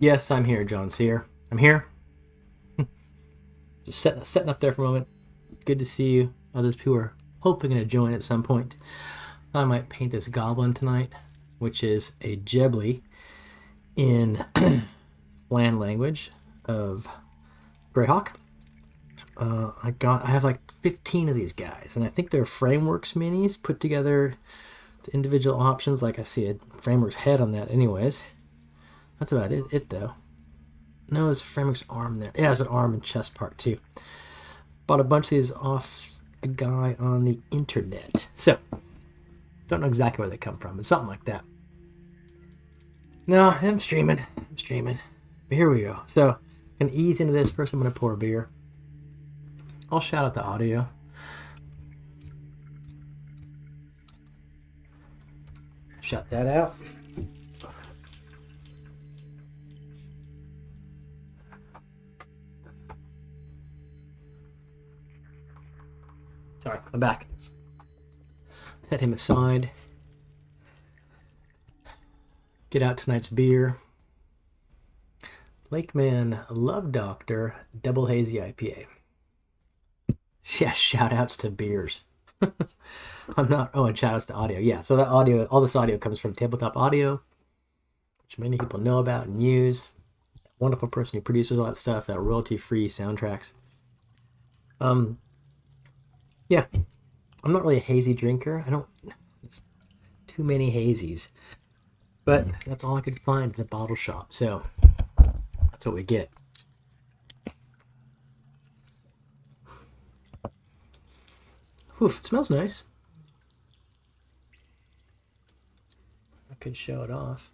Yes, I'm here, John Sear. I'm here. Just setting up there for a moment. Good to see you. Others who are hoping to join at some point. I might paint this goblin tonight, which is a Jebli in land language of Greyhawk. I have like 15 of these guys, and I think they're Frameworks minis put together. The individual options, like I see a Frameworks head on that, anyways. That's about it though. No, there's a Frameworks arm there. Yeah, there's an arm and chest part too. Bought a bunch of these off a guy on the internet. So, don't know exactly where they come from, but something like that. No, I'm streaming. But here we go. So, I'm going to ease into this. First, I'm going to pour a beer. I'll shout out the audio. Shut that out. Sorry, I'm back. Set him aside. Get out tonight's beer. Lakeman Love Doctor Double Hazy IPA. Yeah, shout outs to beers. I'm not. Oh, and shout outs to audio. Yeah, so that audio, all this audio comes from Tabletop Audio, which many people know about and use. Wonderful person who produces all that stuff, that royalty-free soundtracks. Yeah, I'm not really a hazy drinker. I don't. Too many hazies, but that's all I could find in the bottle shop. So that's what we get. Oof, it smells nice. I could show it off.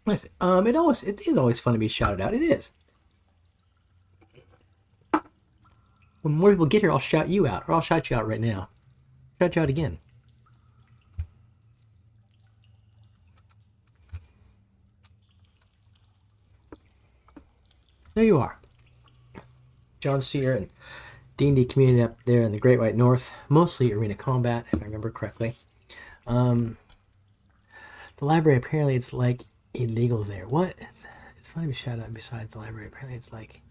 Nice. It is always fun to be shouted out. It is. When more people get here, I'll shout you out, or I'll shout you out right now. Shout you out again. There you are. John Sear and D&D community up there in the Great White North, mostly arena combat, if I remember correctly. The library, apparently it's like illegal there. What? It's funny to shout out besides the library. Apparently it's like,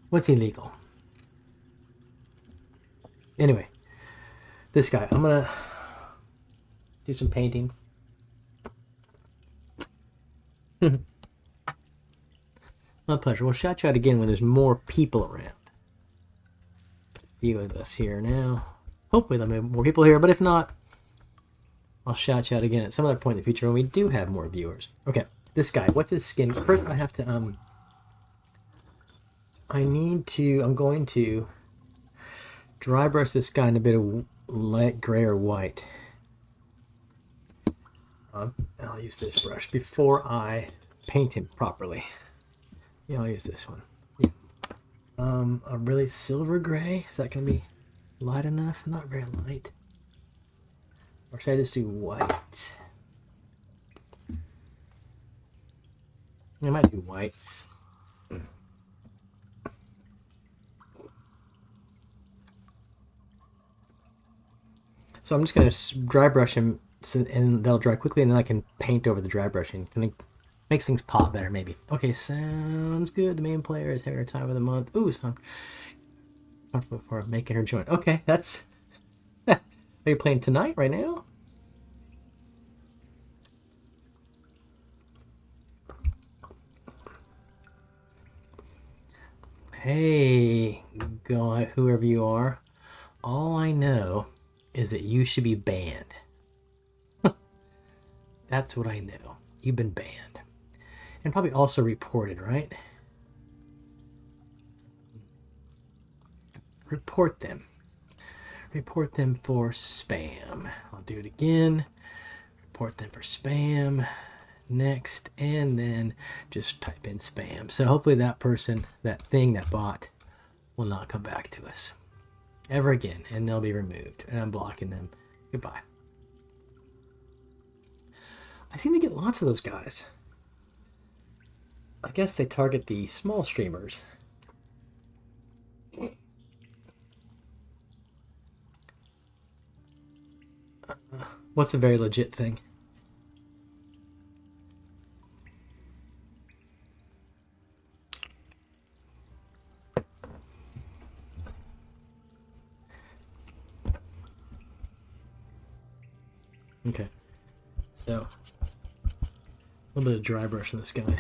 what's illegal? Anyway, this guy, I'm gonna do some painting. My pleasure. We'll shout you out again when there's more people around. You with us here now. Hopefully there'll be more people here, but if not, I'll shout you out again at some other point in the future when we do have more viewers. Okay, this guy, what's his skin? First, I have to, I'm going to dry brush this guy in a bit of light gray or white. I'll use this brush before I paint him properly. Yeah, I'll use this one. Yeah. A really silver gray. Is that going to be light enough? Not very light. Or should I just do white? I might do white. So I'm just going to dry brush him, and that'll dry quickly, and then I can paint over the dry brushing. And it makes things pop better, maybe. Okay, sounds good. The main player is having her time of the month. Ooh, so before making her join. Okay, that's... Are you playing tonight, right now? Hey, guy, whoever you are. All I know is that you should be banned. That's what I know. You've been banned. And probably also reported, right? Report them. Report them for spam. I'll do it again. Report them for spam. Next, and then just type in spam. So hopefully that person, that thing, that bot, will not come back to us ever again, and they'll be removed. And I'm blocking them Goodbye. I seem to get lots of those guys. I guess they target the small streamers. What's a very legit thing? Okay. So, a little bit of dry brush in this guy.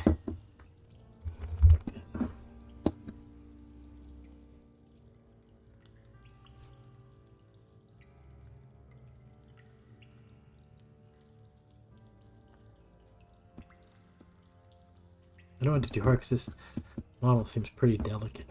I don't want to do hard because this model seems pretty delicate.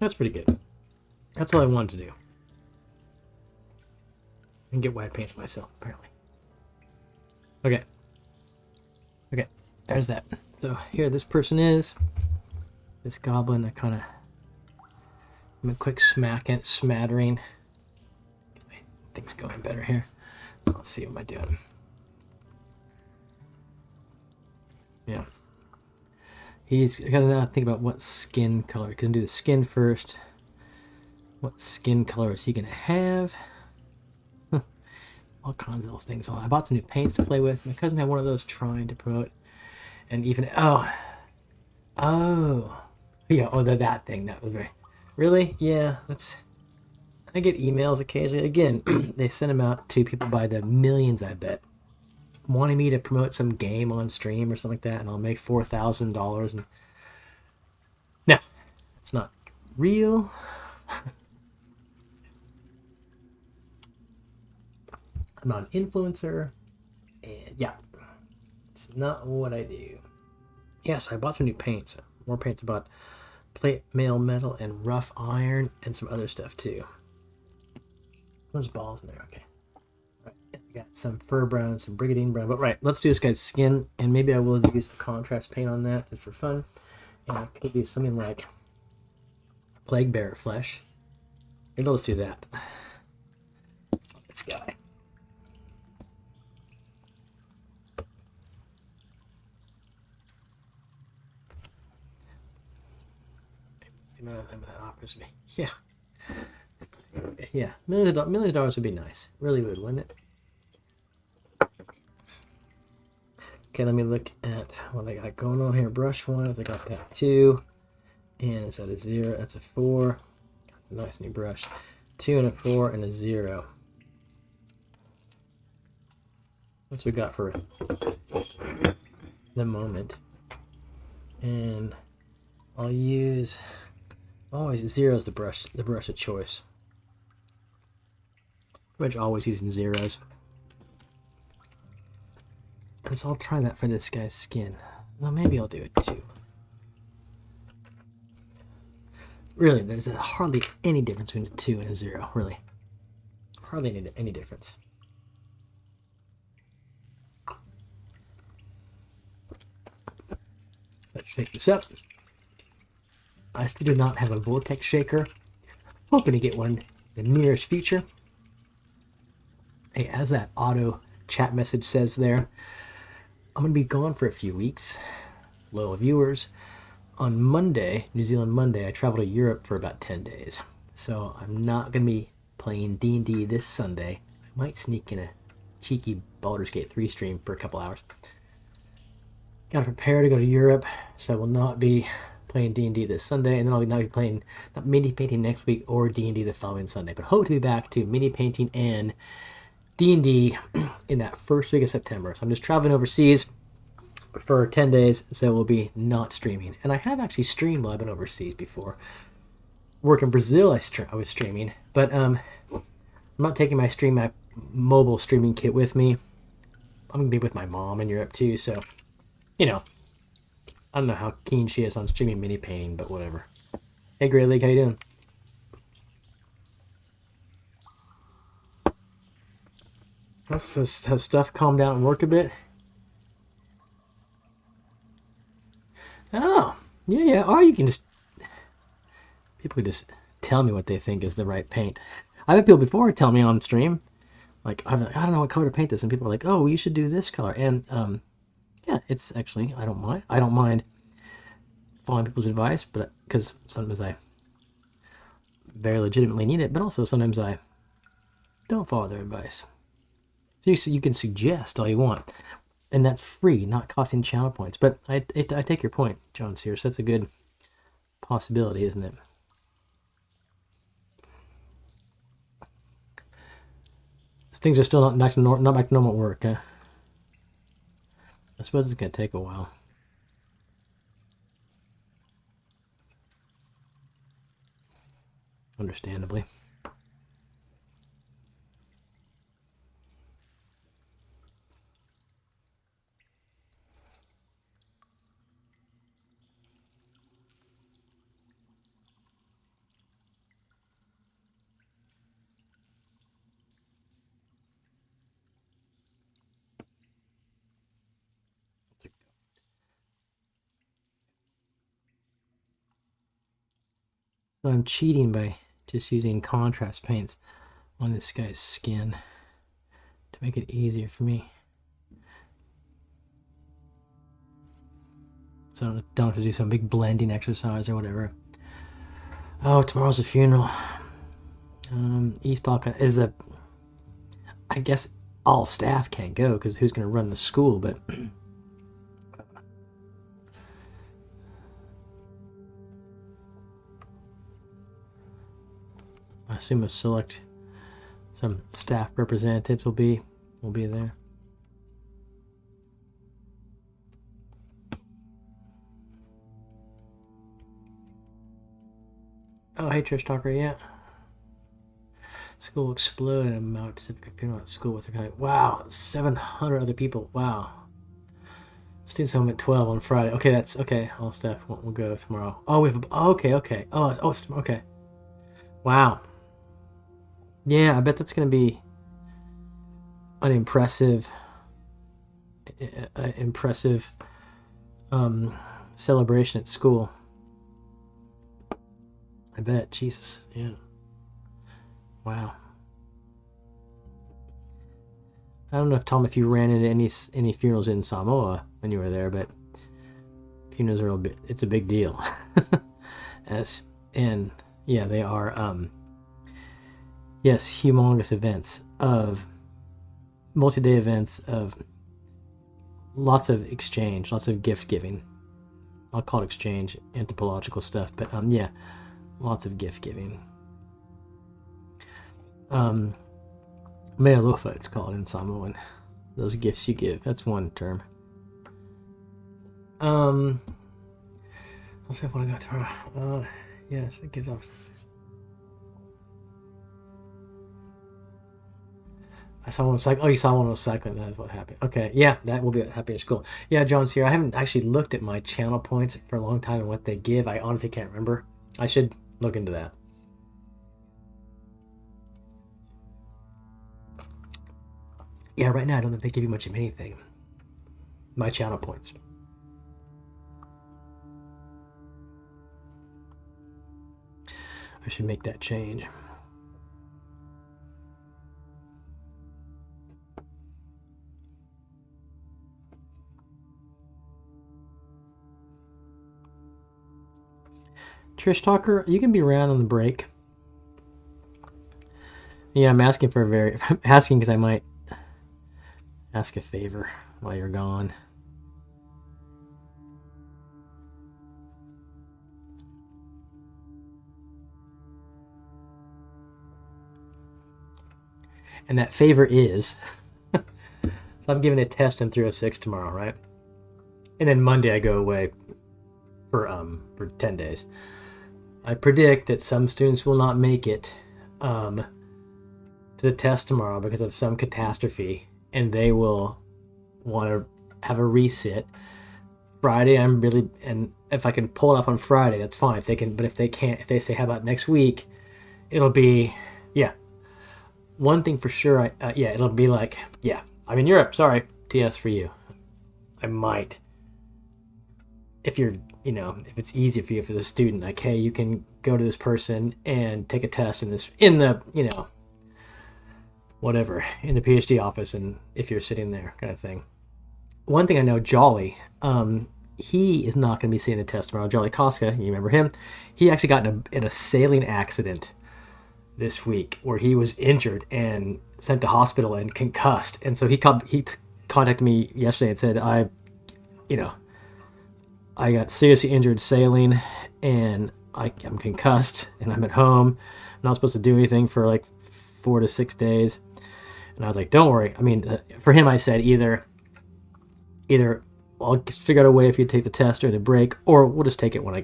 That's pretty good. That's all I wanted to do. And get white paint myself, apparently. Okay. Okay, there's that. So here this person is. This goblin, I kind of... I'm a quick smattering. Things going better here. Let's see, what am I doing? Yeah. He's got to now think about what skin color. Can do the skin first. What skin color is he gonna have? All kinds of little things. I bought some new paints to play with. My cousin had one of those trying to promote, and even yeah. That thing that was very really that's. I get emails occasionally. Again, they send them out to people by the millions, I bet, wanting me to promote some game on stream or something like that, and I'll make $4,000. And no, it's not real. I'm not an influencer, and yeah, it's not what I do. Yes, I bought some new paints. More paints. I bought plate mail metal and rough iron and some other stuff too. Those balls in there, okay. Right, I got some fur brown, some brigadine brown. But right, let's do this guy's skin, and maybe I will use a contrast paint on that just for fun. And I could do something like plague bearer flesh. Maybe let's do that. This guy. Yeah. Yeah. Millions of dollars would be nice. Really would, wouldn't it? Okay, let me look at what I got going on here. Brush wise, I got that 2. And is that a 0? That's a 4. Nice new brush. 2 and a 4 and a 0. What's we got for the moment? And I'll use always 0 is the brush of choice. Pretty much always using 0s. And so I'll try that for this guy's skin. Well, maybe I'll do it too. Really, there's hardly any difference between a 2 and a 0. Really, hardly any difference. Let's shake this up. I still do not have a vortex shaker. Hoping to get one in the nearest future. Hey, as that auto chat message says there, I'm going to be gone for a few weeks. Loyal viewers. On Monday, New Zealand Monday, I travel to Europe for about 10 days. So I'm not going to be playing D&D this Sunday. I might sneak in a cheeky Baldur's Gate 3 stream for a couple hours. Got to prepare to go to Europe, so I will not be playing D&D this Sunday, and then I'll not be playing mini painting next week or D&D the following Sunday. But hope to be back to mini painting and D&D in that first week of September. So I'm just traveling overseas for 10 days, so we'll be not streaming. And I have actually streamed while I've been overseas before. Work in Brazil, I was streaming, but I'm not taking my mobile streaming kit with me. I'm gonna be with my mom in Europe too, so I don't know how keen she is on streaming mini painting, but whatever. Hey, Grey League, how you doing? Has stuff calmed down at work a bit? Oh, yeah. Or you can just people can just tell me what they think is the right paint. I've had people before tell me on stream, like I'm like, I don't know what color to paint this, and people are like, oh, you should do this color, and yeah, it's actually I don't mind. I don't mind following people's advice, but because sometimes I very legitimately need it, but also sometimes I don't follow their advice. So you can suggest all you want, and that's free, not costing channel points. But I take your point, Jones here. So that's a good possibility, isn't it? Things are still not back to normal work. Huh? I suppose it's gonna take a while. Understandably. So I'm cheating by just using contrast paints on this guy's skin to make it easier for me. So I don't have to do some big blending exercise or whatever. Oh, tomorrow's a funeral. Eastalk is the... I guess all staff can't go because who's going to run the school, but... I assume some staff representatives will be there. Oh, hey, Trish Talker, yeah. School exploded in Mount Pacific funeral at school with a guy. Wow, 700 other people. Wow. Students home at 12 on Friday. Okay, that's okay. All staff will go tomorrow. Oh, we have. Okay. Oh, okay. Wow. Yeah, I bet that's gonna be an impressive celebration at school. I bet. Jesus. Yeah. Wow. I don't know if you ran into any funerals in Samoa when you were there, but funerals are it's a big deal. And yeah, they are yes, humongous events of multi-day events of lots of exchange, lots of gift giving. I'll call it exchange, anthropological stuff, but yeah, lots of gift giving. Mealofa, it's called in Samoan. Those gifts you give. That's one term. Let's see what I got tomorrow. Yes, it gives off. I saw one was cycling. Oh, you saw one was cycling. That is what happened. Okay, yeah, that will be happy at school. Yeah, John's here. I haven't actually looked at my channel points for a long time and what they give. I honestly can't remember. I should look into that. Yeah, right now I don't think they give you much of anything. My channel points. I should make that change. Trish Talker, you can be around on the break. Yeah, I'm asking asking because I might ask a favor while you're gone. And that favor is so I'm giving a test in 306 tomorrow, right? And then Monday I go away for 10 days. I predict that some students will not make it to the test tomorrow because of some catastrophe, and they will want to have a resit. Friday, and if I can pull it off on Friday, that's fine. If they can, but if they can't, if they say, how about next week, it'll be, yeah, one thing for sure, yeah, it'll be like, yeah, I'm in Europe. Sorry, TS for you. I might, if you're, if it's easy for you, if as a student, like, hey, you can go to this person and take a test in the, whatever, in the PhD office, and if you're sitting there, kind of thing. One thing I know, Jolly, he is not going to be seeing the test tomorrow. Jolly Koska, you remember him? He actually got in a sailing accident this week where he was injured and sent to hospital and concussed. And so he contacted me yesterday and said, I got seriously injured sailing and I'm concussed and I'm at home. I'm not supposed to do anything for like 4 to 6 days. And I was like, don't worry. I mean, for him, I said either I'll just figure out a way if you take the test during the break, or we'll just take it when I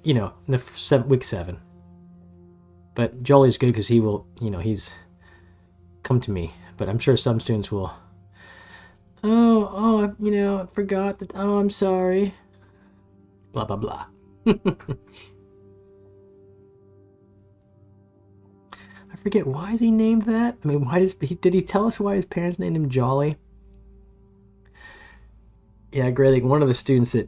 in the week 7. But Jolly's good because he will, he's come to me. But I'm sure some students will. I forgot that. Oh, I'm sorry. Blah blah blah. I forget, why is he named that? I mean, did he tell us why his parents named him Jolly? Yeah, Greg, like one of the students that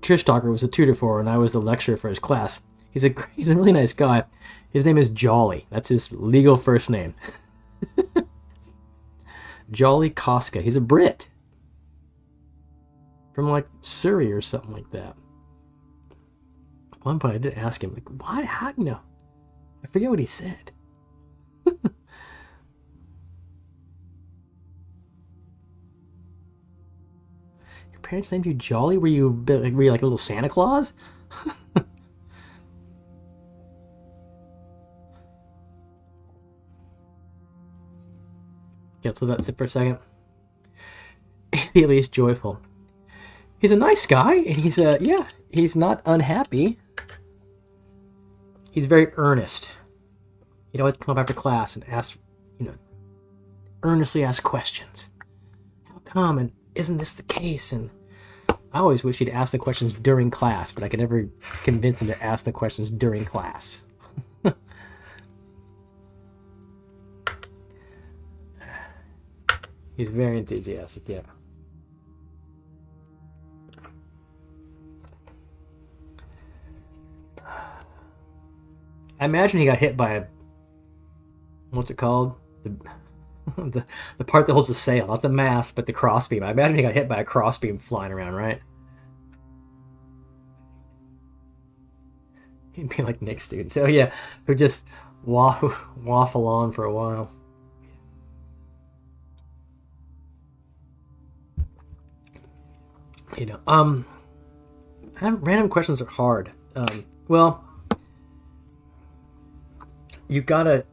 Trish Talker was a tutor for, and I was the lecturer for his class. He's a really nice guy. His name is Jolly. That's his legal first name. Jolly Koska. He's a Brit. From like Surrey or something like that. At one point I did ask him, like, why, how, I forget what he said. Your parents named you Jolly? Were you like a little Santa Claus? Yeah, so that's it for a second. At least joyful. He's a nice guy, and he's not unhappy. He's very earnest. He'd always come up after class and ask, earnestly ask questions. How come, and isn't this the case? And I always wish he'd ask the questions during class, but I could never convince him to ask the questions during class. He's very enthusiastic, yeah. I imagine he got hit by what's it called? The part that holds the sail, not the mast, but the crossbeam. I imagine he got hit by a crossbeam flying around, right? He'd be like Nick's dude. So yeah, who just waffle on for a while. Random questions are hard. Well, you gotta,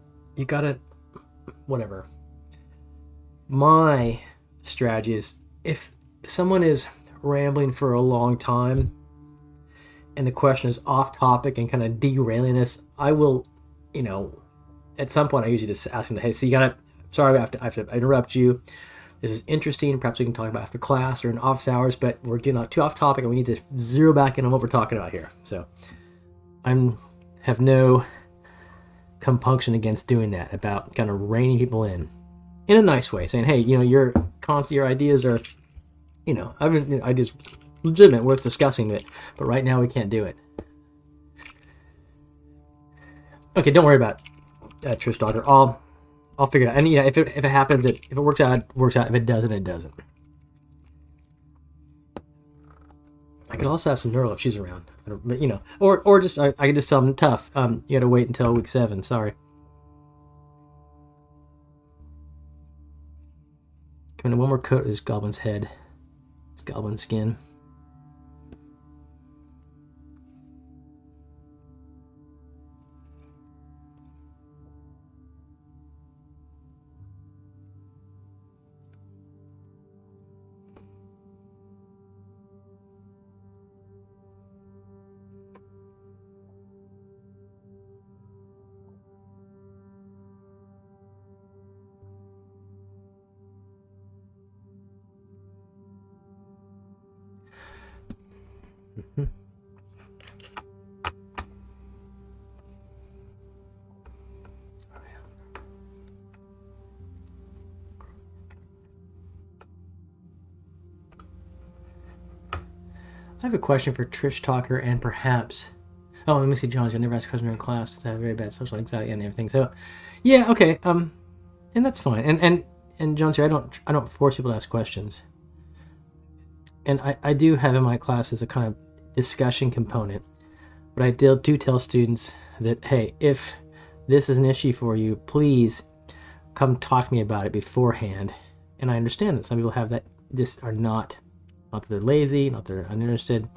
whatever. My strategy is, if someone is rambling for a long time and the question is off topic and kind of derailing us, I will, at some point I usually just ask them, hey, so sorry, I have to interrupt you. This is interesting. Perhaps we can talk about after class or in office hours, but we're getting too off topic and we need to zero back in on what we're talking about here. So I have no compunction against doing that, about kind of reining people in a nice way, saying, hey, your ideas are, ideas legitimate, worth discussing it, but right now we can't do it. Okay, don't worry about Trish Dogger. I'll figure it out. And if it happens, if it works out, it works out. If it doesn't, it doesn't. I could also ask some Neural if she's around. But, or just I could just tell them, tough. You got to wait until week 7. Sorry. Coming to one more coat of this goblin's head. This goblin skin. have a question for Trish Talker and perhaps. Oh, let me see, John. I never asked questions in class since I have very bad social anxiety and everything. So, yeah, okay. And that's fine. And John's here. I don't force people to ask questions. And I do have in my classes a kind of discussion component, but I do tell students that, hey, if this is an issue for you, please come talk to me about it beforehand. And I understand that some people have that. This are not that they're lazy, not that they're uninterested,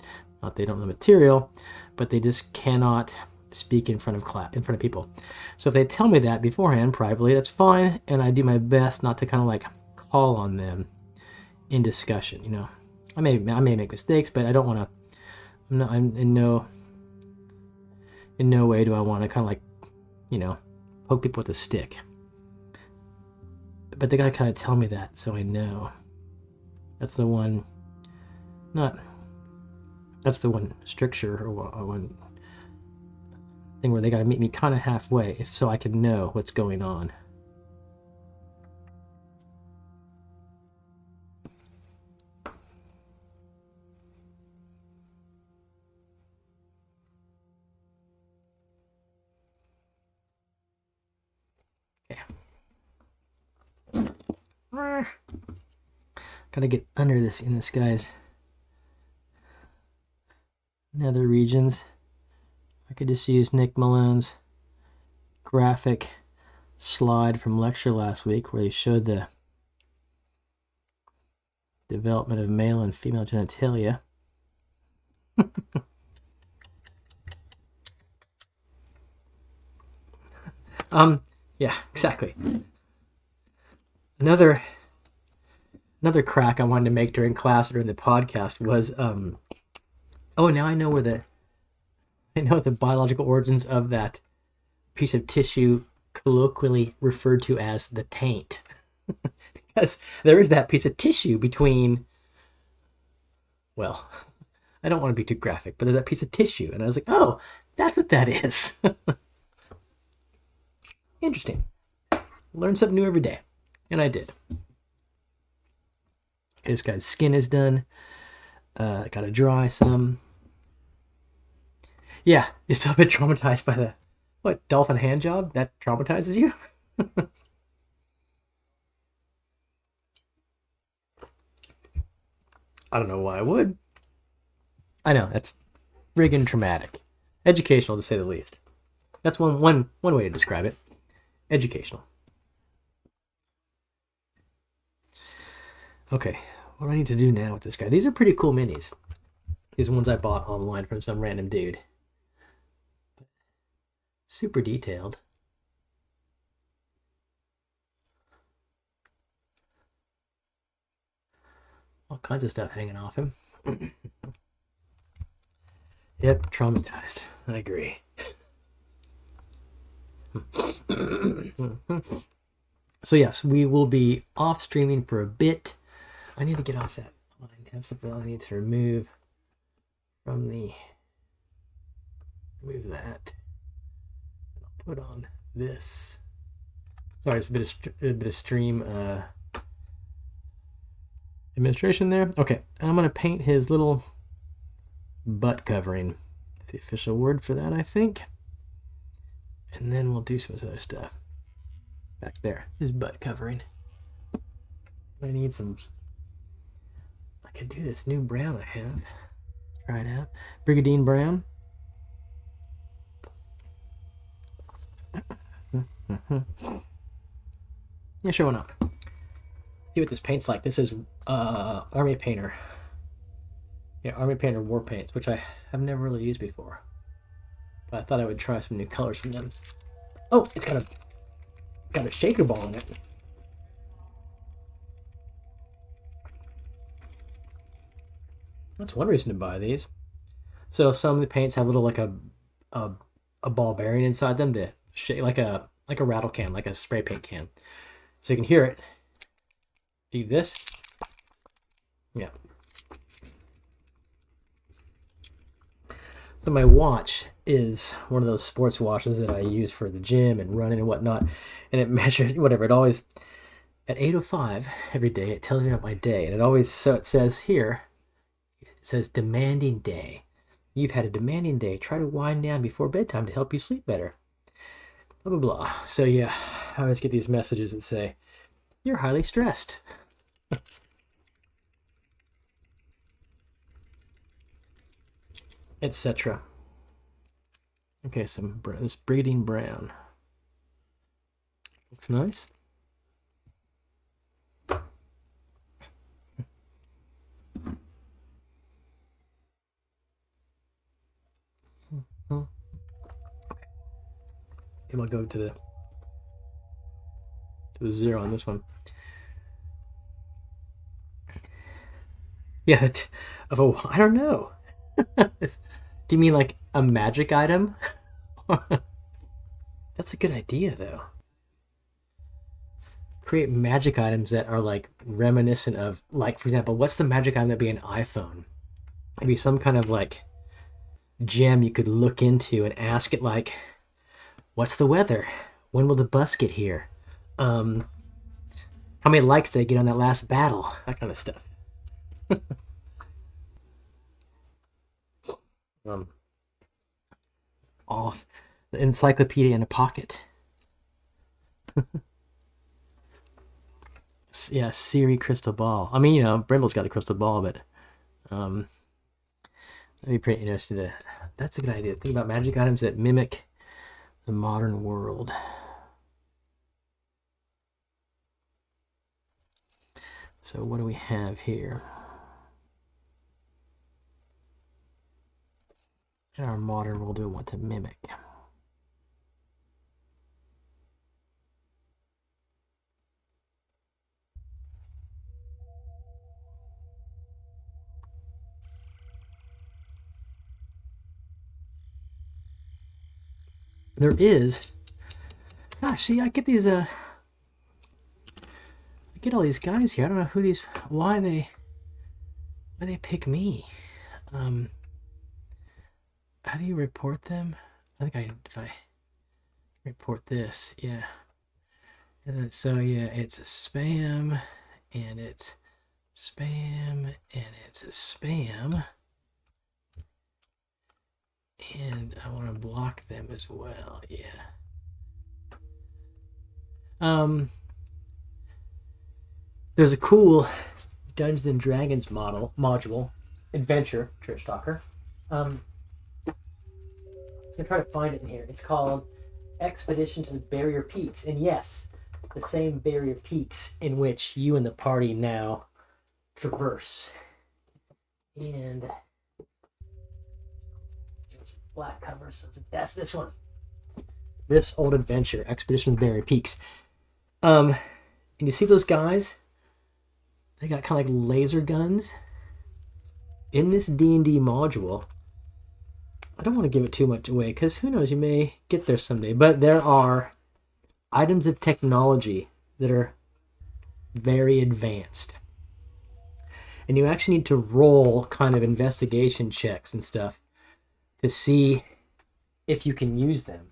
not they don't know material, but they just cannot speak in front of people. So if they tell me that beforehand privately, that's fine, and I do my best not to kind of like call on them in discussion. You know, I may make mistakes, but I don't want to. I'm in no way do I want to kind of like, you know, poke people with a stick. But they gotta kind of tell me that so I know. That's the one. That's the one stricture or one thing where they gotta meet me kind of halfway, so I can know what's going on. Okay. Gotta get under this in this guy's nether regions. I could just use Nick Malone's graphic slide from lecture last week where he showed the development of male and female genitalia. Yeah, exactly. Another crack I wanted to make during class or during the podcast was now I know the biological origins of that piece of tissue colloquially referred to as the taint. Because there is that piece of tissue between, well, I don't want to be too graphic, but there's that piece of tissue. And I was like, oh, that's what that is. Interesting. Learn something new every day. And I did. Okay, this guy's skin is done. Gotta dry some. Yeah, you're still a bit traumatized by the dolphin hand job? That traumatizes you? I don't know why I would. I know, that's friggin' traumatic. Educational, to say the least. That's one way to describe it. Educational. Okay, what do I need to do now with this guy? These are pretty cool minis. These are ones I bought online from some random dude. Super detailed. All kinds of stuff hanging off him. Yep, traumatized. I agree. So yes, we will be off streaming for a bit. I need to get off that line. I have something I need to remove from the. Remove that. I'll put on this. Sorry, it's a bit of stream administration there. Okay, I'm gonna paint his little butt covering. That's the official word for that, I think. And then we'll do some other stuff. Back there, his butt covering. I need some. I could do this new brown I have. Let's try it out. Brigadine brown. Yeah, sure, why not? See what this paint's like. This is Army Painter. Yeah, Army Painter War Paints, which I have never really used before. But I thought I would try some new colors from them. Oh, it's got a shaker ball in it. That's one reason to buy these. So some of the paints have little like a ball bearing inside them to shake like a rattle can, like a spray paint can. So you can hear it. See this? Yeah. So my watch is one of those sports watches that I use for the gym and running and whatnot. And it measures whatever. It always, at 8:05 every day, it tells me about my day. And it always, so it says here, It says demanding day. You've had a demanding day. Try to wind down before bedtime to help you sleep better. Blah, blah, blah. So yeah, I always get these messages that say, you're highly stressed. Etc. Okay, this braiding brown. Looks nice. Maybe I'll go to the 0 on this one. Yeah, I don't know. Do you mean like a magic item? That's a good idea, though. Create magic items that are like reminiscent of, like, for example, what's the magic item that'd be an iPhone? Maybe some kind of like gem you could look into and ask it, like, what's the weather? When will the bus get here? How many likes did I get on that last battle? That kind of stuff. All the encyclopedia in a pocket. Yeah, Siri crystal ball. I mean, you know, Brimble's got a crystal ball, but that'd be pretty interesting. That's a good idea. Think about magic items that mimic the modern world. So what do we have here? In our modern world, do we want to mimic? There is. Gosh, see, I get these. I get all these guys here. I don't know who these. Why they pick me? How do you report them? I think if I report this, yeah. And then, so yeah, it's a spam, and it's spam, and it's a spam. And I want to block them as well, yeah. There's a cool Dungeons and Dragons module, adventure, Church Talker. I'm gonna try to find it in here. It's called Expedition to the Barrier Peaks, and yes, the same Barrier Peaks in which you and the party now traverse. And it's black cover, so that's this one. This old adventure, Expedition to the Barrier Peaks. And you see those guys? They got kind of like laser guns. In this D&D module, I don't want to give it too much away, because who knows, you may get there someday. But there are items of technology that are very advanced. And you actually need to roll kind of investigation checks and stuff to see if you can use them.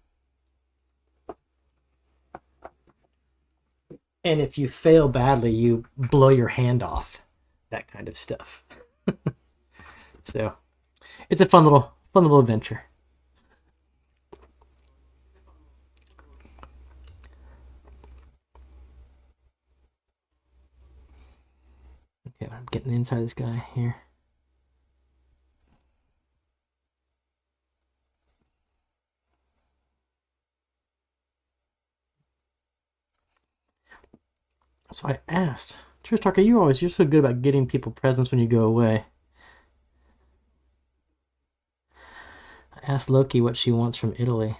And if you fail badly, you blow your hand off. That kind of stuff. So it's a fun little adventure. Okay, I'm getting inside this guy here. So I asked, Church Talker, you're so good about getting people presents when you go away. I asked Loki what she wants from Italy.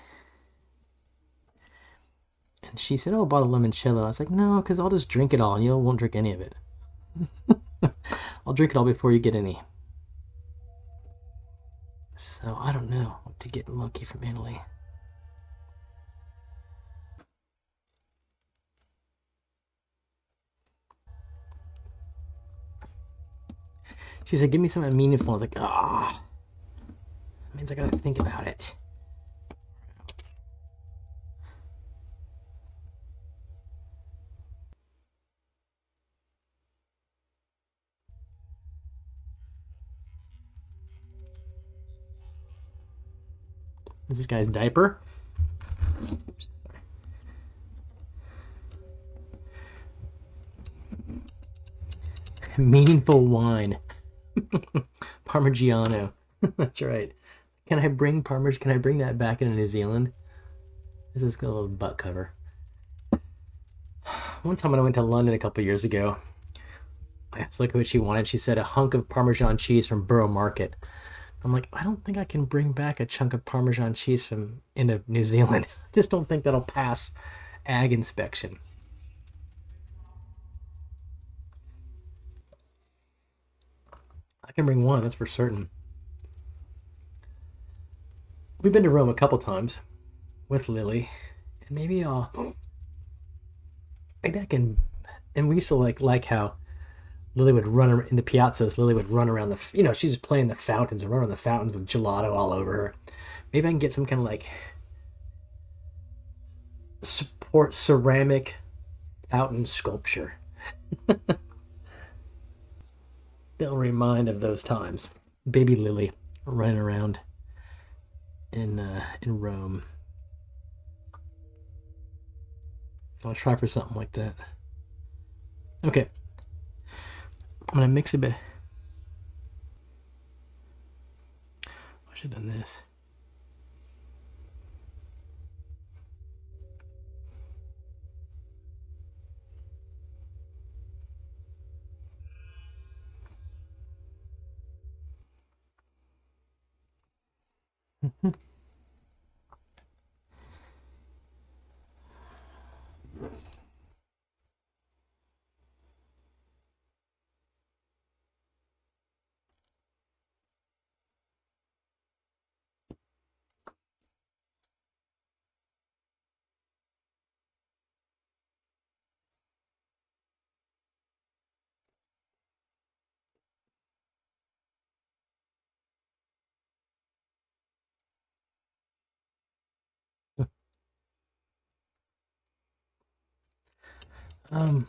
And she said, oh, a bottle of limoncello. I was like, no, because I'll just drink it all and you won't drink any of it. I'll drink it all before you get any. So I don't know what to get Loki from Italy. She said, give me something meaningful. I was like, that means I gotta think about it. This guy's diaper. Oops, sorry. Meaningful wine. Parmigiano. That's right. Can I bring Can I bring that back into New Zealand? This is a little butt cover. One time when I went to London a couple years ago, I asked Luca what she wanted. She said a hunk of Parmesan cheese from Borough Market. I'm like, I don't think I can bring back a chunk of Parmesan cheese from into New Zealand. I just don't think that'll pass ag inspection. I can bring one, that's for certain. We've been to Rome a couple times with Lily, and maybe I can. And we used to like how Lily would run in the piazzas. Lily would run around she's playing the fountains and run around the fountains with gelato all over her. Maybe I can get some kind of like support ceramic fountain sculpture. They'll remind of those times. Baby Lily running around in Rome. I'll try for something like that. Okay. I'm gonna mix a bit. I should have done this. Um,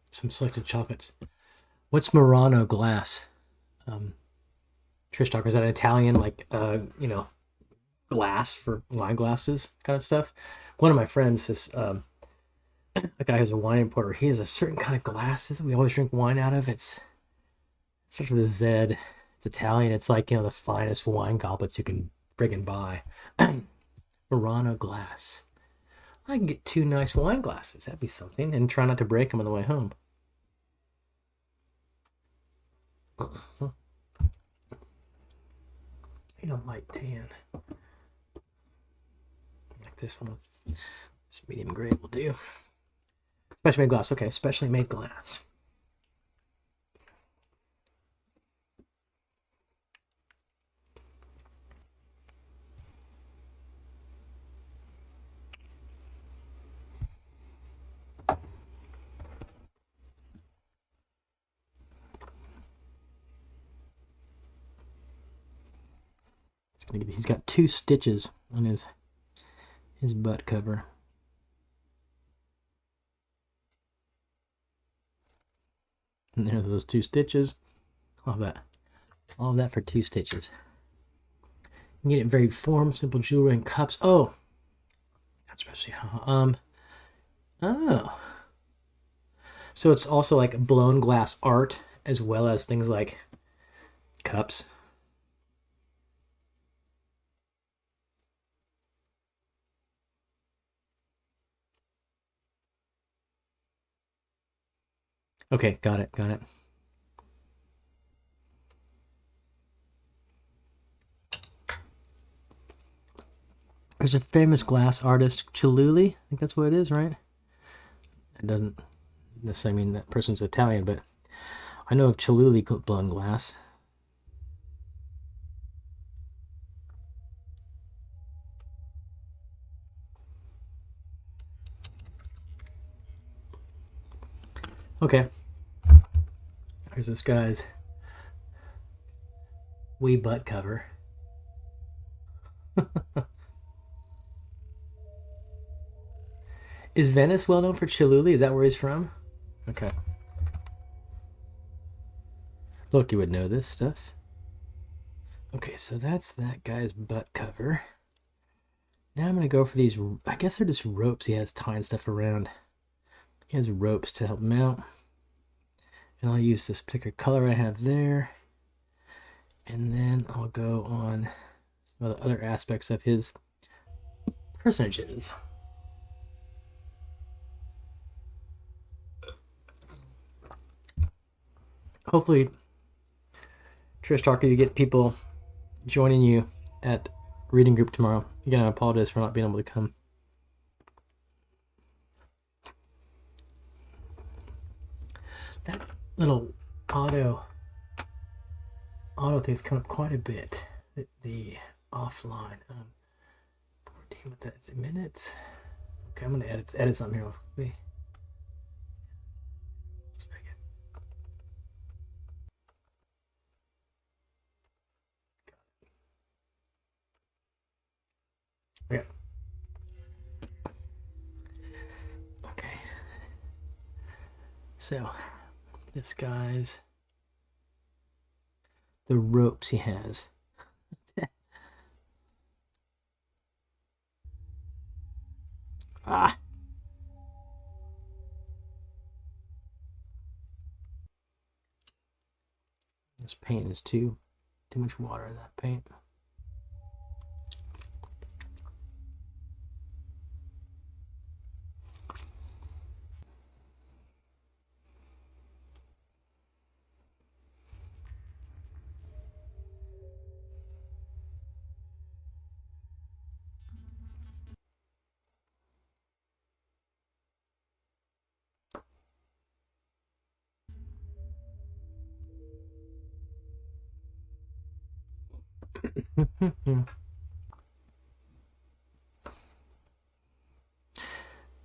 some selected chocolates. What's Murano glass? Trish talker, is that Italian glass for wine glasses kind of stuff? One of my friends is a guy who's a wine importer. He has a certain kind of glasses that we always drink wine out of. It starts with a Z. It's Italian. It's like the finest wine goblets you can friggin' buy. Murano glass. I can get 2 nice wine glasses. That'd be something, and try not to break them on the way home. You don't like tan. Like this one. This medium gray will do. Specially made glass. Okay, specially made glass. He's got 2 stitches on his butt cover. And there are those 2 stitches. All of that for 2 stitches. You can get it in varied forms, simple jewelry and cups. Oh, especially oh. So it's also like blown glass art as well as things like cups. Okay, got it. There's a famous glass artist, Chiulli. I think that's what it is, right? It doesn't necessarily mean that person's Italian, but I know of Chiulli blown glass. Okay. There's this guy's wee butt cover. Is Venice well known for Chiulli? Is that where he's from? Okay. Look, you would know this stuff. Okay, so that's that guy's butt cover. Now I'm going to go for these, I guess they're just ropes he has tying stuff around. He has ropes to help him out. And I'll use this particular color I have there. And then I'll go on some of the other aspects of his personages. Hopefully, Trish Talker, you get people joining you at reading group tomorrow. Again, I apologize for not being able to come. That little auto thing's come up quite a bit. The offline. 14 with that. Is it minutes? Okay, I'm gonna edit something here real quickly. Okay. Okay. So, this guy's the ropes he has. Ah. This paint is too much water in that paint.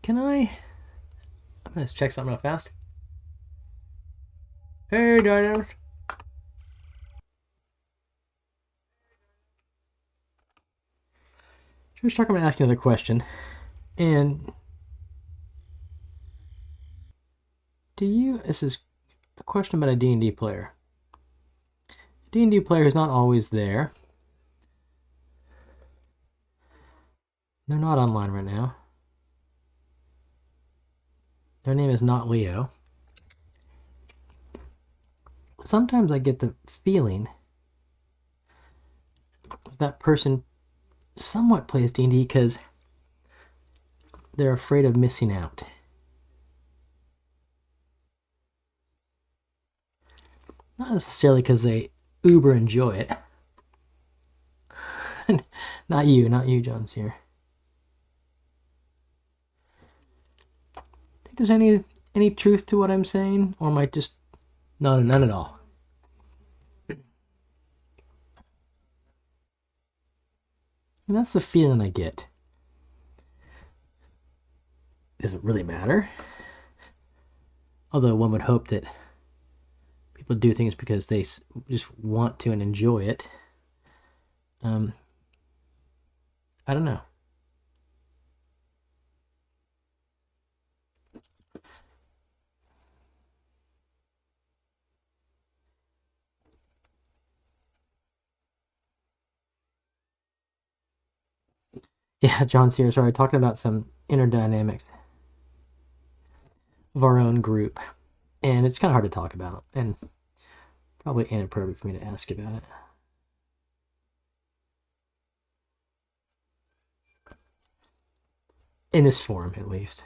Can I? I'm gonna check something real fast. Hey, Dinos. Just talking about asking another question, and do you? This is a question about a D&D player. A D&D player is not always there. They're not online right now. Their name is not Leo. Sometimes I get the feeling that person somewhat plays D&D because they're afraid of missing out. Not necessarily because they uber enjoy it. Not you, Jones here. Think there's any truth to what I'm saying, or am I just none at all? And that's the feeling I get. Does it really matter? Although one would hope that people do things because they just want to and enjoy it. I don't know. Yeah, John's here. Sorry, talking about some inner dynamics of our own group. And it's kind of hard to talk about, and probably inappropriate for me to ask about it. In this forum, at least.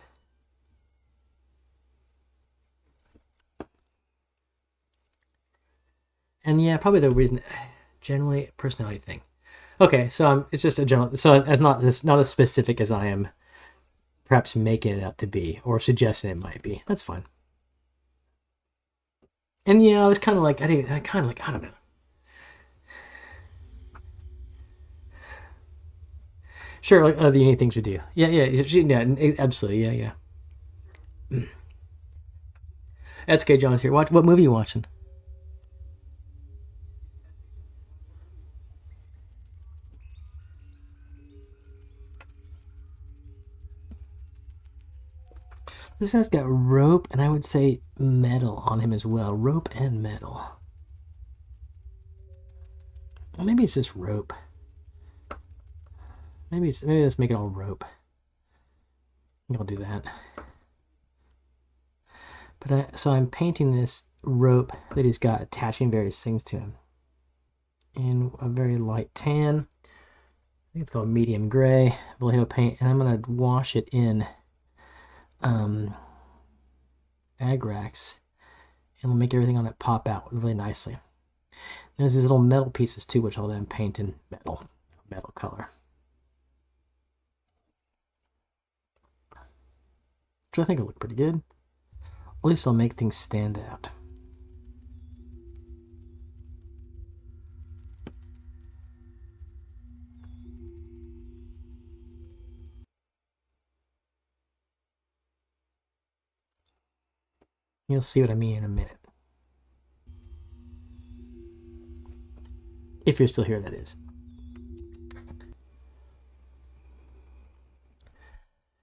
And yeah, probably the reason, generally, personality thing. Okay, so it's just a general. So it's not as specific as I am, perhaps making it out to be or suggesting it might be. That's fine. And yeah, I was kind of like, I don't know. Sure, like other unique things we do. Yeah, absolutely, yeah. That's okay. John's here. What movie are you watching? This guy's got rope, and I would say metal on him as well. Rope and metal. Well, maybe it's this rope. Maybe let's make it all rope. I'll do that. But so I'm painting this rope that he's got, attaching various things to him in a very light tan. I think it's called medium gray Vallejo paint, and I'm gonna wash it in Agrax, and we'll make everything on it pop out really nicely. And there's these little metal pieces too, which I'll then paint in metal color. Which I think will look pretty good. At least I'll make things stand out. You'll see what I mean in a minute. If you're still here, that is.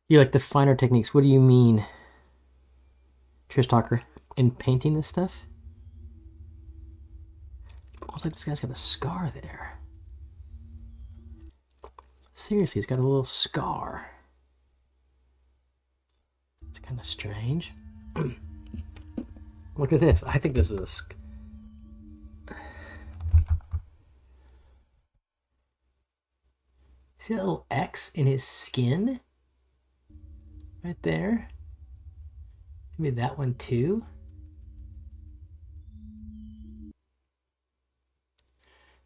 You like the finer techniques. What do you mean, Trish Talker, in painting this stuff? Looks like this guy's got a scar there. Seriously, he's got a little scar. It's kind of strange. Look at this. I think this is a... See that little X in his skin? Right there. Maybe that one too.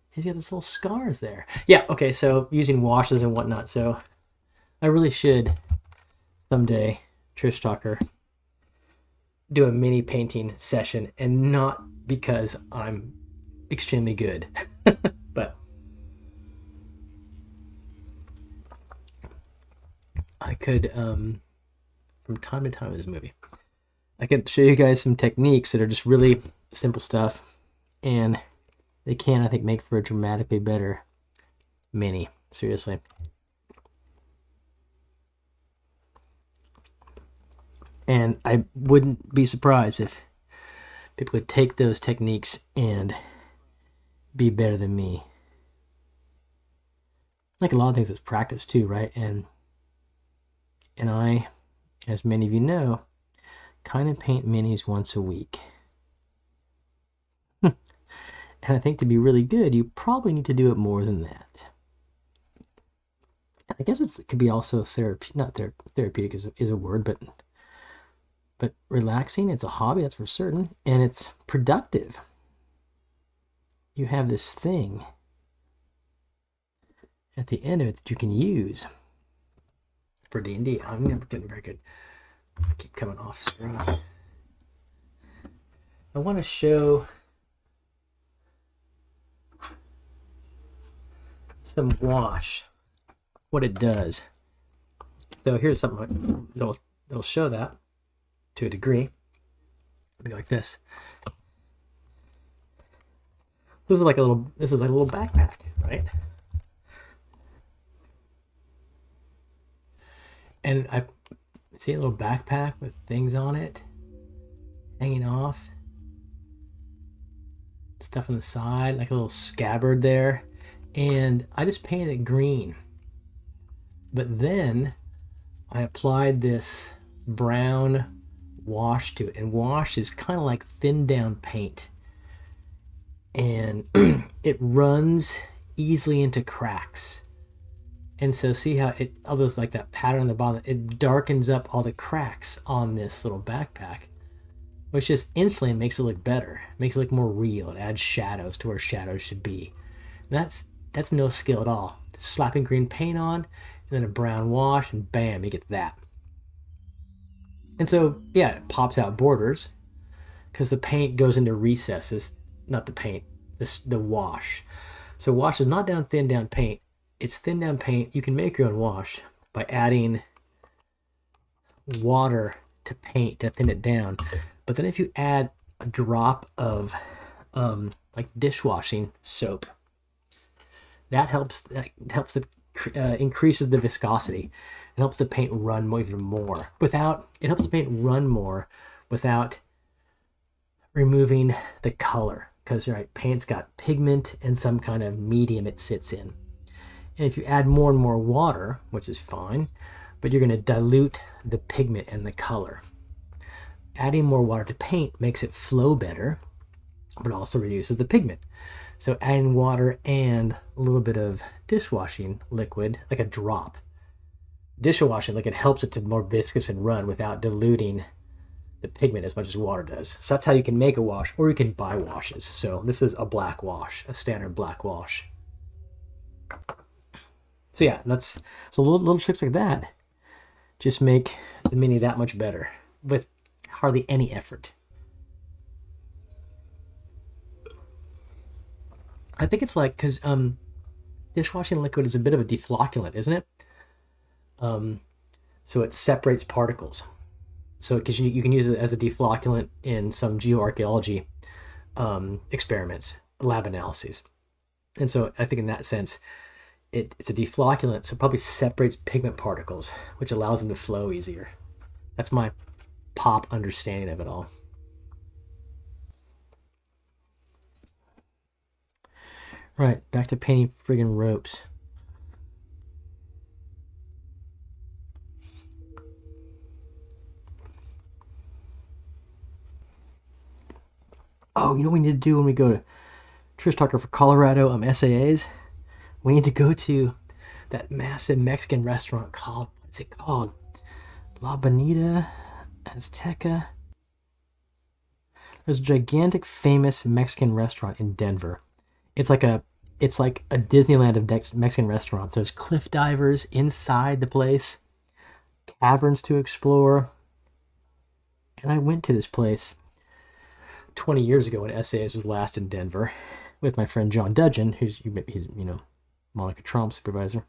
He's got these little scars there. Yeah, okay, so using washes and whatnot. So I really should someday, Trish Talker, do a mini painting session, and not because I'm extremely good, but I could, from time to time in this movie, I could show you guys some techniques that are just really simple stuff, and they can, I think, make for a dramatically better mini. Seriously. And I wouldn't be surprised if people would take those techniques and be better than me. Like a lot of things, it's practice too, right? And I, as many of you know, kind of paint minis once a week. And I think to be really good, you probably need to do it more than that. I guess it could be also therapeutic is a word, but relaxing. It's a hobby, that's for certain, and it's productive. You have this thing at the end of it that you can use for D&D. I'm getting very good. I keep coming off screen. I want to show some wash, what it does. So here's something that'll show that to a degree. It'll be like this. This is like a little backpack, right? And I see a little backpack with things on it hanging off, stuff on the side, like a little scabbard there. And I just painted it green. But then I applied this brown wash to it. And wash is kind of like thinned down paint. And it runs easily into cracks. And so see how all those, like that pattern on the bottom, it darkens up all the cracks on this little backpack, which just instantly makes it look better, makes it look more real. It adds shadows to where shadows should be. And that's no skill at all. Just slapping green paint on, and then a brown wash, and bam, you get that. And so, yeah, it pops out borders, because the paint goes into recesses, not the paint, the wash. So wash is not thin down paint. It's thin down paint. You can make your own wash by adding water to paint to thin it down. But then if you add a drop of like dishwashing soap, that helps increases the viscosity. It helps the paint run even more without removing the color, because right, paint's got pigment and some kind of medium it sits in. And if you add more and more water, which is fine, but you're going to dilute the pigment and the color. Adding more water to paint makes it flow better, but also reduces the pigment. So adding water and a little bit of dishwashing liquid, like a drop. Dishwashing liquid helps it to be more viscous and run without diluting the pigment as much as water does. So that's how you can make a wash, or you can buy washes. So this is a black wash, a standard black wash. So yeah, so little tricks like that just make the Mini that much better with hardly any effort. I think it's like, because dishwashing liquid is a bit of a deflocculant, isn't it? So it separates particles. So because you can use it as a deflocculant in some geoarchaeology experiments, lab analyses. And so I think in that sense, it's a deflocculant, so it probably separates pigment particles, which allows them to flow easier. That's my pop understanding of it all. Right, back to painting friggin' ropes. Oh, you know what we need to do when we go to Trish Tucker for Colorado SAAs? We need to go to that massive Mexican restaurant called, what's it called? La Bonita Azteca. There's a gigantic, famous Mexican restaurant in Denver. It's like a Disneyland of Mexican restaurants. There's cliff divers inside the place, caverns to explore. And I went to this place 20 years ago when SAS was last in Denver with my friend John Dudgeon, he's Monica Trump's supervisor.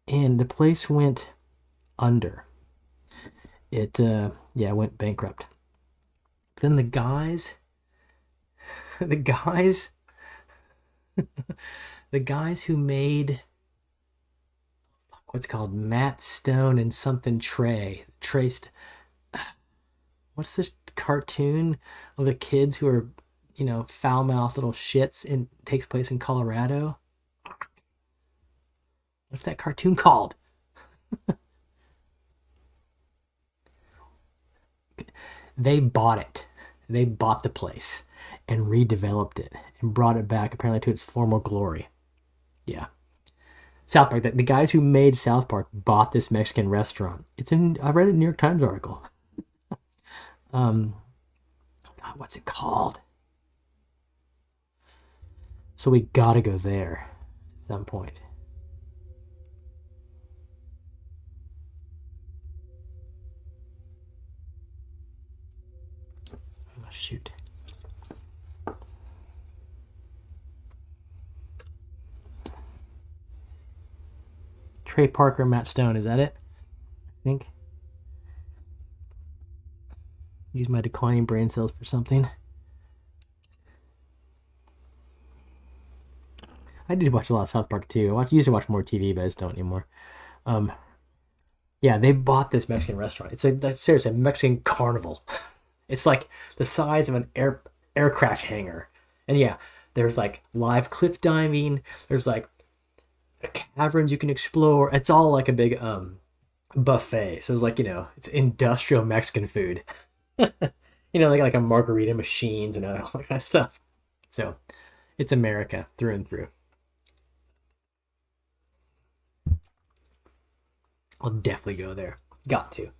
And the place went under. It went bankrupt. Then the guys who made what's called Matt Stone and something traced. What's this cartoon of the kids who are, foul-mouthed little shits and takes place in Colorado? What's that cartoon called? They bought it. They bought the place and redeveloped it and brought it back apparently to its former glory. Yeah. South Park, the guys who made South Park bought this Mexican restaurant. I read a New York Times article. God, what's it called? So we gotta go there at some point. Oh, shoot. Trey Parker, Matt Stone, is that it? I think. Use my declining brain cells for something. I did watch a lot of South Park too. I used to watch more TV, but I just don't anymore. Yeah, they bought this Mexican restaurant. It's seriously a Mexican carnival. It's like the size of an aircraft hangar. And yeah, there's like live cliff diving. There's like caverns you can explore. It's all like a big buffet. So it's like, it's industrial Mexican food. Like a margarita machines and all that kind of stuff. So it's America through and through. I'll definitely go there. Got to.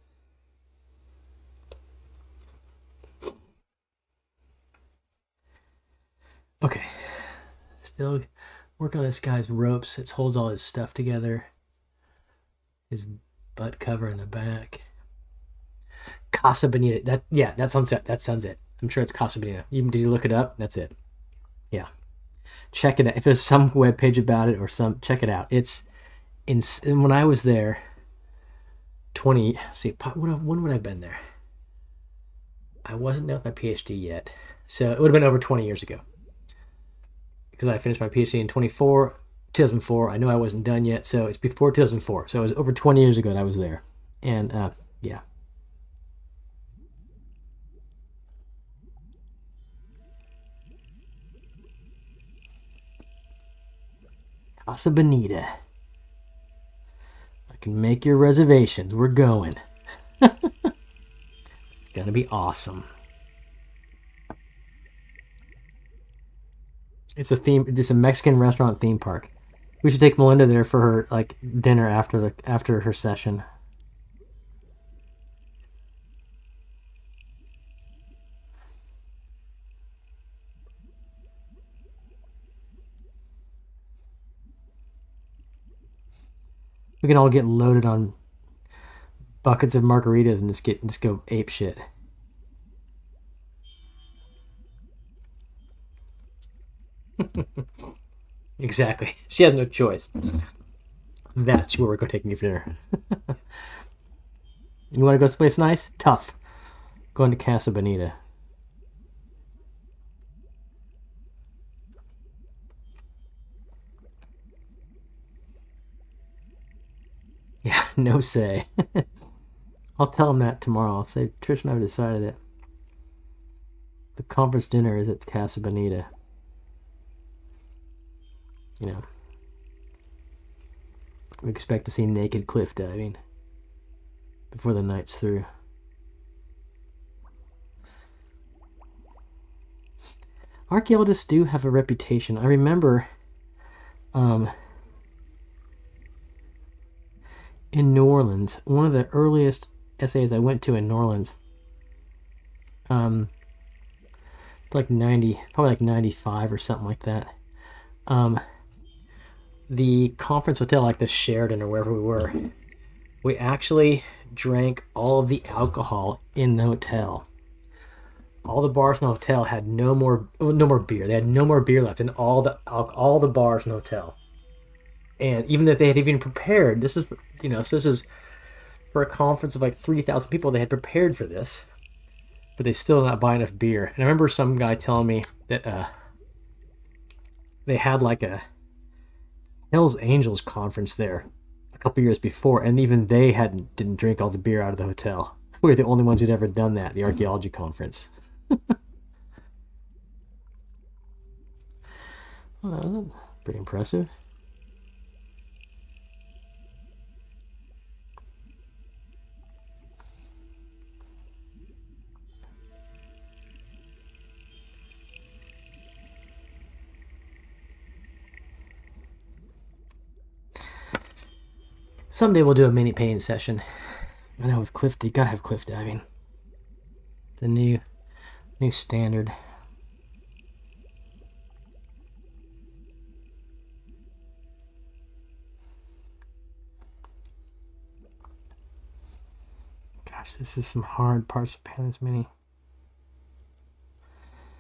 Okay. Still working on this guy's ropes. It holds all his stuff together. His butt cover in the back. Casa Bonita. That sounds it. I'm sure it's Casa Bonita. Did you look it up? That's it. Yeah. Check it out. If there's some webpage about it or check it out. When I was there, when would I have been there? I wasn't done with my PhD yet. So it would have been over 20 years ago. Because I finished my PhD in 2004. I know I wasn't done yet, so it's before 2004. So it was over 20 years ago that I was there. And, yeah. Casa Bonita. I can make your reservations. We're going. It's gonna be awesome. It's a theme. It's a Mexican restaurant theme park. We should take Melinda there for her like dinner after her session. We can all get loaded on buckets of margaritas and just go ape shit. Exactly. She has no choice. That's where we're going to take you for dinner. You want to go someplace nice? Tough. Going to Casa Bonita. Yeah, no say. I'll tell him that tomorrow. I'll say, Trish and I have decided that the conference dinner is at Casa Bonita. You know, we expect to see naked cliff diving before the night's through. Archaeologists do have a reputation. I remember in New Orleans, one of the earliest essays I went to in New Orleans, like 90, probably like 95 or something like that. The conference hotel, like the Sheraton or wherever we were, we actually drank all of the alcohol in the hotel. All the bars in the hotel had no more beer. They had no more beer left in all the bars in the hotel. And even if they had even prepared, this is for a conference of like 3,000 people, they had prepared for this, but they still did not buy enough beer. And I remember some guy telling me that they had like a Hell's Angels conference there a couple years before, and even they didn't drink all the beer out of the hotel. We were the only ones who'd ever done that, the archaeology conference. Well, pretty impressive. Someday we'll do a mini painting session. I know with cliff, you gotta have cliff diving. The new standard. Gosh, this is some hard parts to paint this mini.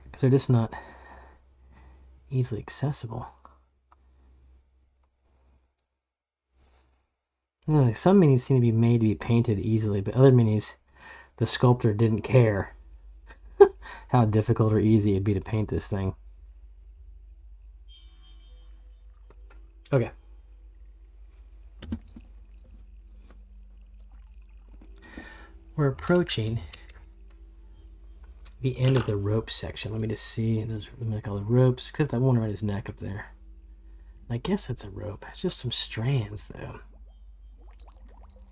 Because they're just not easily accessible. Some minis seem to be made to be painted easily, but other minis, the sculptor didn't care how difficult or easy it'd be to paint this thing. Okay. We're approaching the end of the rope section. Let me just see. Let me make all the ropes, except that one around his neck up there. I guess that's a rope. It's just some strands, though.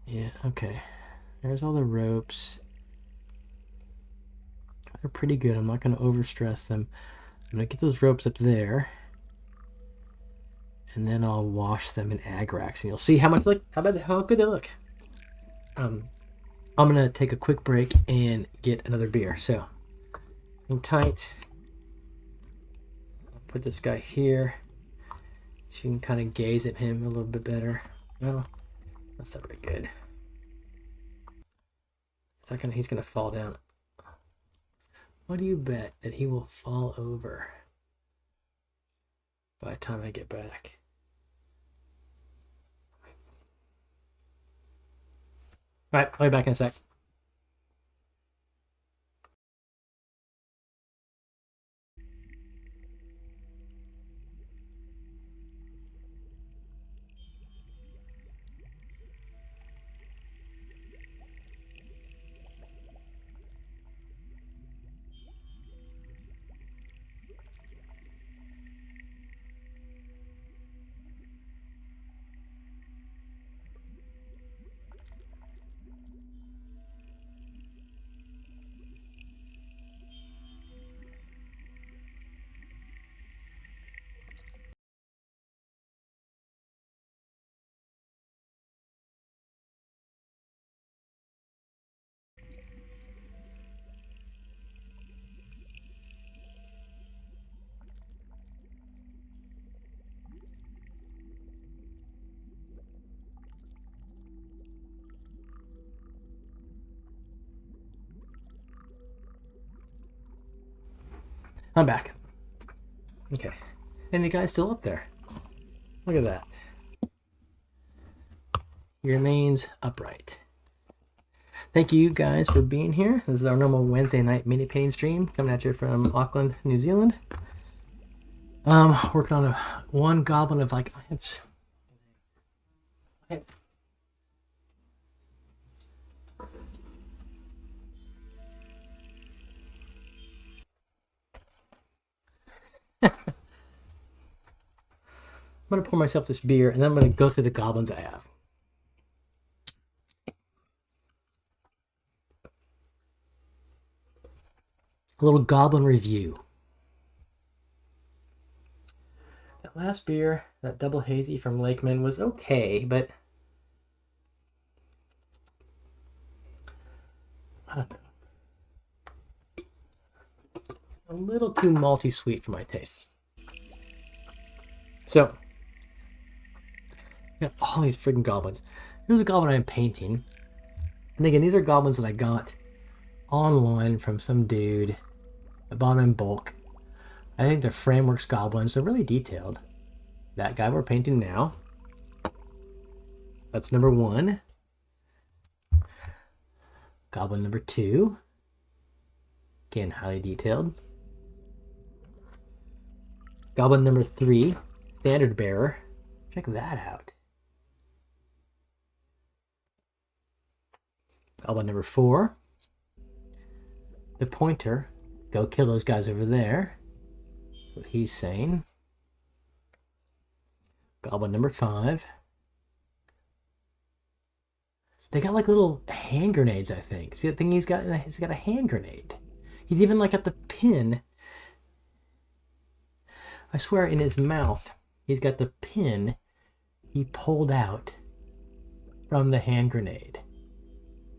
Yeah, okay. There's all the ropes. They're pretty good. I'm not going to overstress them. I'm going to get those ropes up there. And then I'll wash them in Agrax. And you'll see how good they look. I'm going to take a quick break and get another beer. So, hang tight. I'll put this guy here so you can kind of gaze at him a little bit better. Well, that's not very good. He's going to fall down. What do you bet that he will fall over by the time I get back? All right, I'll be back in a sec. I'm back. Okay. And the guy's still up there. Look at that. He remains upright. Thank you guys for being here. This is our normal Wednesday night mini painting stream coming at you from Auckland, New Zealand. Working on one goblin of like I'm gonna pour myself this beer and then I'm gonna go through the goblins I have. A little goblin review. That last beer, that double hazy from Lakeman, was okay, but I don't know. A little too malty sweet for my tastes. So, got all these freaking goblins. Here's a goblin I'm painting. And again, these are goblins that I got online from some dude. I bought them in bulk. I think they're Frameworks goblins. They're really detailed. That guy we're painting now. That's number 1. Goblin number 2. Again, highly detailed. Goblin number 3. Standard bearer. Check that out. Goblin number 4. The pointer. Go kill those guys over there. That's what he's saying. Goblin number 5. They got like little hand grenades, I think. See that thing he's got? He's got a hand grenade. He's even like got the pin. I swear in his mouth, he's got the pin he pulled out from the hand grenade.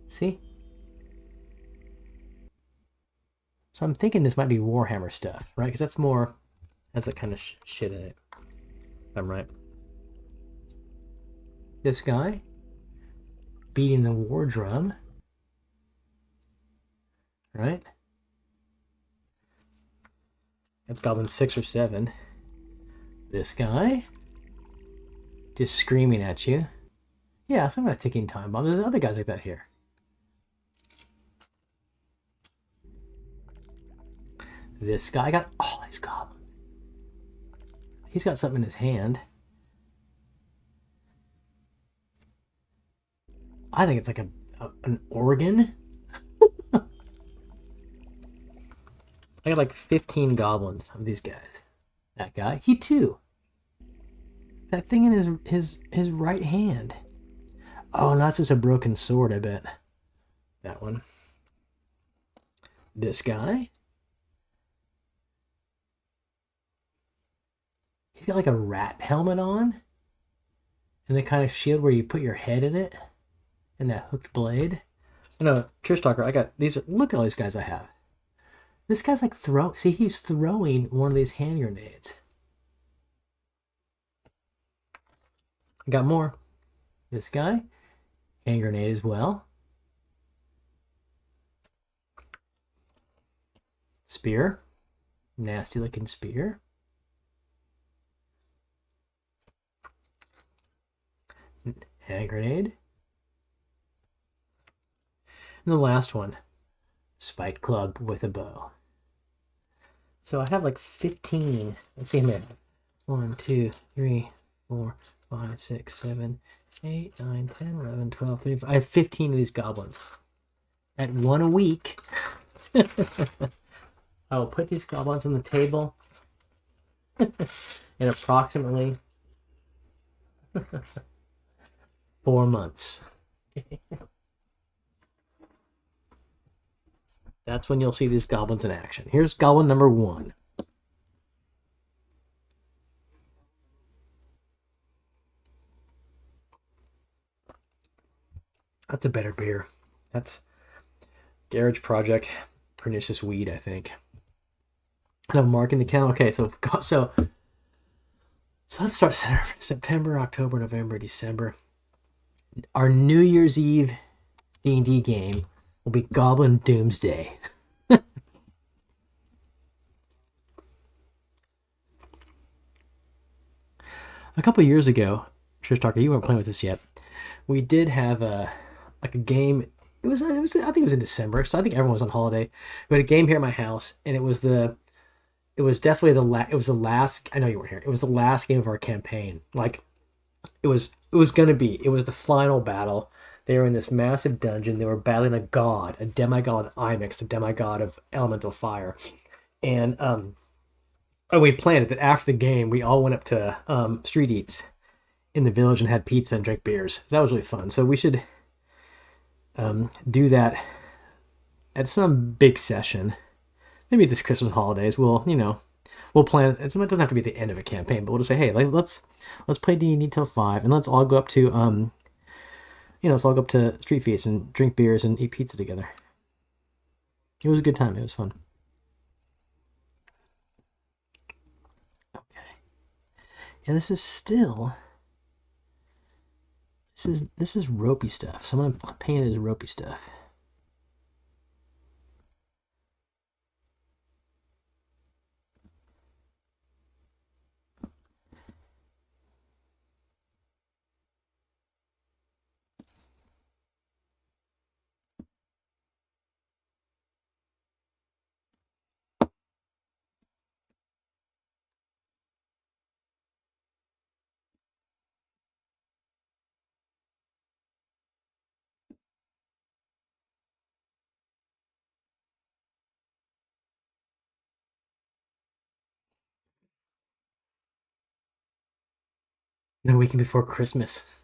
See? So I'm thinking this might be Warhammer stuff, right? Because that's more, has that kind of shit in it. If I'm right. This guy, beating the war drum, right? That's Goblin 6 or 7. This guy, just screaming at you. Yeah, some kind of ticking time bomb. There's other guys like that here. This guy got all these goblins. He's got something in his hand. I think it's like an organ. I got like 15 goblins of these guys. That guy, he too. That thing in his right hand. Oh, and that's just a broken sword, I bet. That one. This guy. He's got like a rat helmet on. And the kind of shield where you put your head in it. And that hooked blade. I know, Trish Talker, I got these. Look at all these guys I have. This guy's like see, he's throwing one of these hand grenades. I got more. This guy, hand grenade as well. Spear, nasty looking spear. Hand grenade. And the last one, spiked club with a bow. So I have like 15. Let's see a minute. 1, 2, 3, 4, 5, 6, 7, 8, 9, 10, 11, 12, 13. I have 15 of these goblins. At one a week, I will put these goblins on the table in approximately 4 months. That's when you'll see these goblins in action. Here's goblin number 1. That's a better beer. That's Garage Project Pernicious Weed, I think. And I'm marking the count. Okay, so let's start September, October, November, December. Our New Year's Eve D&D game will be Goblin Doomsday. A couple of years ago, Trish Talker, you weren't playing with this yet. We did have a game. It was I think it was in December, so I think everyone was on holiday. We had a game here at my house, and it was definitely it was the last. I know you weren't here. It was the last game of our campaign. Like it was gonna be. It was the final battle. They were in this massive dungeon. They were battling a god, a demigod Imix, a demigod of elemental fire, and we planned it that after the game, we all went up to street eats in the village and had pizza and drank beers. That was really fun. So we should do that at some big session. Maybe this Christmas holidays. We'll plan. It doesn't have to be the end of a campaign, but we'll just say, hey, like let's play D&D till 5, and let's all go up to let's all go up to Street Feast and drink beers and eat pizza together. It was a good time. It was fun. Okay. Yeah, this is ropey stuff. Someone painted ropey stuff. The weekend before Christmas.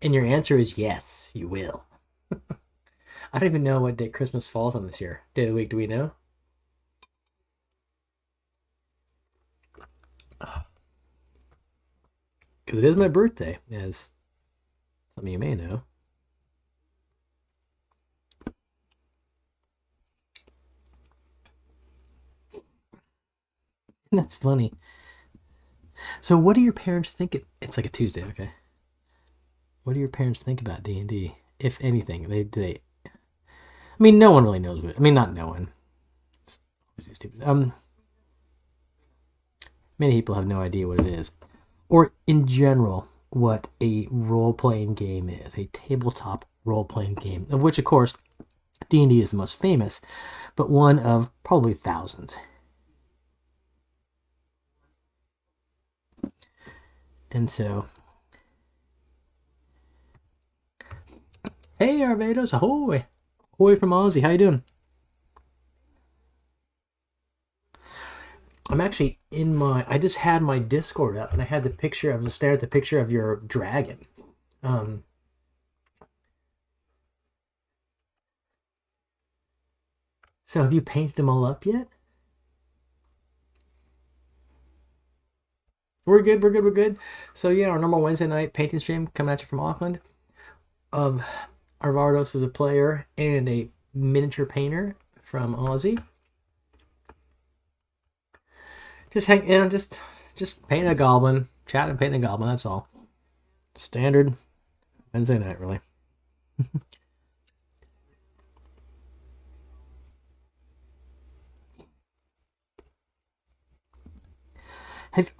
And your answer is yes, you will. I don't even know what day Christmas falls on this year. Day of the week, do we know? Because it is my birthday, as some of you may know. That's funny. So, what do your parents think? It's like a Tuesday, okay? What do your parents think about D&D, if anything? They. I mean, no one really knows what. I mean, not no one. It's stupid. Many people have no idea what it is, or in general, what a role-playing game is. A tabletop role-playing game, of which, of course, D&D is the most famous, but one of probably thousands. And so, hey, Arvados, ahoy! Ahoy from Aussie, how you doing? I'm actually I just had my Discord up, and I had the picture, I was staring at the picture of your dragon. Um, so have you painted them all up yet? We're good. So yeah, our normal Wednesday night painting stream coming at you from Auckland. Arvardos is a player and a miniature painter from Aussie. Just paint a goblin, chat and paint a goblin. That's all. Standard Wednesday night, really.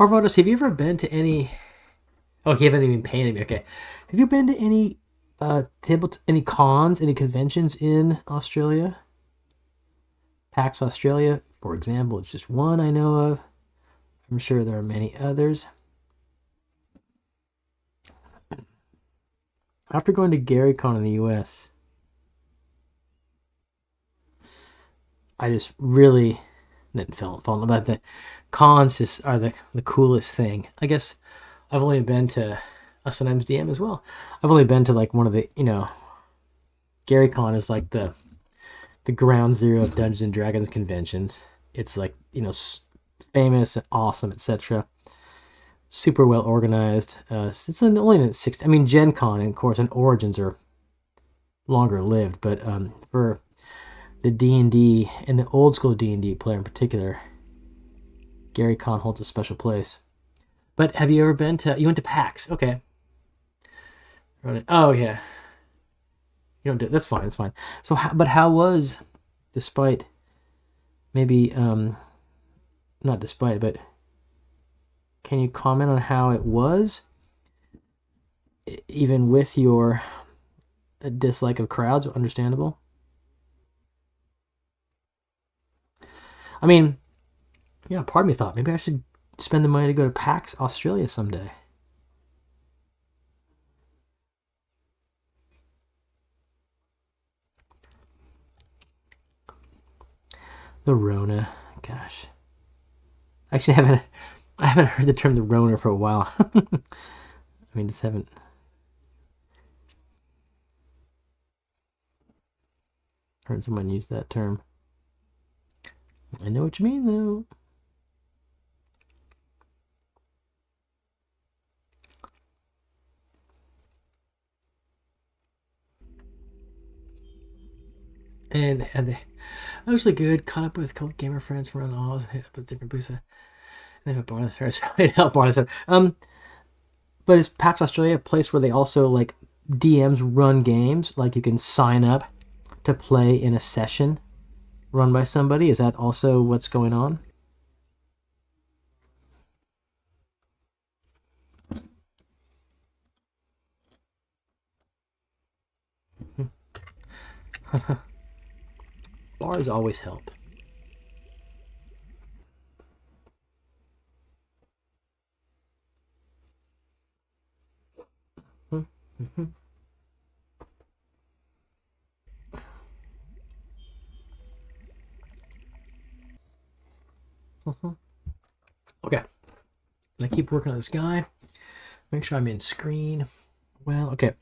Arvardos, have you ever been to any? Oh, you haven't even painted me. Okay, have you been to any any cons, any conventions in Australia? PAX Australia, for example, it's just one I know of. I'm sure there are many others. After going to GaryCon in the US, I just really didn't feel about the cons. Just are the coolest thing. I guess I've only been to a sometimes DM as well. I've only been to like one of the GaryCon is like the ground zero of Dungeons and Dragons conventions. It's like famous, awesome, etc. Super well organized. It's only in its 60. I mean, Gen Con, of course, and Origins are longer lived, but for the D&D and the old school D&D player in particular, GaryCon holds a special place. But have you ever been to? You went to PAX, okay? Oh yeah. You don't do. That's fine. It's fine. So, but how was, despite maybe not despite, but Can you comment on how it was, even with your dislike of crowds? Understandable. I mean, yeah, part of me thought maybe I should spend the money to go to PAX Australia someday. The Rona, gosh. Actually, I haven't heard the term the Rona for a while. I mean, just haven't heard someone use that term. I know what you mean, though. And they mostly good. Caught up with cold gamer friends from around Oz. Hit up with different booths. They have a bonus there. So it helped bonus there. But is PAX Australia a place where they also like DMs run games? Like you can sign up to play in a session run by somebody? Is that also what's going on? Bars always help. Okay. And I keep working on this guy. Make sure I'm in screen. Well, okay.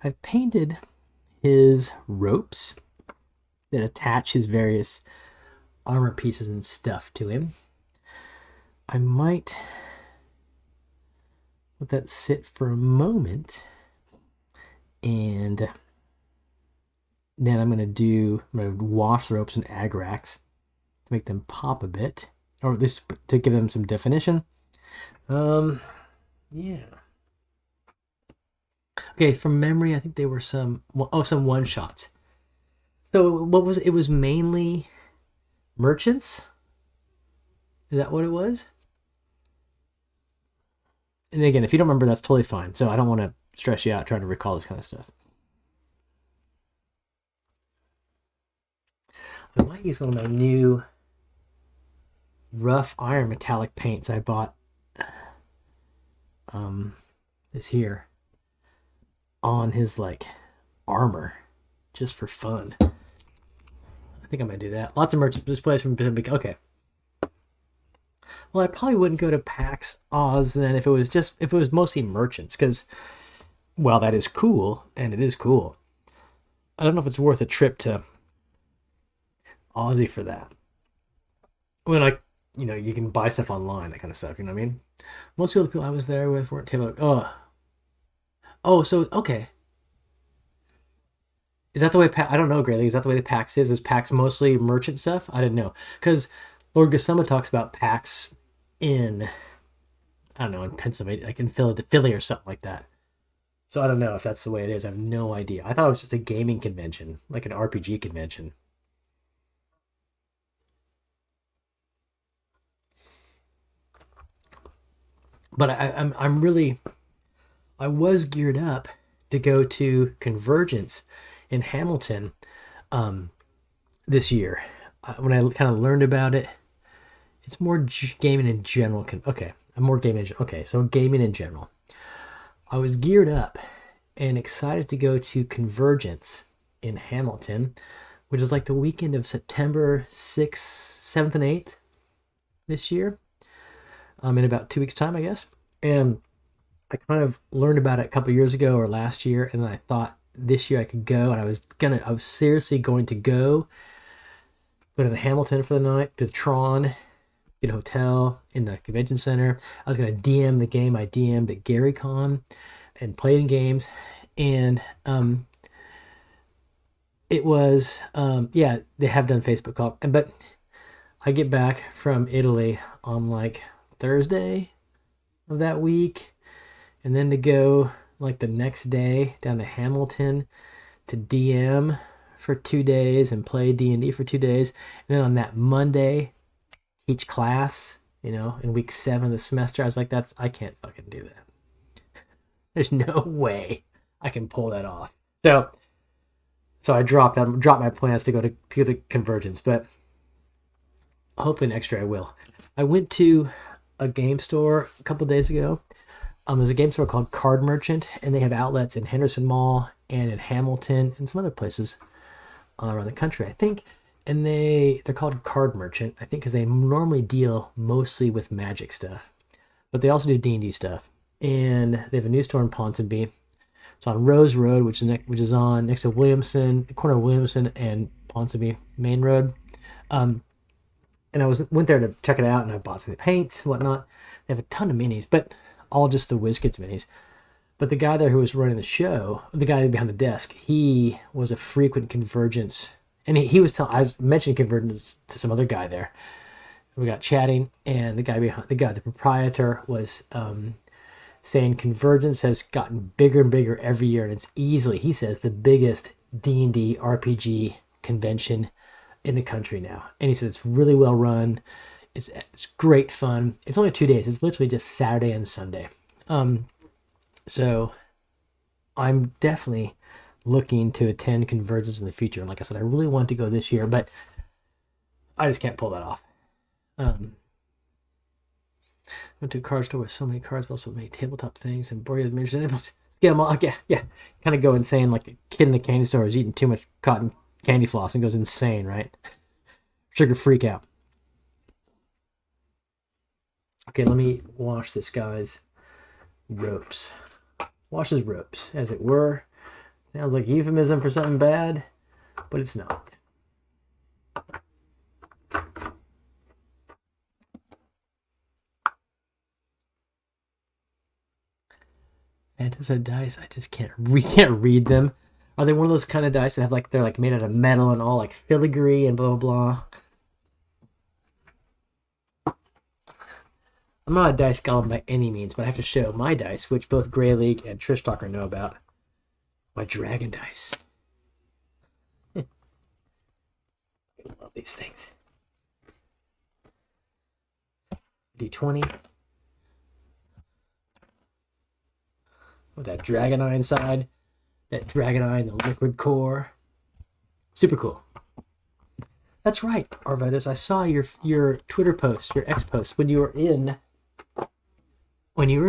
I've painted his ropes that attach his various armor pieces and stuff to him. I might let that sit for a moment, and then I'm going to wash the ropes in Agrax to make them pop a bit, or at least to give them some definition. Yeah. Okay, from memory, I think they were some one shots. So what was it? Was mainly merchants. Is that what it was? And again, if you don't remember, that's totally fine. So I don't want to stress you out trying to recall this kind of stuff. I might use one of my new rough iron metallic paints I bought this here on his like armor just for fun. I think I might do that. Lots of merch displays from big. Okay. Well, I probably wouldn't go to PAX Oz then if it was mostly merchants, because well, that is cool, and it is cool. I don't know if it's worth a trip to Aussie for that. When you can buy stuff online, that kind of stuff. You know what I mean? Most of the people I was there with weren't table. Oh, so okay. Is that the way? I don't know, Grayling. Is that the way the PAX is? Is PAX mostly merchant stuff? I didn't know, because Lord Gasuma talks about PAX in, I don't know, in Pennsylvania, like in Philly or something like that. So I don't know if that's the way it is. I have no idea. I thought it was just a gaming convention, like an RPG convention. But I'm really, I was geared up to go to Convergence in Hamilton this year. When I kind of learned about it, it's more gaming in general. Okay, I'm more gaming. Okay, so gaming in general. I was geared up and excited to go to Convergence in Hamilton, which is like the weekend of September 6th, 7th, and 8th this year. In about 2 weeks' time, I guess. And I kind of learned about it a couple years ago or last year, and I thought this year I could go, and I was seriously going to go to Hamilton for the night, to the Tron, get a hotel in the convention center. I was going to DM the game I DM'd at GaryCon and played in games, and it was yeah, they have done Facebook call, but I get back from Italy on like Thursday of that week, and then to go like the next day down to Hamilton to DM for 2 days and play D&D for 2 days, and then on that Monday teach class in week 7 of the semester. I was like, I can't fucking do that. There's no way I can pull that off. So I dropped my plans to go to the convergence, but hopefully next year I will. I went to a game store a couple days ago. There's a game store called Card Merchant, and they have outlets in Henderson Mall and in Hamilton and some other places around the country, I think. And they're called Card Merchant, I think, because they normally deal mostly with Magic stuff, but they also do D&D stuff. And they have a new store in Ponsonby. It's on Rose Road, which is on next to Williamson, the corner of Williamson and Ponsonby Main Road. And I went there to check it out, and I bought some paints and whatnot. They have a ton of minis, but all just the WizKids minis. But the guy there who was running the show, the guy behind the desk, he was a frequent Convergence, and I was mentioning Convergence to some other guy there. We got chatting, and the proprietor was saying Convergence has gotten bigger and bigger every year, and it's easily, he says, the biggest D&D RPG convention in the country now. And he said it's really well run. It's great fun. It's only 2 days. It's literally just Saturday and Sunday. So I'm definitely looking to attend Convergence in the future. And like I said, I really want to go this year, but I just can't pull that off. Went to a card store with so many cards, but also many tabletop things and board games. Get them all. Yeah. Kind of go insane like a kid in a candy store who's eating too much cotton candy floss and goes insane, right? Sugar freak out. Okay, let me wash this guy's ropes. Wash his ropes, as it were. Sounds like a euphemism for something bad, but it's not. Fantasy dice, I just can't read them. Are they one of those kind of dice that have they're made out of metal and all filigree and blah blah blah? I'm not a dice goblin by any means, but I have to show my dice, which both Grey League and Trish Talker know about. My dragon dice. I love these things. D20. With that Dragonite inside. That Dragonite, the liquid core. Super cool. That's right, Arvidas. I saw your Twitter post, your X post, when you were in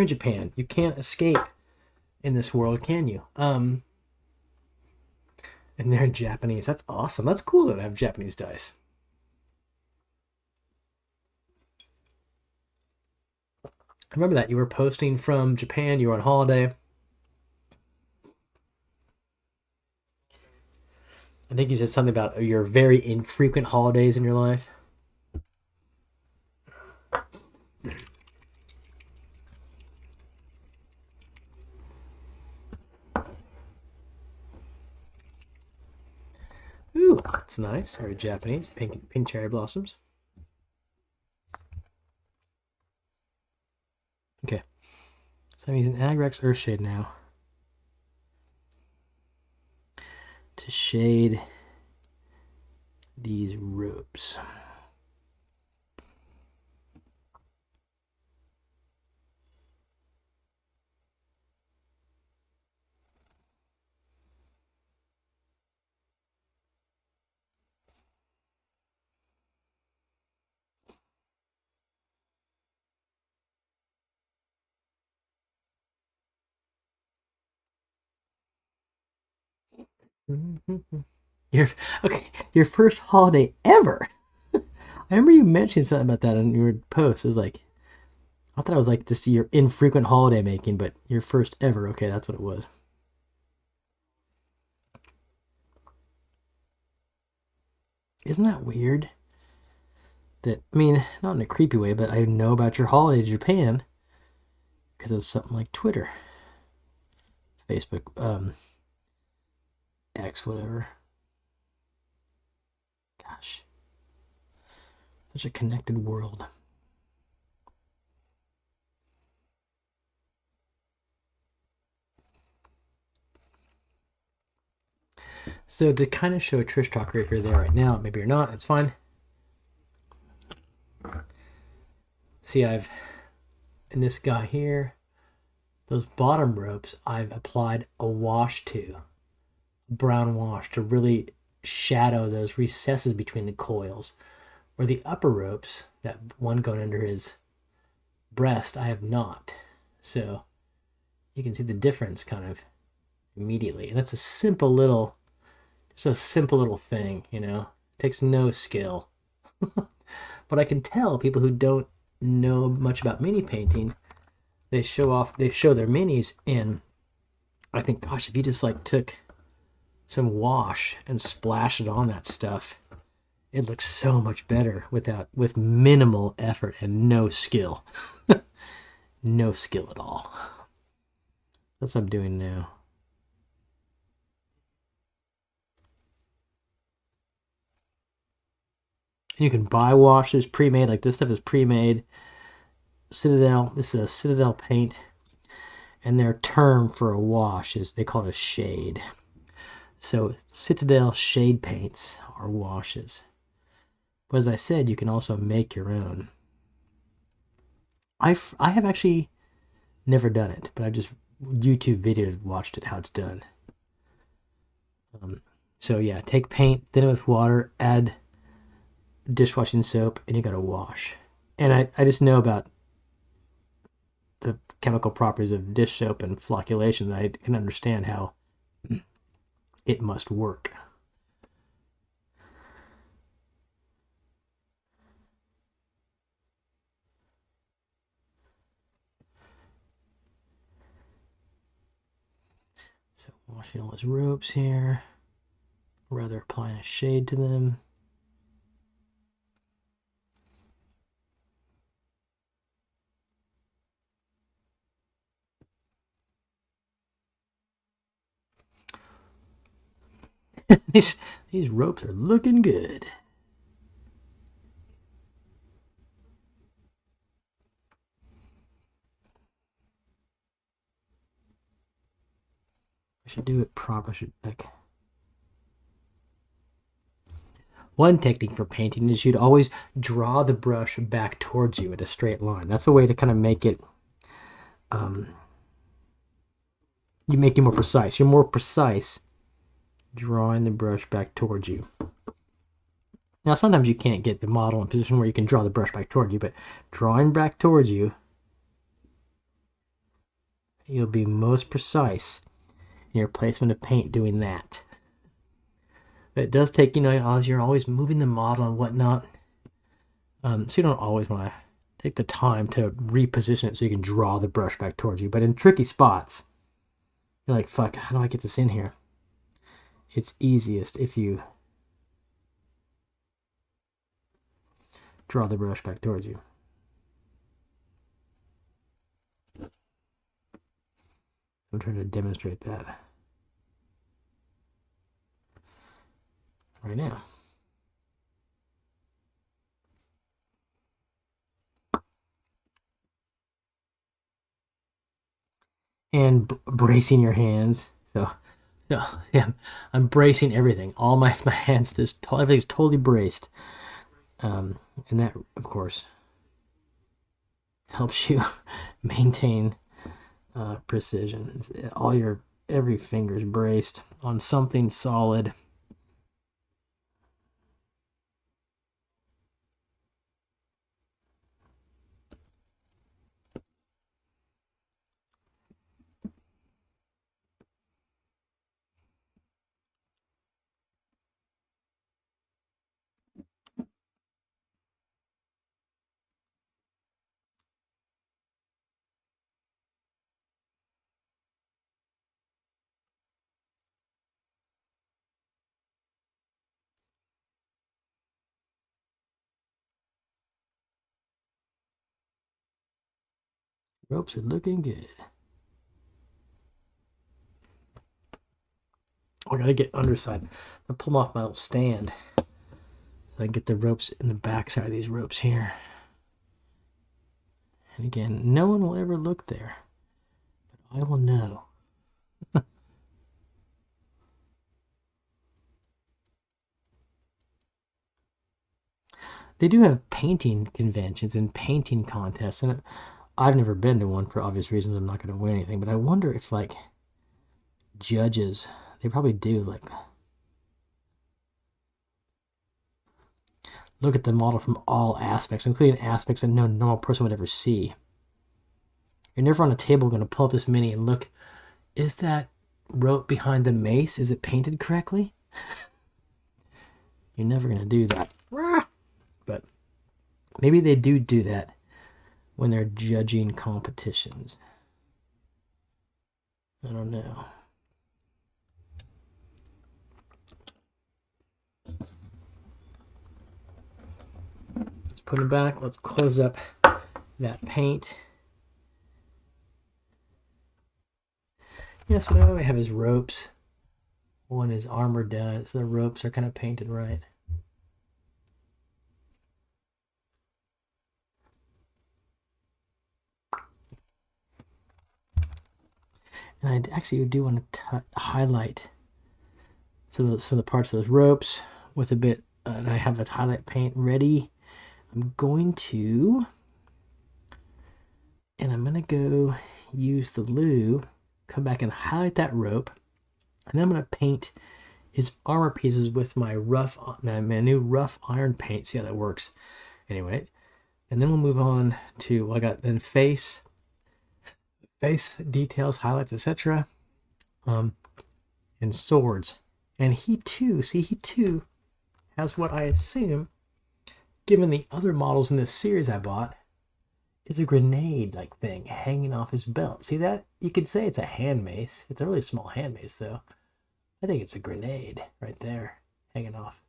Japan. You can't escape in this world, can you? And they're in Japanese. That's awesome. That's cool to have Japanese dice. I remember that you were posting from Japan. You were on holiday. I think you said something about your very infrequent holidays in your life. Ooh, that's nice. Very Japanese. Pink cherry blossoms. Okay. So I'm using Agrex Earthshade now to shade these ropes. Your first holiday ever. I remember you mentioned something about that in your post. It was I thought it was just your infrequent holiday making, but your first ever. Okay, that's what it was. Isn't that weird? Not in a creepy way, but I know about your holiday in Japan because of something like Twitter, Facebook, X, whatever. Gosh. Such a connected world. So to kind of show Trish Talker, if you're there right now, maybe you're not, it's fine. See, in this guy here, those bottom ropes, I've applied a wash to, a brown wash, to really shadow those recesses between the coils. Or the upper ropes, that one going under his breast, I have not. So you can see the difference kind of immediately. And that's a simple little thing, you know. It takes no skill. But I can tell people who don't know much about mini painting, they show their minis, and I think, gosh, if you just like took some wash and splashed it on that stuff, it looks so much better with minimal effort and no skill. No skill at all. That's what I'm doing now. And you can buy washes pre-made, like this stuff is pre-made. Citadel, this is a Citadel paint, and their term for a wash is, they call it a shade. So Citadel shade paints are washes. But as I said, you can also make your own. I have actually never done it, but I've just YouTube videoed, watched it, how it's done. So yeah, take paint, thin it with water, add dishwashing soap, and you got to wash. And I just know about the chemical properties of dish soap and flocculation. I can understand how it must work. So washing all his ropes here, rather applying a shade to them. These ropes are looking good. I should do it proper. I should, like, one technique for painting is you'd always draw the brush back towards you at a straight line. That's a way to kind of make it, you make it more precise. You're more precise drawing the brush back towards you. Now, sometimes you can't get the model in a position where you can draw the brush back towards you, but drawing back towards you, you'll be most precise in your placement of paint doing that. But it does take, you're always moving the model and whatnot. So you don't always want to take the time to reposition it so you can draw the brush back towards you. But in tricky spots, you're like, fuck, how do I get this in here? It's easiest if you draw the brush back towards you. I'm trying to demonstrate that right now. And bracing your hands. So yeah, I'm bracing everything. All my hands, everything's totally braced. And that, of course, helps you maintain precision. Every finger's braced on something solid. Ropes are looking good. I gotta get underside. I'll pull them off my little stand so I can get the ropes in the back side of these ropes here. And again, no one will ever look there, but I will know. They do have painting conventions and painting contests, and I've never been to one for obvious reasons. I'm not going to win anything, but I wonder if like judges, they probably do like look at the model from all aspects, including aspects that no normal person would ever see. You're never on a table going to pull up this mini and look, is that rope behind the mace, is it painted correctly? You're never going to do that. But maybe they do that when they're judging competitions. I don't know. Let's put it back. Let's close up that paint. Yeah, so now we have his ropes. One his armor does. So the ropes are kind of painted right. And I actually do want to highlight some of the parts of those ropes with a bit, and I have a highlight paint ready. I'm going to go use the glue, come back and highlight that rope, and then I'm going to paint his armor pieces with my new rough iron paint. See how that works. Anyway, and then we'll move on to, I got then face details, highlights, etc. And swords. And he too has what I assume, given the other models in this series I bought, is a grenade-like thing hanging off his belt. See that? You could say it's a hand mace. It's a really small hand mace, though. I think it's a grenade right there, hanging off.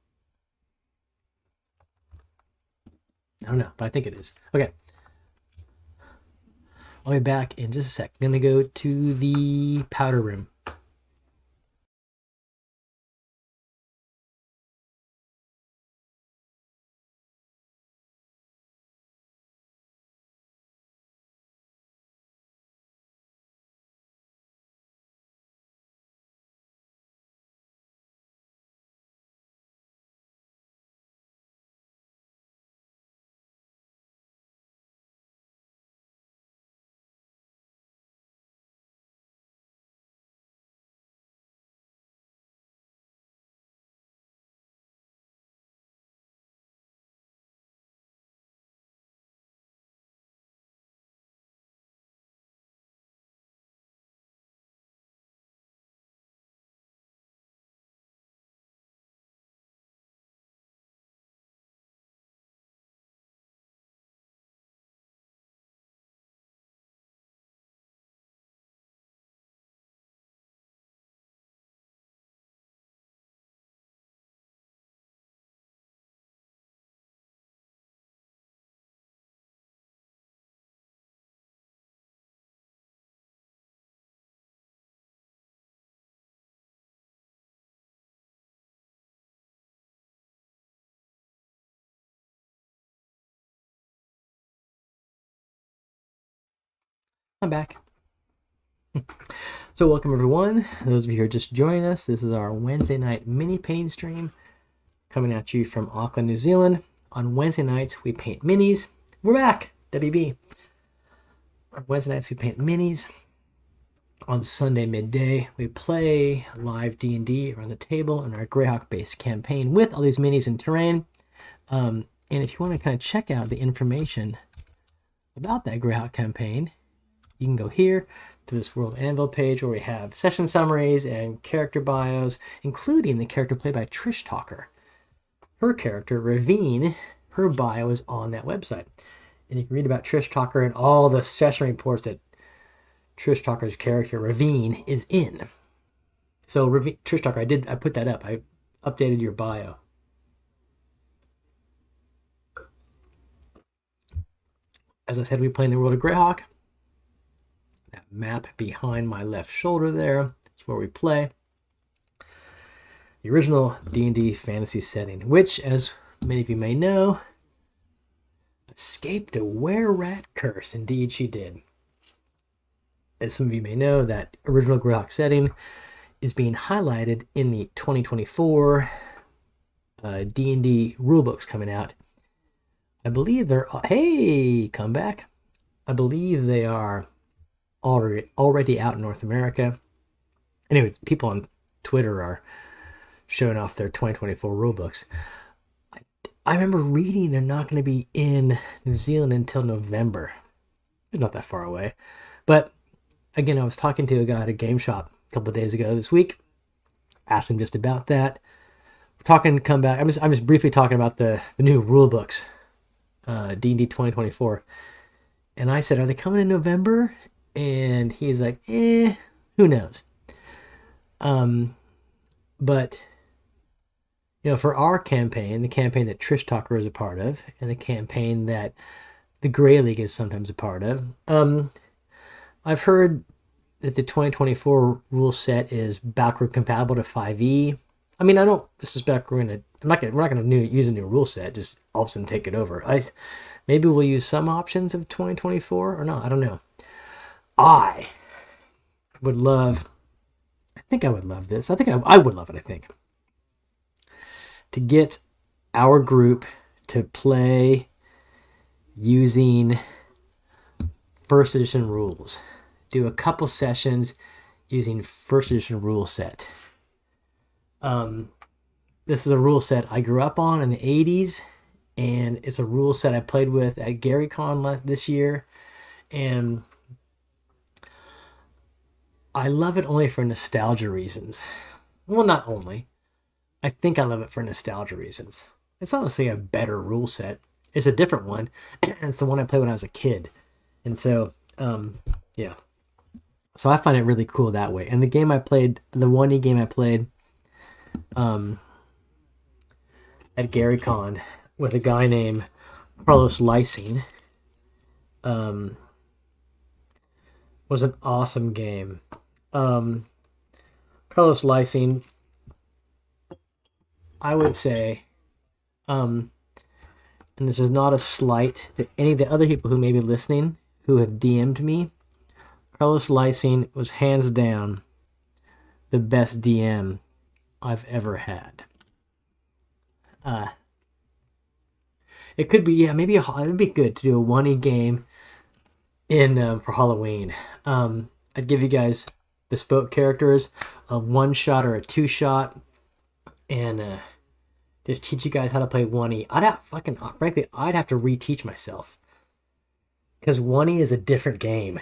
I don't know, but I think it is. Okay. I'll be back in just a sec. I'm going to go to the powder room. I'm back. So welcome everyone. Those of you who are just joining us, this is our Wednesday night mini painting stream coming at you from Auckland, New Zealand. On Wednesday nights, we paint minis. We're back, WB. On Wednesday nights, we paint minis. On Sunday midday, we play live D&D around the table in our Greyhawk-based campaign with all these minis and terrain. And if you want to kind of check out the information about that Greyhawk campaign, you can go here to this World Anvil page where we have session summaries and character bios, including the character played by Trish Talker. Her character, Ravine, her bio is on that website. And you can read about Trish Talker and all the session reports that Trish Talker's character, Ravine, is in. So, Trish Talker, I put that up. I updated your bio. As I said, we play in the world of Greyhawk. That map behind my left shoulder there is where we play. The original D&D fantasy setting, which, as many of you may know, escaped a were-rat curse. Indeed, she did. As some of you may know, that original Greyhawk setting is being highlighted in the 2024 D&D rulebooks coming out. I believe they're, hey, come back. I believe they are already out in North America. Anyways, people on Twitter are showing off their 2024 rulebooks. I remember reading they're not going to be in New Zealand until November. It's not that far away. But again, I was talking to a guy at a game shop a couple of days ago this week. Asked him just about that. Come back. I'm just briefly talking about the new rule books, D&D 2024. And I said, are they coming in November? And he's like, who knows? But for our campaign, the campaign that Trish Talker is a part of, and the campaign that the Grey League is sometimes a part of, I've heard that the 2024 rule set is backward compatible to 5e. I mean, I don't suspect we're not gonna use a new rule set. Just all of a sudden take it over. Maybe we'll use some options of 2024 or not. I don't know. I would love. I think I would love this. I think I would love it. I think to get our group to play using first edition rules. Do a couple sessions using first edition rule set. This is a rule set I grew up on in the 80s, and it's a rule set I played with at GaryCon this year, and I love it only for nostalgia reasons. Well, not only. I think I love it for nostalgia reasons. It's not necessarily a better rule set. It's a different one. It's the one I played when I was a kid. And so, yeah. So I find it really cool that way. And the 1E game I played at GaryCon with a guy named Carlos Lysing was an awesome game. Carlos Lysing, I would say, and this is not a slight to any of the other people who may be listening who have DM'd me, Carlos Lysing was hands down the best DM I've ever had. It could be, maybe it would be good to do a 1E game for Halloween. I'd give you guys bespoke characters, a 1-shot or a 2-shot, and just teach you guys how to play 1E. Frankly, I'd have to reteach myself, because 1E is a different game.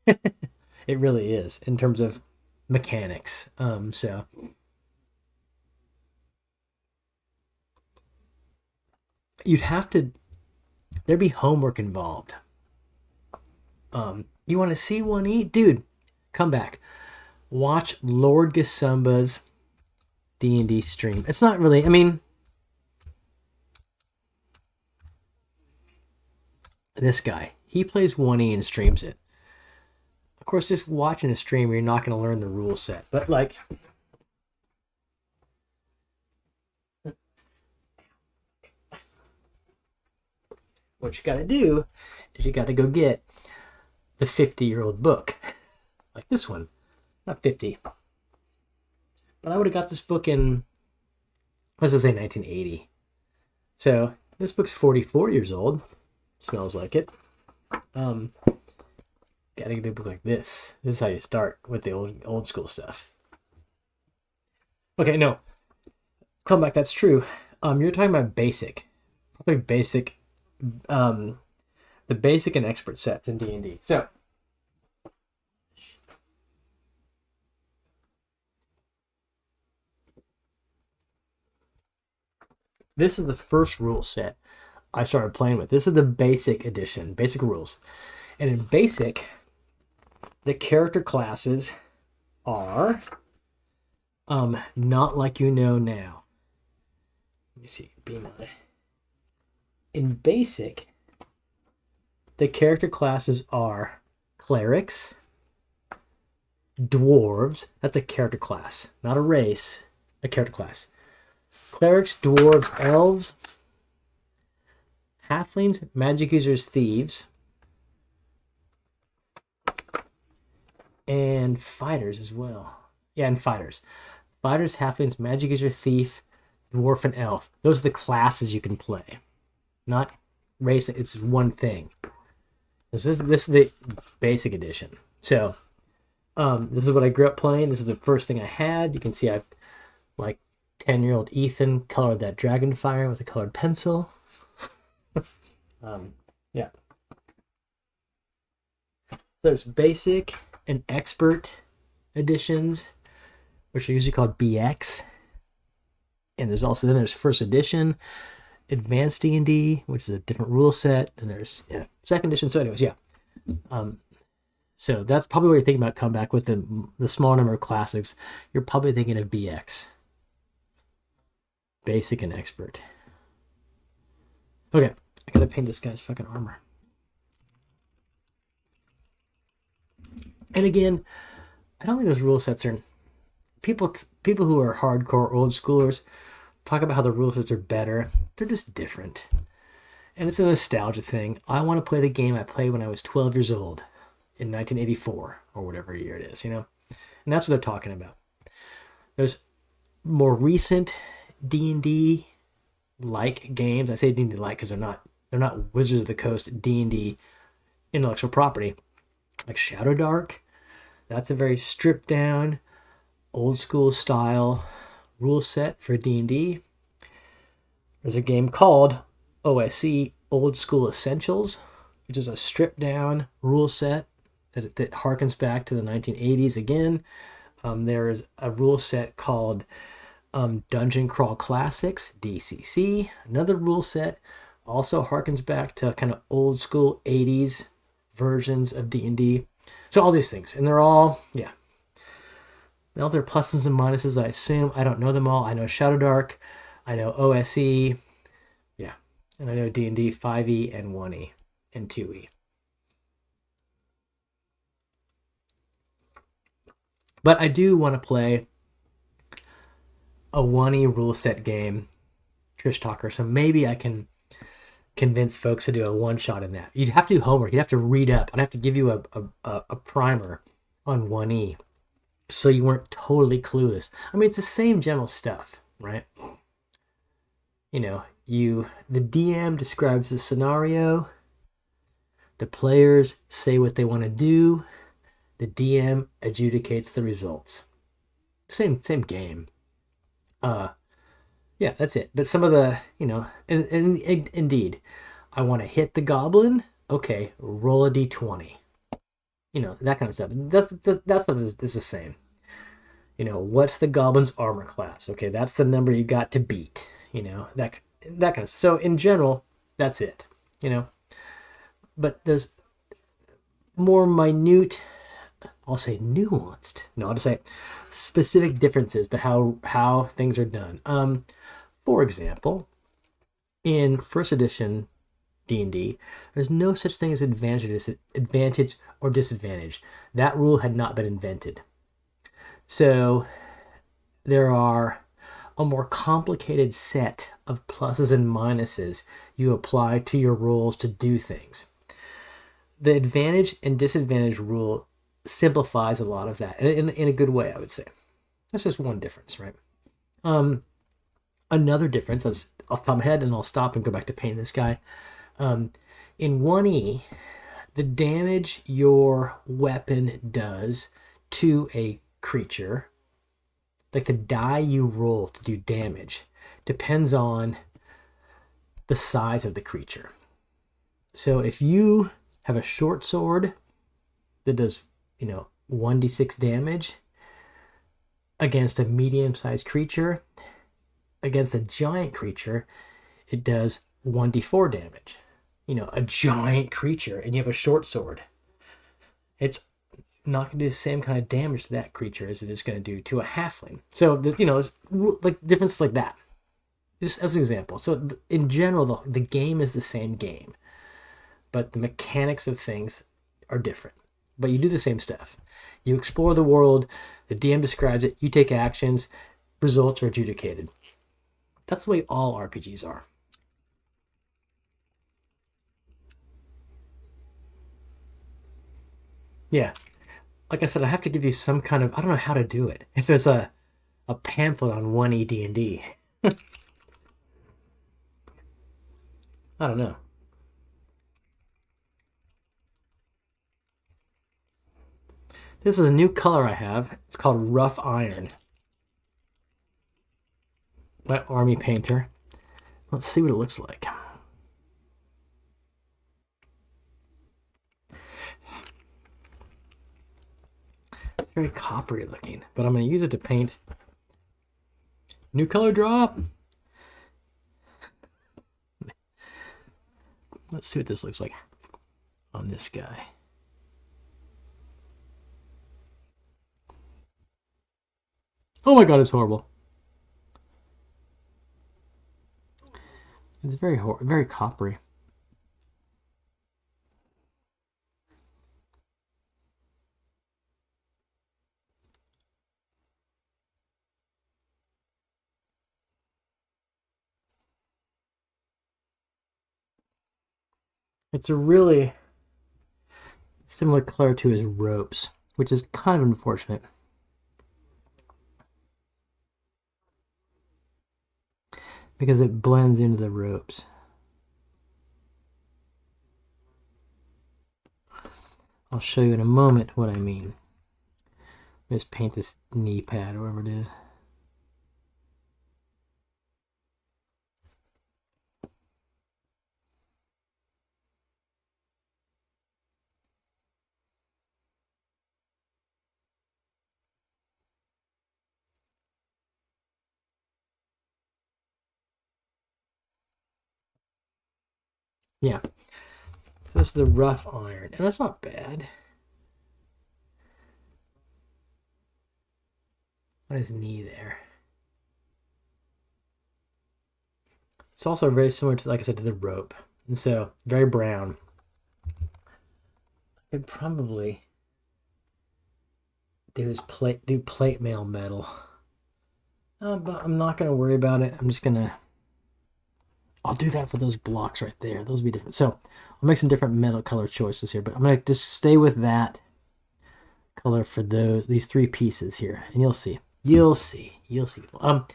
It really is in terms of mechanics. So there'd be homework involved. You want to see 1E? Dude, come back. Watch Lord Gasumba's D&D stream. It's not really, this guy, he plays 1E and streams it. Of course, just watching a stream, you're not going to learn the rule set. But what you got to do is you got to go get the 50-year-old book. Like this one. Not 50. But I would have got this book in, let's just say 1980. So this book's 44 years old. Smells like it. Gotta get a book like this. This is how you start with the old school stuff. Okay, no. Come back, that's true. You're talking about basic. Probably basic. The basic and expert sets in D&D. So this is the first rule set I started playing with. This is the basic edition, basic rules. And in basic, the character classes are not like you know now. Let me see. In basic, the character classes are clerics, dwarves. That's a character class, not a race. A character class. Clerics, dwarves, elves, halflings, magic users, thieves, and fighters as well. Yeah, and fighters. Fighters, halflings, magic user, thief, dwarf, and elf. Those are the classes you can play. Not racing. It's one thing. This is the basic edition. So this is what I grew up playing. This is the first thing I had. You can see I've like 10-year-old Ethan colored that Dragonfire with a colored pencil. Yeah. There's basic and expert editions, which are usually called BX. And there's first edition, advanced D&D, which is a different rule set. And there's second edition. So anyways, yeah. So that's probably what you're thinking about coming back with the small number of classics. You're probably thinking of BX. Basic and expert. Okay, I gotta paint this guy's fucking armor. And again, I don't think those rule sets are... People who are hardcore old schoolers talk about how the rule sets are better. They're just different. And it's a nostalgia thing. I want to play the game I played when I was 12 years old in 1984 or whatever year it is, And that's what they're talking about. There's more recent D&D like games. I say D&D like because they're not Wizards of the Coast D&D intellectual property. Like Shadow Dark. That's a very stripped down, old school style rule set for D&D. There's a game called OSE, Old School Essentials, which is a stripped down rule set that harkens back to the 1980s again. There is a rule set called Dungeon Crawl Classics, DCC. Another rule set also harkens back to kind of old school 80s versions of D&D. So all these things. And they're all, all their pluses and minuses, I assume. I don't know them all. I know Shadow Dark. I know OSE. Yeah. And I know D&D 5e and 1e and 2e. But I do want to play a 1e rule set game, Trish Talker. So maybe I can convince folks to do a one-shot in that. You'd have to do homework. You'd have to read up. I'd have to give you a primer on 1e so you weren't totally clueless. I mean, it's the same general stuff, right? The DM describes the scenario. The players say what they want to do. The DM adjudicates the results. Same game. Yeah, that's it. But some of the, indeed, I want to hit the goblin. Okay, roll a d20. That kind of stuff. That stuff is the same. What's the goblin's armor class? Okay, that's the number you got to beat. That kind of stuff. So in general, that's it. But there's more minute, I'll say nuanced. No, I'll just say specific differences, but how things are done. For example, in first edition D&D, there's no such thing as advantage or disadvantage. That rule had not been invented. So there are a more complicated set of pluses and minuses you apply to your rolls to do things. The advantage and disadvantage rule simplifies a lot of that in a good way, I would say. That's just one difference, right? Another difference, off the top of my head, and I'll stop and go back to painting this guy. In 1E, the damage your weapon does to a creature, like the die you roll to do damage, depends on the size of the creature. So if you have a short sword that does, 1d6 damage against a medium-sized creature, against a giant creature, it does 1d4 damage. A giant creature, and you have a short sword. It's not going to do the same kind of damage to that creature as it is going to do to a halfling. So, it's like differences like that. Just as an example. So, in general, the game is the same game, but the mechanics of things are different. But you do the same stuff. You explore the world, the DM describes it, you take actions, results are adjudicated. That's the way all RPGs are. Yeah. Like I said, I have to give you some kind of... I don't know how to do it. If there's a pamphlet on 1E D&D. I don't know. This is a new color I have. It's called Rough Iron by Army Painter. Let's see what it looks like. It's very coppery looking, but I'm going to use it to paint. New color drop. Let's see what this looks like on this guy. Oh my god, it's horrible. It's very coppery. It's a really similar color to his ropes, which is kind of unfortunate. Because it blends into the ropes. I'll show you in a moment what I mean. Just paint this knee pad or whatever it is. Yeah. So this is the rough iron, and that's not bad. On his knee there. It's also very similar to, like I said, to the rope. And so, very brown. I'd probably do plate mail metal. But I'm not going to worry about it. I'm just going to... I'll do that for those blocks right there. Those will be different. So, I'll make some different metal color choices here. But I'm going to just stay with that color for these three pieces here. And you'll see. You'll see. For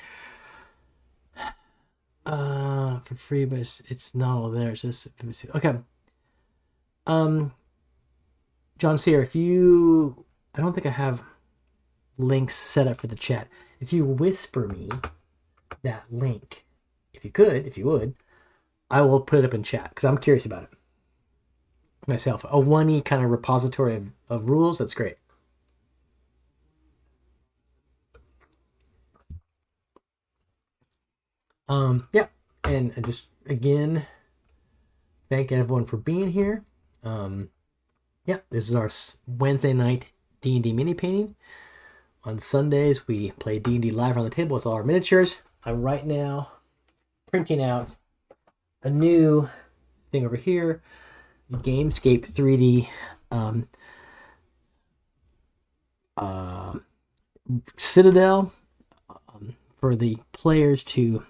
free, but it's not all there. It's just okay. John Sear, I don't think I have links set up for the chat. If you whisper me that link, if you would, I will put it up in chat because I'm curious about it myself. A 1E kind of repository of rules. That's great. Yeah, and just again, thank everyone for being here. Yeah, this is our Wednesday night D&D mini painting. On Sundays, we play D&D live around the table with all our miniatures. I'm right now printing out a new thing over here, Gamescape 3D Citadel for the players to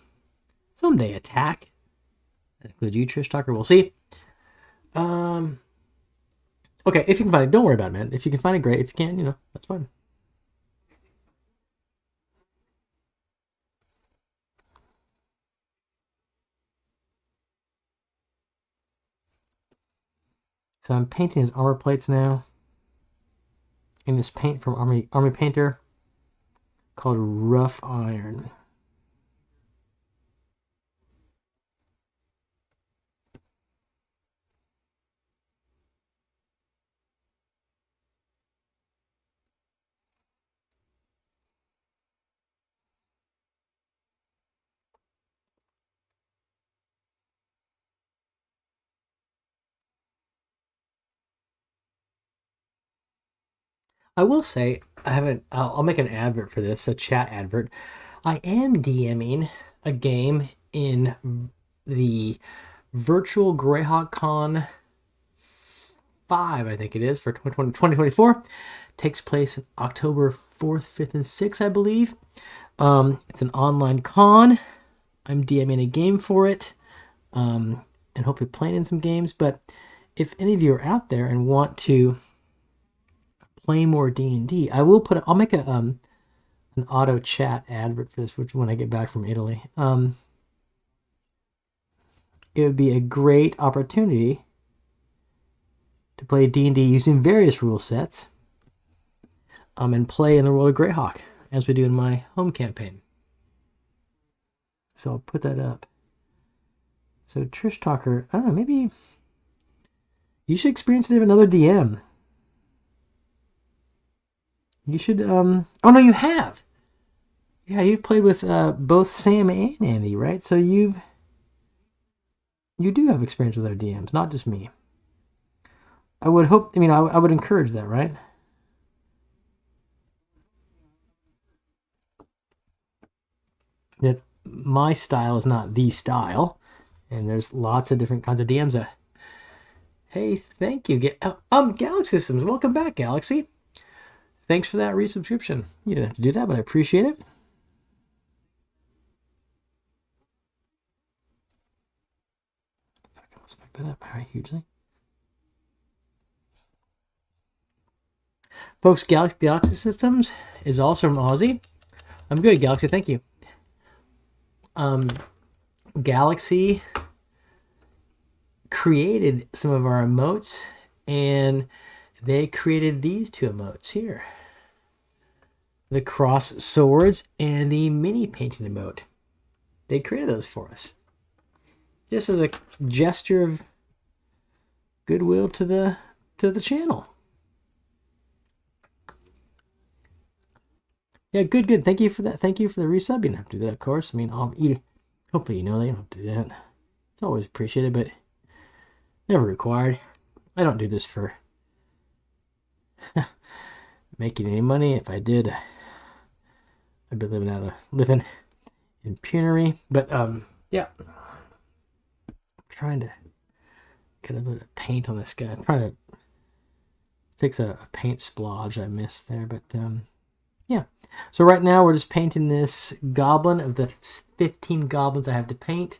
someday attack. That includes you, Trish Tucker. We'll see. Okay, if you can find it, don't worry about it, man. If you can find it, great. If you can't, that's fine. So I'm painting his armor plates now in this paint from Army Painter called Rough Iron. I will say, I'll make an advert for this, a chat advert. I am DMing a game in the virtual Greyhawk Con 5, I think it is, for 2024. Takes place October 4th, 5th, and 6th, I believe. It's an online con. I'm DMing a game for it, and hopefully playing in some games. But if any of you are out there and want to play more D&D, I'll make an auto chat advert for this, which when I get back from Italy. It would be a great opportunity to play D&D using various rule sets and play in the world of Greyhawk, as we do in my home campaign. So I'll put that up. So Trish Talker, I don't know, maybe you should experience it with another DM. You should, oh no, you have. Yeah, you've played with both Sam and Andy, right? So you do have experience with other DMs, not just me. I would hope, I would encourage that, right? That my style is not the style, and there's lots of different kinds of DMs. Hey, thank you. Galaxy Systems, welcome back, Galaxy. Thanks for that resubscription. You didn't have to do that, but I appreciate it. Let's back that up very hugely. Folks, Galaxy Systems is also from Aussie. I'm good, Galaxy. Thank you. Galaxy created some of our emotes, and they created these two emotes here. The cross swords and the mini painting emote. They created those for us. Just as a gesture of goodwill to the channel. Yeah, good. Thank you for that. Thank you for the resub. You don't have to do that, of course. Hopefully you know that. You don't have to do that. It's always appreciated, but never required. I don't do this for making any money. If I did, I'd be living in penury. But yeah, I'm trying to get a bit of paint on this guy. I'm trying to fix a paint splodge I missed there, but yeah. So right now we're just painting this goblin of the 15 goblins I have to paint.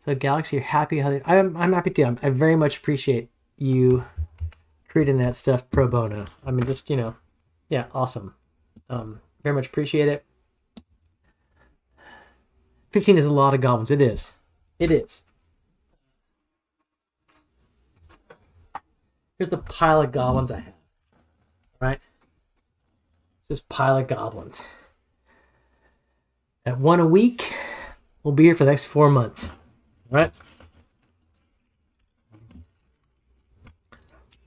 So Galaxy, you're happy how they... I'm happy too. I very much appreciate you creating that stuff pro bono. Just, yeah, awesome. Very much appreciate it. 15 is a lot of goblins. It is. Here's the pile of goblins I have. Right? This pile of goblins. At one a week, we'll be here for the next 4 months. Right?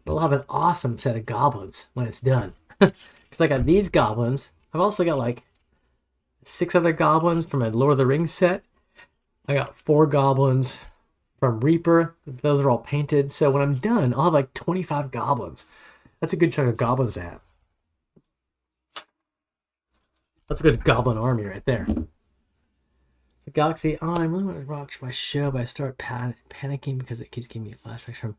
We'll have an awesome set of goblins when it's done. Because I got these goblins. I've also got like 6 other goblins from a Lord of the Rings set. I got 4 goblins from Reaper. Those are all painted. So when I'm done, I'll have like 25 goblins. That's a good chunk of goblins to have. That's a good goblin army right there. So Galaxy, I really want to watch my show, but I start panicking because it keeps giving me flashbacks from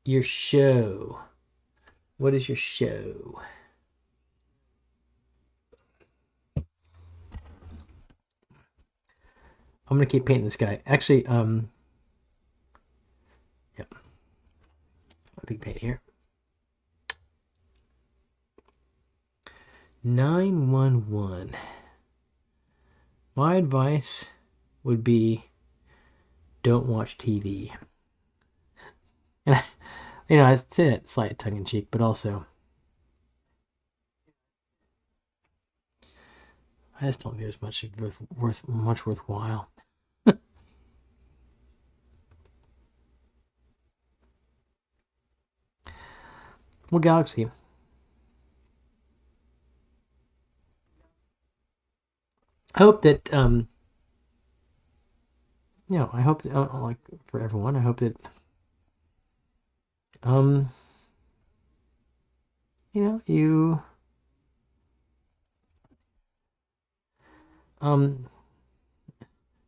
your show. What is your show? I'm gonna keep painting this guy. Actually, yep. A big paint here. 911. My advice would be don't watch TV. And I say it slight tongue in cheek, but also I just don't think there's much worthwhile. Well, Galaxy. I hope that I hope that like for everyone, I hope that you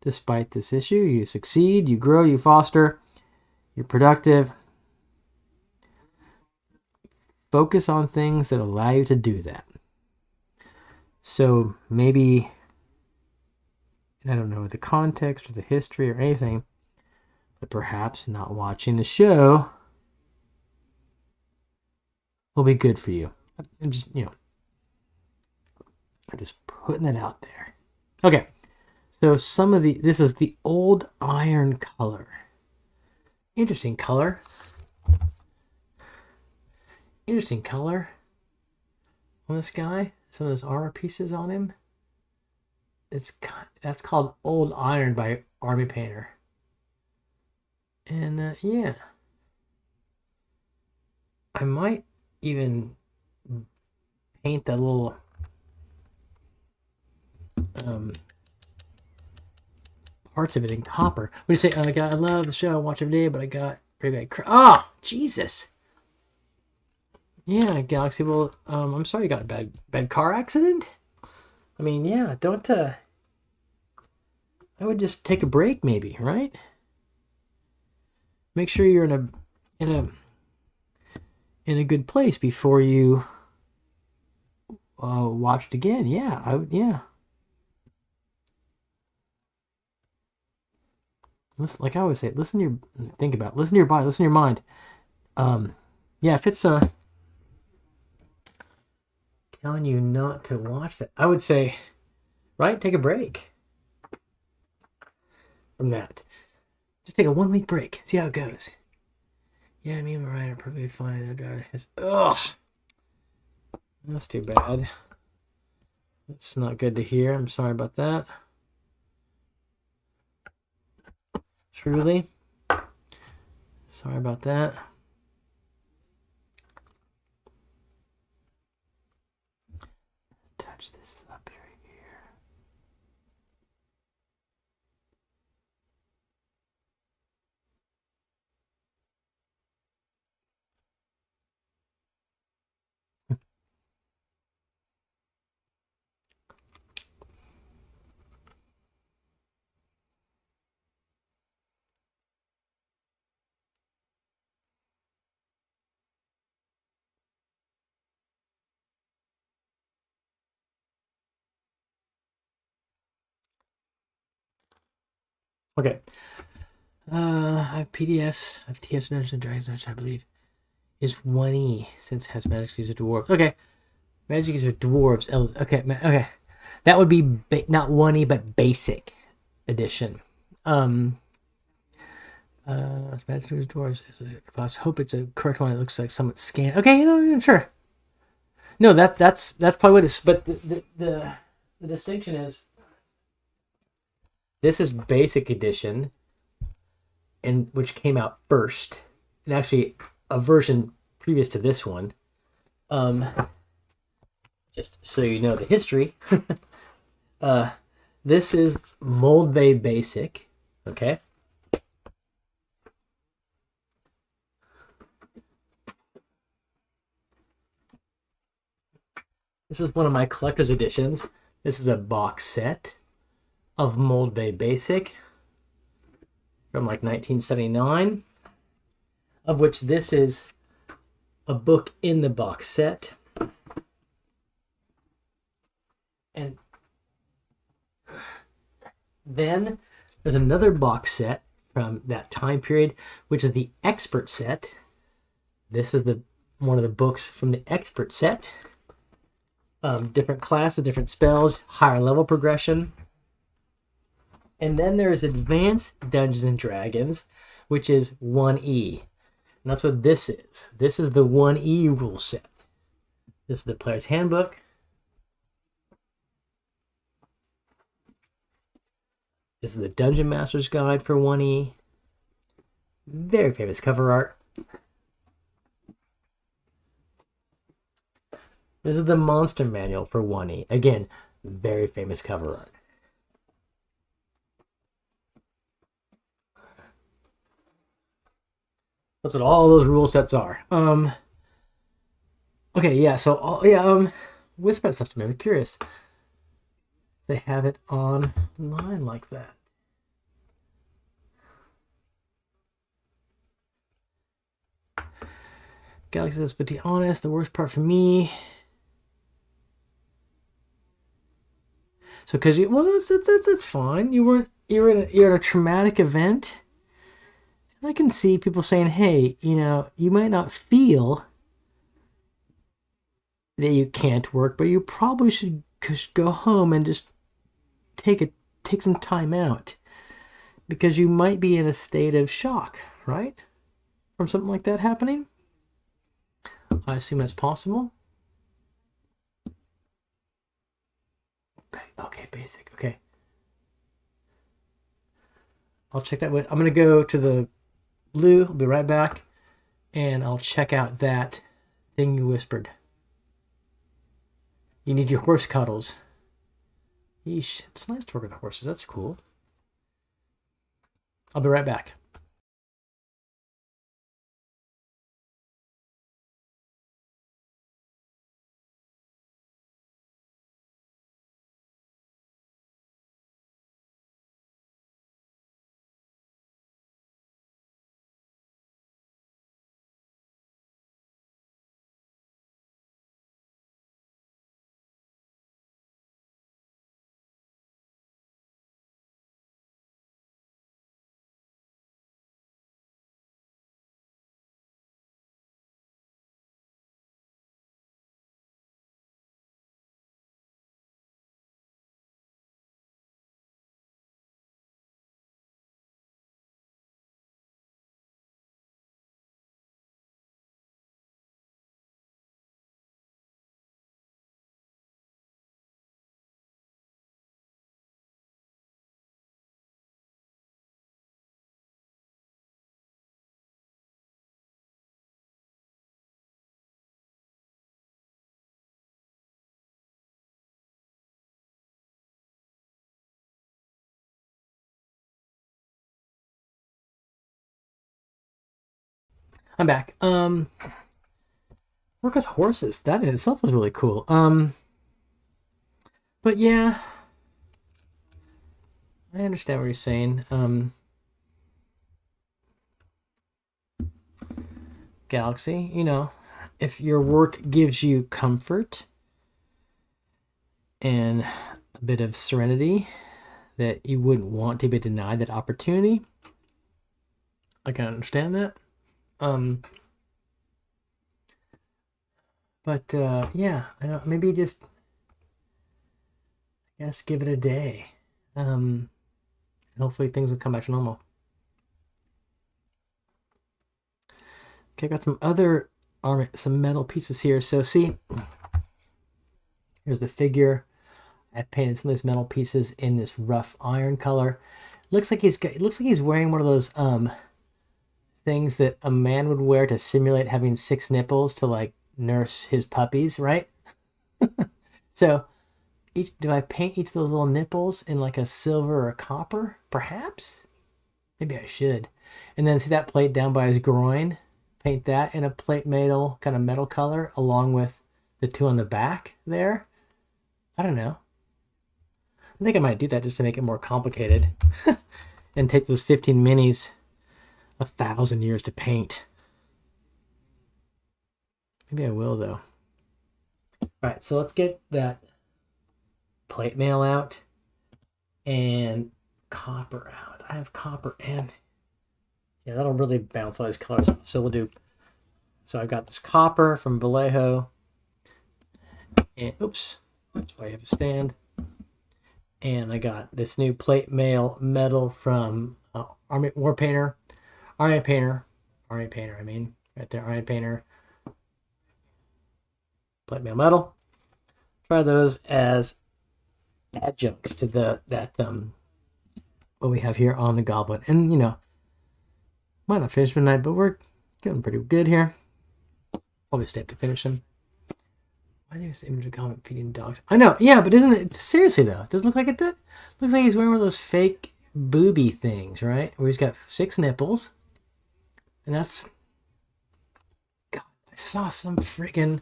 despite this issue, you succeed, you grow, you foster, you're productive. Focus on things that allow you to do that. So maybe, I don't know the context or the history or anything, but perhaps not watching the show will be good for you. I'm just, I'm just putting that out there. Okay, So this is the old iron color. Interesting color. Interesting color on this guy. Some of those armor pieces on him. That's called Old Iron by Army Painter. And yeah, I might even paint the little parts of it in copper. What do you say? I love the show, I watch every day, but I got very bad. Oh, Jesus. Yeah, Galaxy. Well, I'm sorry you got a bad car accident. I mean, yeah, don't. I would just take a break, maybe, right? Make sure you're in a good place before you watch it again. Yeah, yeah. Listen, like I always say, listen to your body, listen to your mind. Yeah, if it's telling you not to watch that, I would say, right, take a break from that. Just take a 1 week break, see how it goes. Yeah, me and my ride are perfectly fine. Ugh, that's too bad. That's not good to hear. I'm sorry about that. Truly, sorry about that. Touch this up here. Okay. I have PDS. I have TS Dungeons and Dragons, I believe. Is 1E since it has Magic User Dwarves. Okay. Magic User Dwarves. Okay. Okay. That would be not 1E, but basic edition. Magic User Dwarves is a class. Hope it's a correct one. It looks like somewhat scanned. Okay, I'm sure. No, that's probably what it's. But the distinction is this is basic edition, and which came out first, and actually a version previous to this one. Just so you know the history. This is Mold Bay Basic. Okay. This is one of my collector's editions. This is a box set of Mold Bay Basic from like 1979, of which this is a book in the box set. And then there's another box set from that time period, which is the Expert set. This is one of the books from the Expert set. Different classes, different spells, higher level progression. And then there is Advanced Dungeons and Dragons, which is 1E. And that's what this is. This is the 1E rule set. This is the player's handbook. This is the Dungeon Master's Guide for 1E. Very famous cover art. This is the Monster Manual for 1E. Again, very famous cover art. That's what all those rule sets are. Okay, yeah, so whisper that stuff to me. I'm curious. They have it online like that. Galaxy says, but to be honest, the worst part for me. So, because that's fine. You're in a traumatic event. And I can see people saying, hey, you might not feel that you can't work, but you probably should go home and just take a take some time out because you might be in a state of shock, right? From something like that happening. I assume that's possible. Okay, basic. Okay. I'll check that. I'm going to go to the loo. I'll be right back. And I'll check out that thing you whispered. You need your horse cuddles. Yeesh. It's nice to work with horses. That's cool. I'll be right back. I'm back. Work with horses. That in itself was really cool. But yeah, I understand what you're saying. Galaxy, if your work gives you comfort and a bit of serenity that you wouldn't want to be denied that opportunity, I can understand that. But yeah, I don't. Maybe just, I guess, give it a day. And hopefully things will come back to normal. Okay, I got some other some metal pieces here. So see, here's the figure. I painted some of these metal pieces in this rough iron color. It looks like he's wearing one of those things that a man would wear to simulate having 6 nipples to like nurse his puppies, right? So do I paint each of those little nipples in like a silver or a copper? Perhaps? Maybe I should. And then see that plate down by his groin? Paint that in a plate metal, kind of metal color, along with the 2 on the back there. I don't know. I think I might do that just to make it more complicated. And take those 15 minis 1,000 years to paint. Maybe I will, though. All right, so let's get that plate mail out and copper out. I have copper and yeah, that'll really bounce all these colors off. So we'll do. So I've got this copper from Vallejo, and oops, that's why I have a stand. And I got this new plate mail metal from Arhmin Painter. I mean, right there, Arhmin Painter. Plate mail metal. Try those as adjuncts to what we have here on the goblet. And might not finish tonight, but we're getting pretty good here. Probably stay up to finish them. Why do you say image of goblin feeding dogs? I know, yeah, but isn't it seriously though? It doesn't look like it did. Looks like he's wearing one of those fake booby things, right? Where he's got 6 nipples. And that's God, I saw some friggin'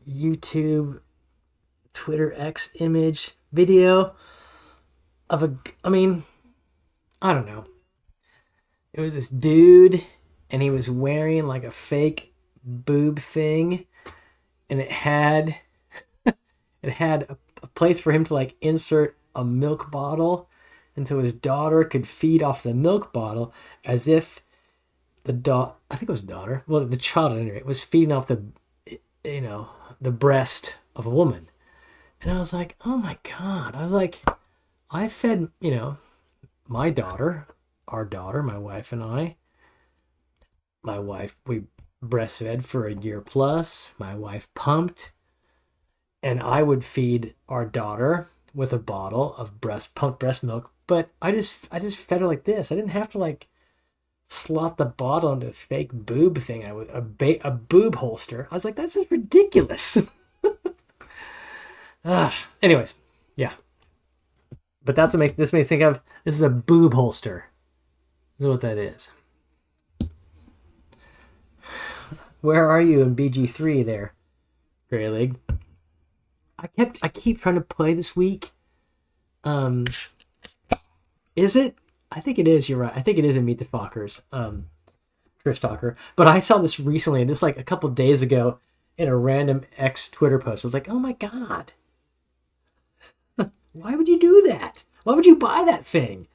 YouTube, Twitter X image video of I don't know. It was this dude and he was wearing like a fake boob thing and it had a place for him to like insert a milk bottle and so his daughter could feed off the milk bottle as if I think it was a daughter, well the child at any rate was feeding off the breast of a woman. And I was like, oh my God. I was like, I fed, my daughter, our daughter, my wife and I. My wife, we breastfed for a year plus. My wife pumped. And I would feed our daughter with a bottle of pumped breast milk. But I just fed her like this. I didn't have to like slot the bottle into a fake boob thing. A boob holster. I was like, that's just ridiculous. Anyways, yeah. But that's what this makes me think of. This is a boob holster. This is what that is. Where are you in BG3 there, Grey League? I keep trying to play this week. Is it? I think it is. You're right. I think it is in Meet the Fockers, Trish Talker. But I saw this recently, and just like a couple days ago, in a random X Twitter post. I was like, oh my God. Why would you do that? Why would you buy that thing?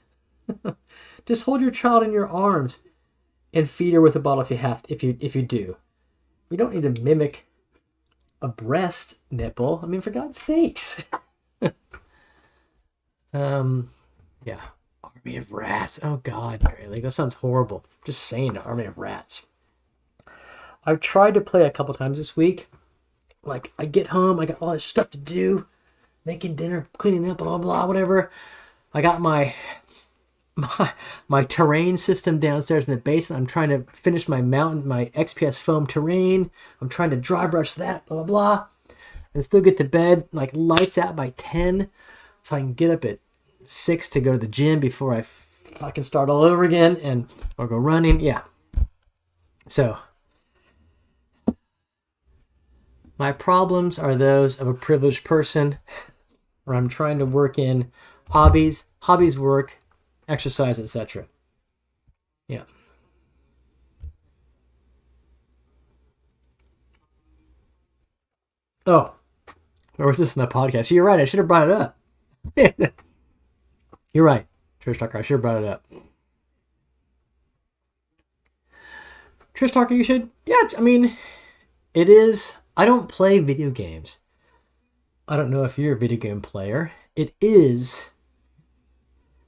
Just hold your child in your arms and feed her with a bottle if you have. If you do, you don't need to mimic a breast nipple. I mean, for God's sakes. Yeah. Army of Rats. Oh God, Grayling, that sounds horrible. Just saying, Army of Rats. I've tried to play a couple times this week. Like, I get home, I got all this stuff to do, making dinner, cleaning up, blah blah, whatever. I got my terrain system downstairs in the basement. I'm trying to finish my XPS foam terrain. I'm trying to dry brush that, blah blah, and still get to bed like lights out by 10, so I can get up at 6 to go to the gym before I can start all over again or go running. Yeah. So my problems are those of a privileged person, where I'm trying to work in hobbies, work, exercise, etc. Yeah. Oh, or was this in the podcast? You're right. I should have brought it up. You're right, Trish Tucker. I should have brought it up. Trish Tucker, you should. Yeah, I mean, it is. I don't play video games. I don't know if you're a video game player. It is,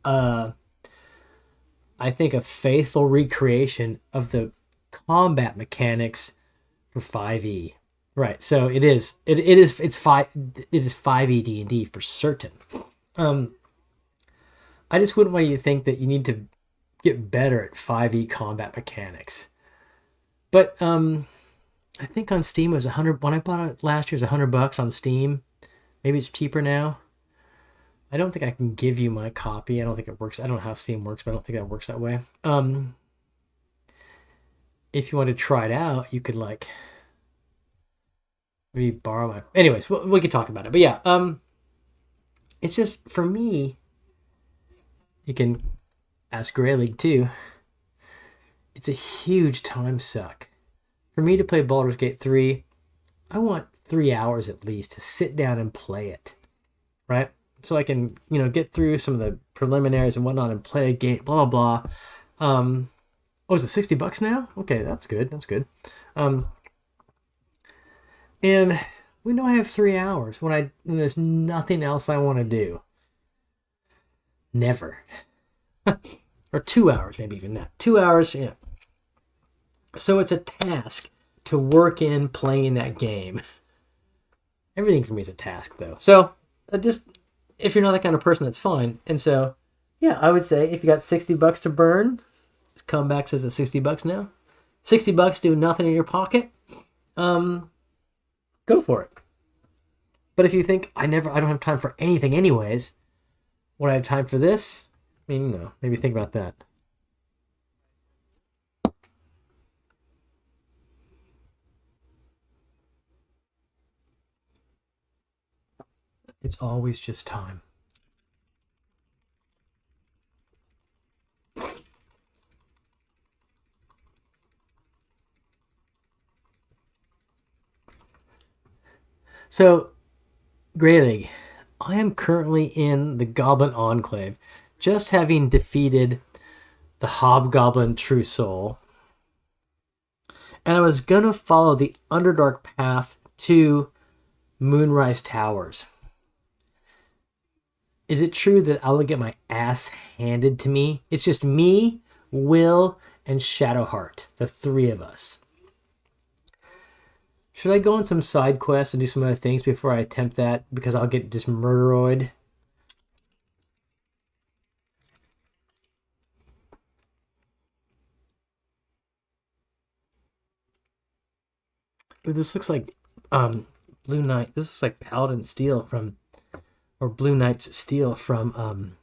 I think, a faithful recreation of the combat mechanics for 5e. Right. So it is. It is 5e D&D for certain. I just wouldn't want you to think that you need to get better at 5e combat mechanics. But I think on Steam it was 100. When I bought it last year, it was $100 on Steam. Maybe it's cheaper now. I don't think I can give you my copy. I don't think it works. I don't know how Steam works, but I don't think that works that way. If you want to try it out, you could like maybe borrow my. Anyways, we could talk about it. But yeah, it's just for me. You can ask Grey League too. It's a huge time suck. For me to play Baldur's Gate 3, I want 3 hours at least to sit down and play it. Right? So I can, get through some of the preliminaries and whatnot and play a game, blah, blah, blah. Is it $60 now? Okay, that's good. That's good. And we know I have 3 hours when there's nothing else I want to do. Never. Or 2 hours, maybe even that. 2 hours, yeah. So it's a task to work in playing that game. Everything for me is a task, though. So, just, if you're not that kind of person, that's fine. And so, yeah, I would say if you got $60 to burn, Comeback says it's $60 now. $60 doing nothing in your pocket, go for it. But if you think, I don't have time for anything anyways, would I have time for this? I mean, maybe think about that. It's always just time. So, Grey League, I am currently in the Goblin Enclave, just having defeated the Hobgoblin True Soul. And I was going to follow the Underdark path to Moonrise Towers. Is it true that I will get my ass handed to me? It's just me, Will, and Shadowheart, the three of us. Should I go on some side quests and do some other things before I attempt that? Because I'll get just murderoid. Ooh, this looks like Blue Knight. This looks like Paladin Steel from, or Blue Knight's Steel from.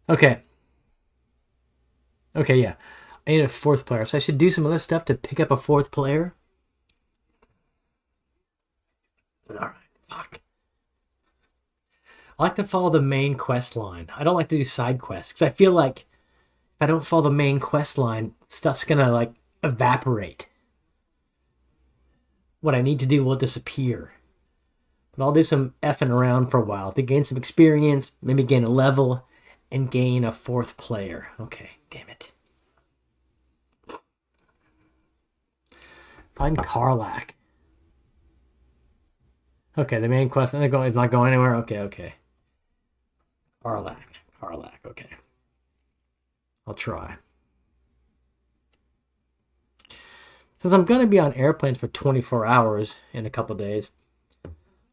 Okay. Okay, yeah. I need a fourth player, so I should do some other stuff to pick up a fourth player. All right. Fuck. I like to follow the main quest line. I don't like to do side quests because I feel like if I don't follow the main quest line, stuff's gonna like evaporate. What I need to do will disappear. But I'll do some effing around for a while to gain some experience, maybe gain a level, and gain a fourth player. Okay, damn it. Find Karlach. Okay, the main quest is not going anywhere. Okay. Karlach, okay. I'll try. Since I'm going to be on airplanes for 24 hours in a couple days,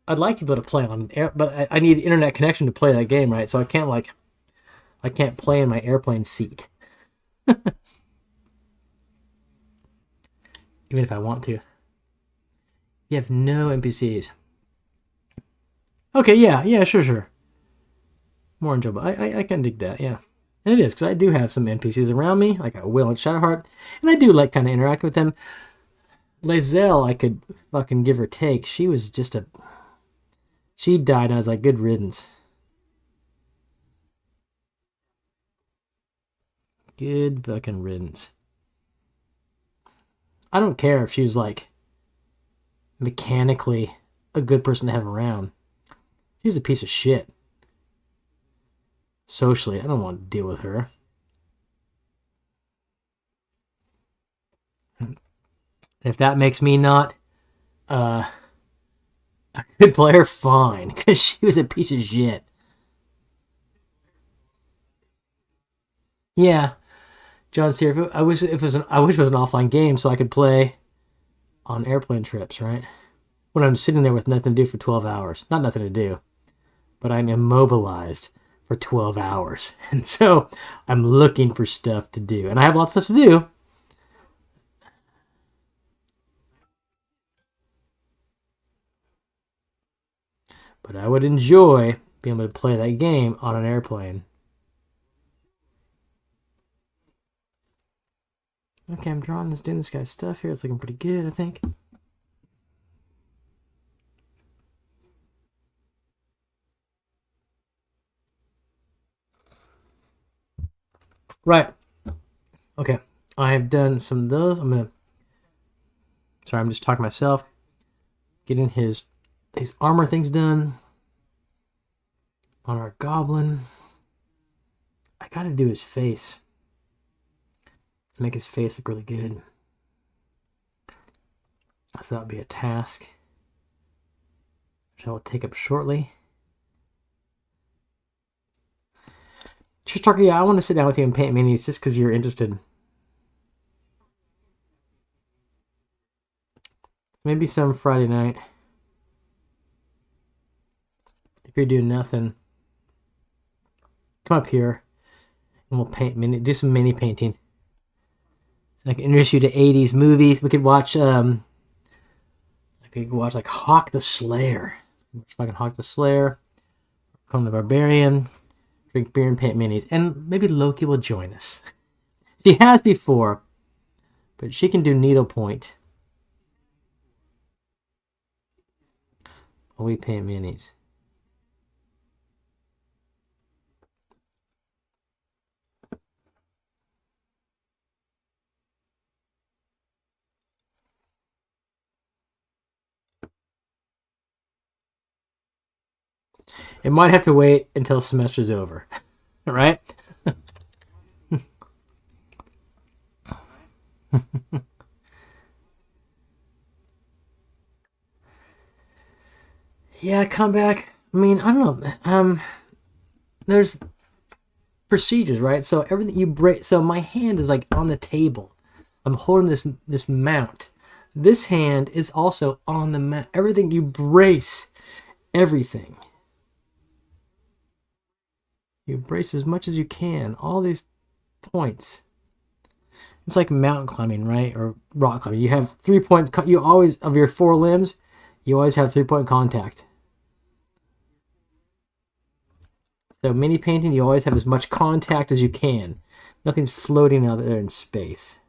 I'd like to be able to play on air, but I need internet connection to play that game, right? So I can't play in my airplane seat. Even if I want to. You have no NPCs. Okay, yeah, sure. More enjoyable. I can dig that, yeah. And it is, because I do have some NPCs around me, like a Will and Shadowheart, and I do like kind of interact with them. Lazelle, I could fucking give or take. She was just a... She died, and I was like, good riddance. Good fucking riddance. I don't care if she was like mechanically a good person to have around. She's a piece of shit. Socially, I don't want to deal with her. If that makes me not a good player, fine, because she was a piece of shit. Yeah, John's here. I wish it was an offline game so I could play on airplane trips, right? When I'm sitting there with nothing to do for 12 hours. Not nothing to do, but I'm immobilized for 12 hours. And so I'm looking for stuff to do. And I have lots of stuff to do. But I would enjoy being able to play that game on an airplane. Okay, I'm doing this guy's stuff here. It's looking pretty good, I think. Right. Okay. I have done some of those. I'm just talking to myself. Getting his armor things done. On our goblin. I gotta do his face. Make his face look really good. So that would be a task, which I will take up shortly. Just talking, yeah, I want to sit down with you and paint minis just because you're interested. Maybe some Friday night. If you're doing nothing, come up here and we'll do some mini painting. I can introduce you to 80s movies. We could watch like Hawk the Slayer. Fucking Hawk the Slayer. Conan the Barbarian. Drink beer and paint minis. And maybe Loki will join us. She has before, but she can do needlepoint while we paint minis. It might have to wait until the semester's over, right? Yeah, comeback, I mean, I don't know. There's procedures, right? So everything you break. So my hand is like on the table. I'm holding this mount. This hand is also on the mount. Everything you brace, everything. You brace as much as you can. All these points. It's like mountain climbing, right? Or rock climbing. You have 3 points. You always, of your 4 limbs, you always have 3-point contact. So mini painting, you always have as much contact as you can. Nothing's floating out there in space.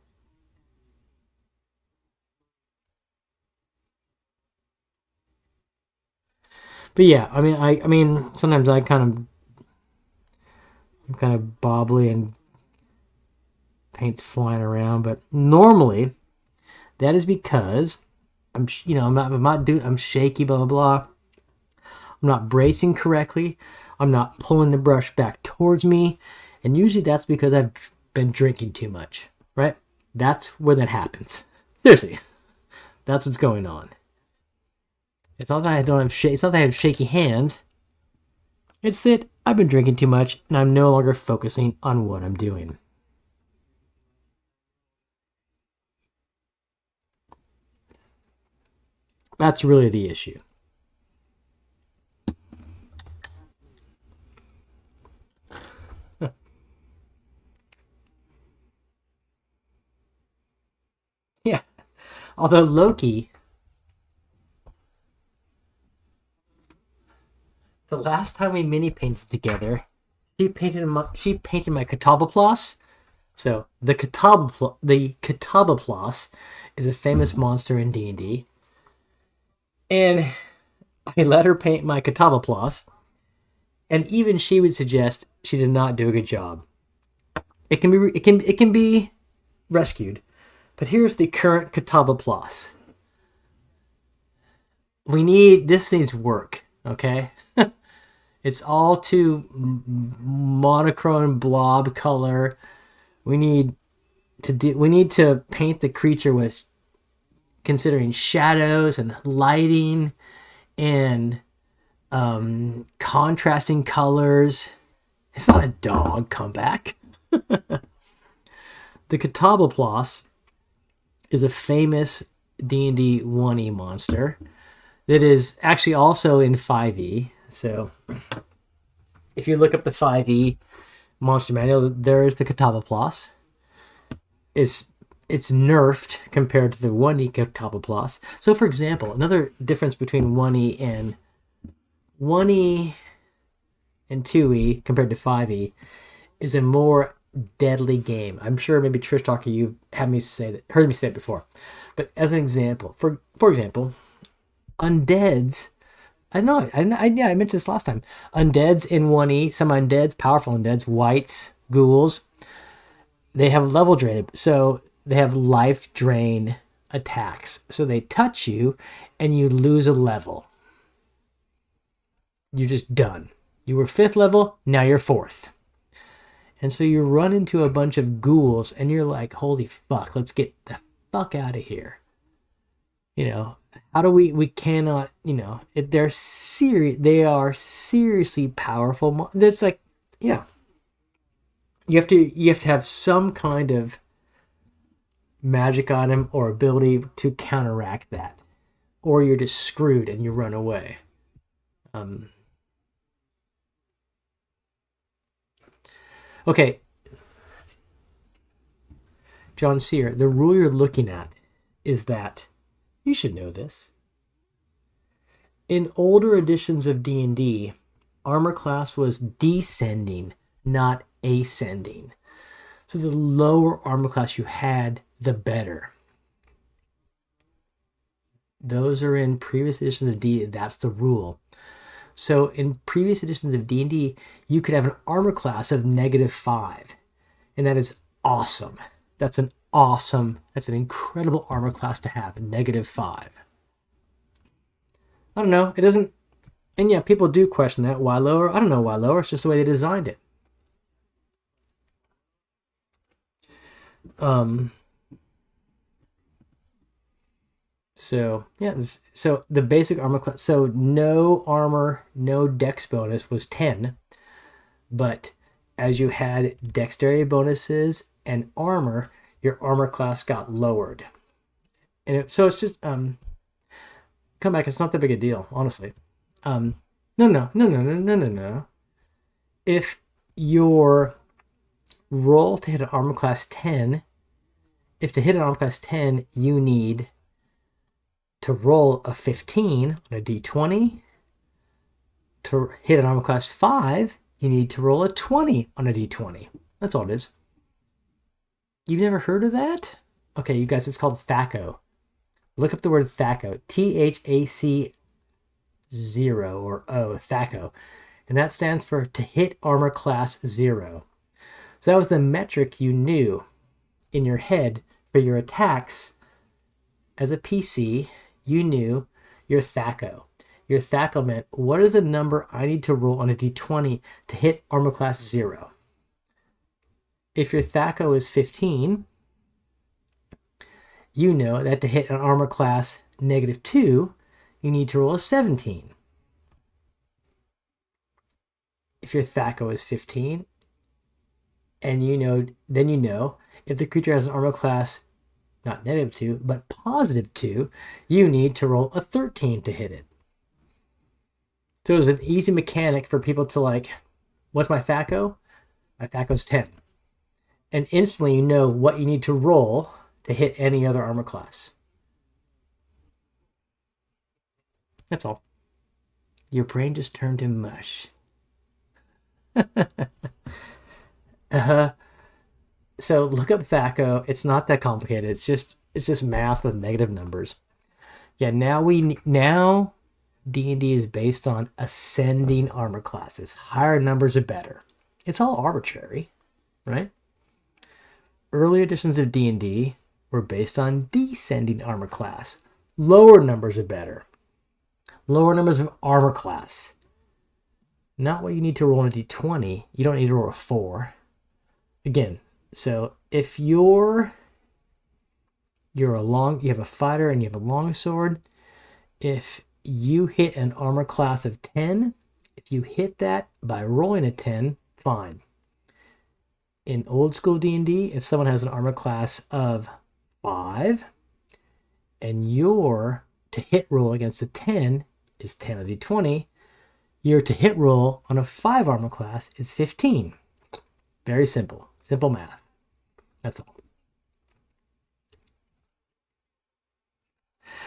But yeah, I mean, sometimes I'm kind of bobbly and paint's flying around, but normally that is because I'm shaky, blah blah blah. I'm not bracing correctly. I'm not pulling the brush back towards me, and usually that's because I've been drinking too much, right? That's where that happens. Seriously, that's what's going on. It's not that I don't have it's not that I have shaky hands. It's that I've been drinking too much and I'm no longer focusing on what I'm doing. That's really the issue. Yeah. Although Loki, the last time we mini painted together, she painted my Catawba. So the Catawba is a famous monster in D&D, and I let her paint my Catawba, and even she would suggest she did not do a good job. It can be rescued, but here's the current Catawba. This needs work, okay? It's all too monochrome blob color. We need to paint the creature with considering shadows and lighting and contrasting colors. It's not a dog comeback. The Catawba is a famous D&D 1E monster that is actually also in 5e. So if you look up the 5e monster manual, there is the Catawba. It's nerfed compared to the 1e Catawba. So for example, another difference between 1e and 2e compared to 5e is a more deadly game. I'm sure maybe Trish Talker, you heard me say it before. But as an example, for example, undeads. I mentioned this last time. Undeads in 1e, some undeads, powerful undeads, wights, ghouls, they have level drained. So they have life drain attacks. So they touch you and you lose a level. You're just done. You were 5th level, now you're 4th. And so you run into a bunch of ghouls and you're like, holy fuck, let's get the fuck out of here. How do we cannot, they are seriously powerful. That's like, yeah. You have to have some kind of magic on him or ability to counteract that. Or you're just screwed and you run away. Okay. John Sear, the rule you're looking at is that you should know this. In older editions of D&D, armor class was descending, not ascending. So the lower armor class you had, the better. Those are in previous editions of D&D. That's the rule. So in previous editions of D&D, you could have an armor class of -5. And that is awesome. That's an incredible armor class to have, -5. I don't know. It doesn't, and yeah, people do question that. Why lower? I don't know why lower. It's just the way they designed it. So yeah, so the basic armor class. So no armor, no dex bonus was 10, but as you had dexterity bonuses and armor, your armor class got lowered. So it's just come back. It's not that big a deal, honestly. No, no, no, no, no, no, no, no. If your roll to hit an armor class 10, if to hit an armor class 10, you need to roll a 15 on a d20. To hit an armor class 5, you need to roll a 20 on a d20. That's all it is. You've never heard of that? Okay, you guys, it's called THAC0. Look up the word THAC0. THAC 0 or O, THAC0. And that stands for to hit armor class 0. So that was the metric you knew in your head for your attacks. As a PC, you knew your THAC0. Your THAC0 meant, what is the number I need to roll on a d20 to hit armor class 0? If your THAC0 is 15, you know that to hit an armor class -2, you need to roll a 17. If your THAC0 is 15, and then you know if the creature has an armor class not -2, but +2, you need to roll a 13 to hit it. So it was an easy mechanic for people to like, what's my THAC0? My THAC0's 10. And instantly you know what you need to roll to hit any other armor class. That's all. Your brain just turned to mush. So look up THAC0. It's not that complicated. It's just math with negative numbers. Yeah, now D&D is based on ascending armor classes. Higher numbers are better. It's all arbitrary, right? Early editions of D&D were based on descending armor class. Lower numbers are better. Lower numbers of armor class. Not what you need to roll on a d20. You don't need to roll a 4. Again, so if you have a fighter and you have a longsword, if you hit an armor class of 10, if you hit that by rolling a 10, fine. In old school D&D, if someone has an armor class of 5 and your to hit roll against a 10 is 10 on d20, your to hit roll on a 5 armor class is 15. Very simple. Simple math. That's all.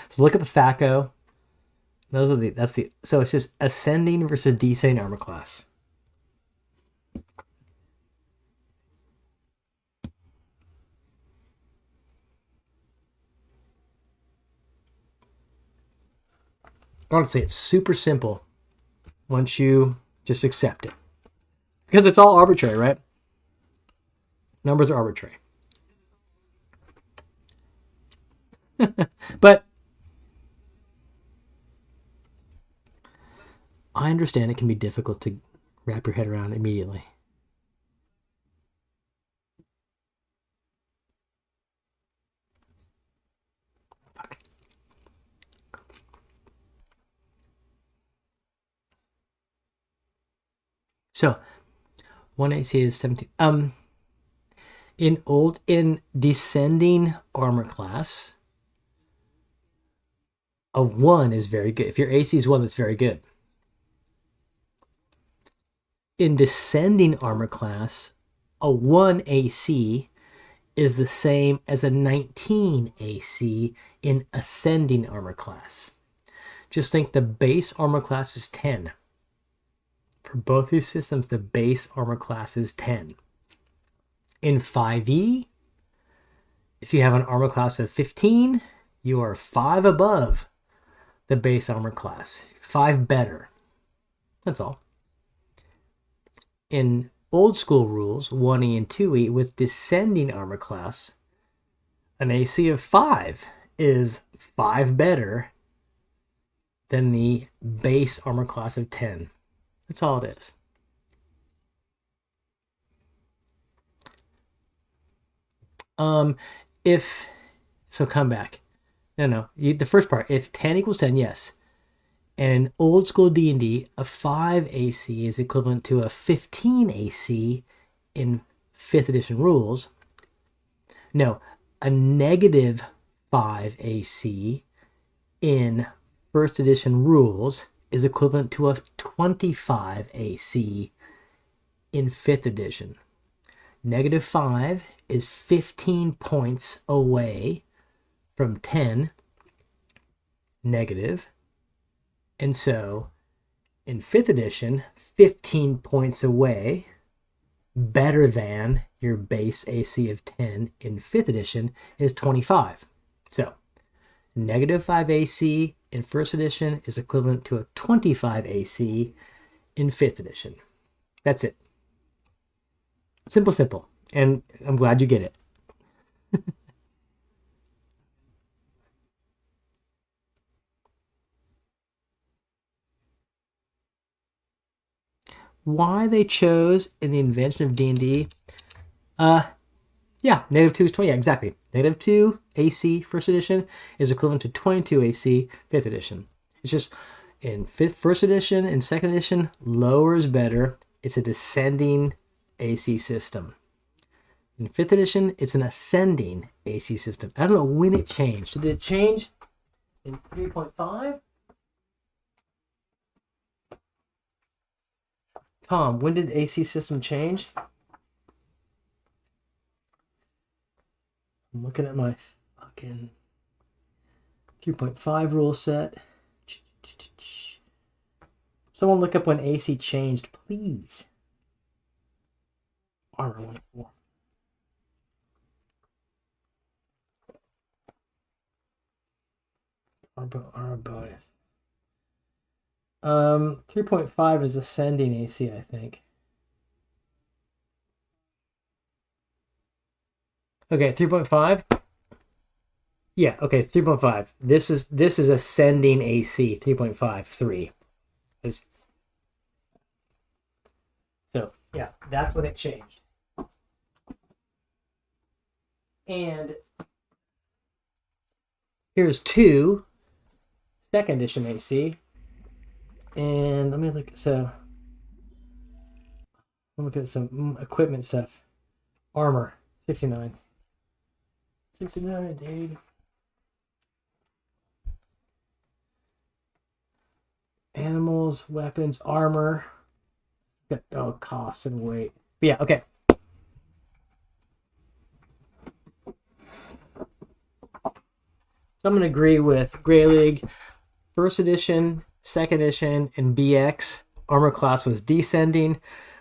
So look up the THAC0. So it's just ascending versus descending armor class. Honestly, it's super simple once you just accept it. Because it's all arbitrary, right? Numbers are arbitrary. But I understand it can be difficult to wrap your head around immediately. Okay. So, 1 AC is 17. In descending armor class, a 1 is very good. If your AC is 1, that's very good. In descending armor class, a 1 AC is the same as a 19 AC in ascending armor class. Just think the base armor class is 10. For both these systems, the base armor class is 10. In 5e, if you have an armor class of 15, you are 5 above the base armor class. 5 better. That's all. In old school rules, 1e and 2e, with descending armor class, an AC of 5 is 5 better than the base armor class of 10. That's all it is. So come back. No. The first part. If 10 equals 10, yes. And in old school D&D, a 5 AC is equivalent to a 15 AC in 5th edition rules. No, a negative 5 AC in 1st edition rules is equivalent to a 25 AC in 5th edition. Negative 5 is 15 points away from 10 negative. And so in 5th edition, 15 points away, better than your base AC of 10 in 5th edition, is 25. So negative 5 AC in 1st edition is equivalent to a 25 AC in 5th edition. That's it. Simple. And I'm glad you get it. Why they chose in the invention of D&D? Yeah, negative 2 is 20. Yeah, exactly. Negative 2 AC 1st edition is equivalent to 22 AC 5th edition. It's just in 1st edition and 2nd edition, lower is better. It's a descending AC system. In 5th edition, it's an ascending AC system. I don't know when it changed. Did it change in 3.5? Tom, when did AC system change? I'm looking at my fucking 3.5 rule set. Someone look up when AC changed, please. Armor 1.4. Armor bonus. 3.5 is ascending AC, I think. Okay, 3.5. Yeah, okay, 3.5. This is ascending AC, 3.53. So, yeah, that's when it changed. And here's 2 2nd edition AC. And let me look. So, look at some equipment stuff. Armor, 69. 69, dude. Animals, weapons, armor. Oh, costs and weight. But yeah, okay. So I'm going to agree with Greyhawk. 1st edition, 2nd edition, and BX, armor class was descending.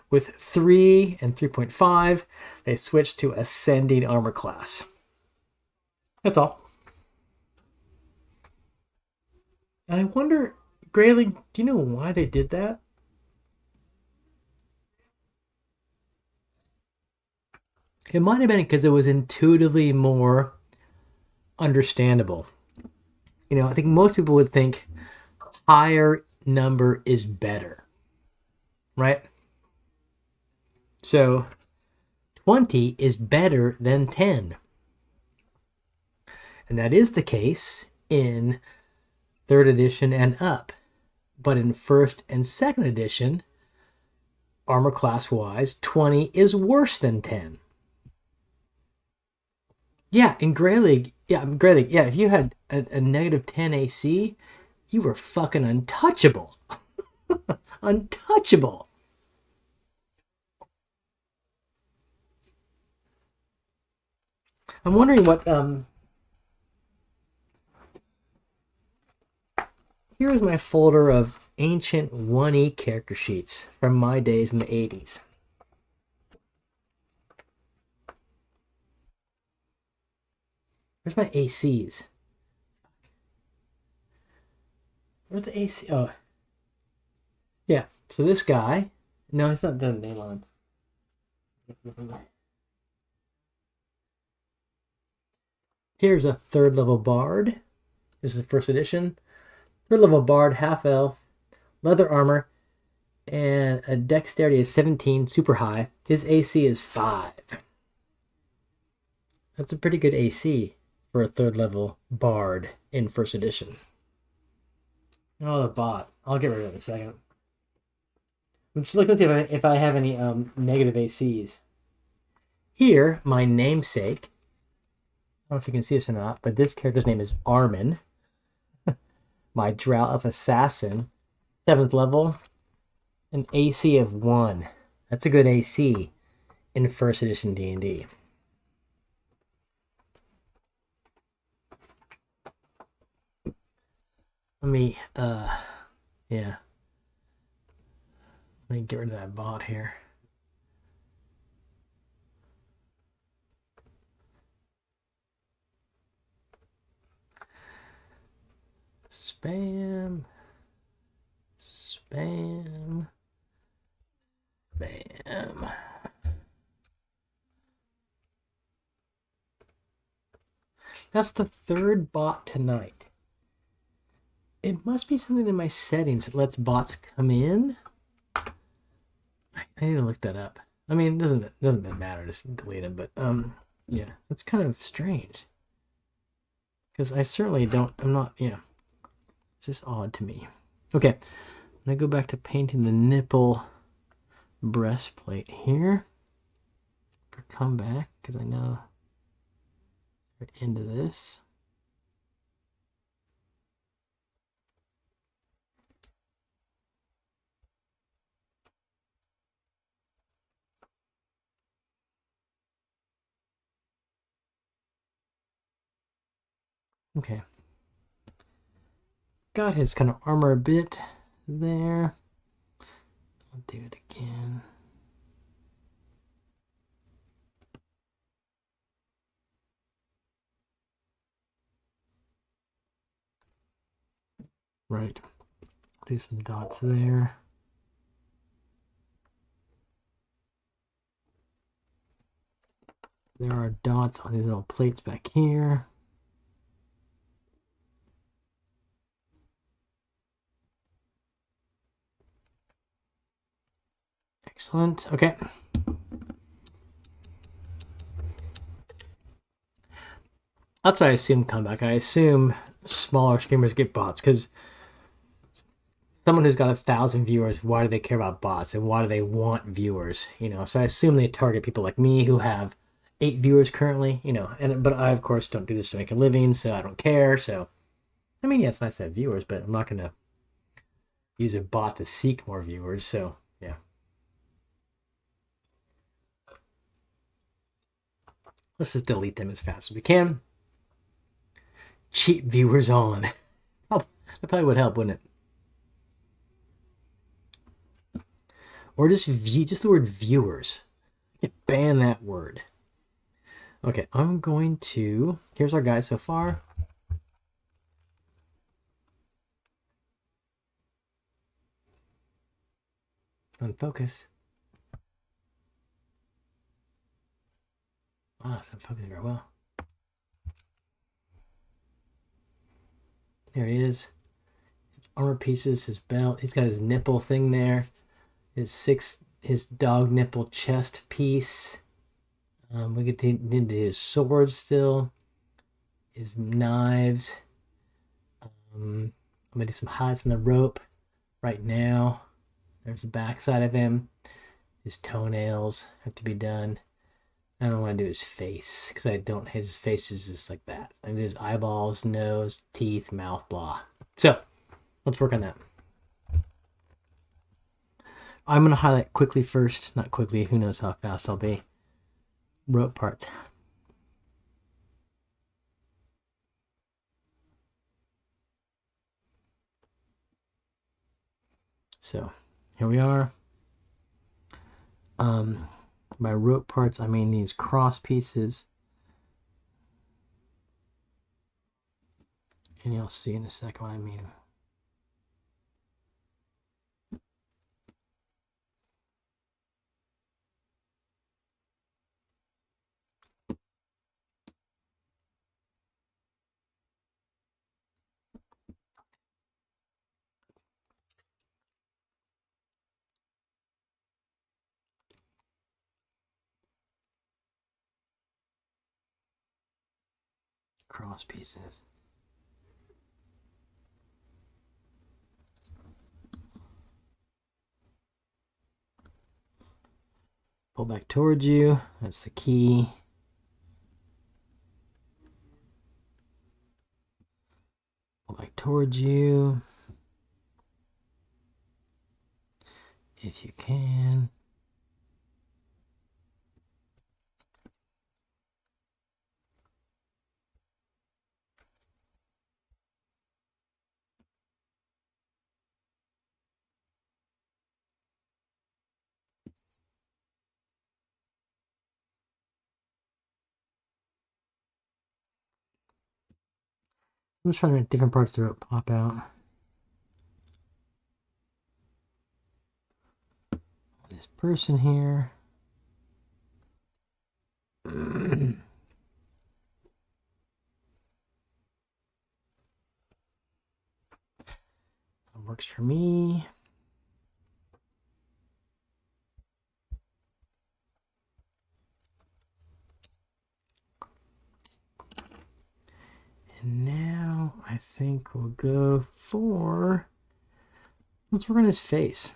With 3 and 3.5, they switched to ascending armor class. That's all. And I wonder, Grayling, do you know why they did that? It might have been because it was intuitively more understandable. I think most people would think higher number is better, right? So 20 is better than 10. And that is the case in 3rd edition and up. But in 1st and 2nd edition, armor class wise, 20 is worse than 10. Yeah, in Greyhawk, if you had a negative 10 AC, you were fucking untouchable. Untouchable. I'm wondering what here's my folder of ancient 1E character sheets from my days in the 80s. Where's my ACs? Where's the AC? Oh. Yeah, so this guy. No, it's not done name on him. Here's a 3rd level bard. This is 1st edition. 3rd level bard, half elf, leather armor, and a dexterity of 17, super high. His AC is 5. That's a pretty good AC for a third level bard in first edition. Oh, the bot. I'll get rid of it in a second. I'm just looking to see if I have any negative ACs. Here, my namesake. I don't know if you can see this or not, but this character's name is Arhmin. My Drow of Assassin, 7th level, an AC of 1. That's a good AC in first edition D&D. Let me, yeah. Let me get rid of that bot here. Spam. Spam. Spam. That's the third bot tonight. It must be something in my settings that lets bots come in. I need to look that up. I mean, it doesn't matter to delete them, but yeah, it's kind of strange. Because I certainly don't, I'm not, yeah. It's just odd to me. Okay, I'm gonna go back to painting the nipple breastplate here for comeback, because I know we're into this. Okay. Got his kind of armor a bit there. I'll do it again. Right. Do some dots there. There are dots on these little plates back here. Excellent. Okay. That's what I assume comeback. I assume smaller streamers get bots because someone who's got 1,000 viewers, why do they care about bots and why do they want viewers? You know, so I assume they target people like me who have 8 viewers currently. You know, but I of course don't do this to make a living, so I don't care. So, I mean, yeah, it's nice to have viewers, but I'm not gonna use a bot to seek more viewers. So, yeah. Let's just delete them as fast as we can. Cheap viewers on. That probably would help, wouldn't it? Or just the word viewers. You ban that word. Okay, I'm going to. Here's our guy so far. Unfocus. Ah, it's not focusing very well. There he is. Armor pieces, his belt. He's got his nipple thing there. His dog nipple chest piece. We get into his sword still. His knives. I'm gonna do some highlights on the rope right now. There's the backside of him. His toenails have to be done. I don't want to do his face because I don't. His face is just like that. I do his eyeballs, nose, teeth, mouth, blah. So let's work on that. I'm going to highlight quickly first. Not quickly. Who knows how fast I'll be. Rope parts. So here we are. By rope parts, I mean these cross pieces. And you'll see in a second what I mean. cross pieces. Pull back towards you. That's the key. Pull back towards you. If you can. I'm just trying to make different parts of the rope pop out. This person here. That works for me. And now I think we'll go for, let's work on his face.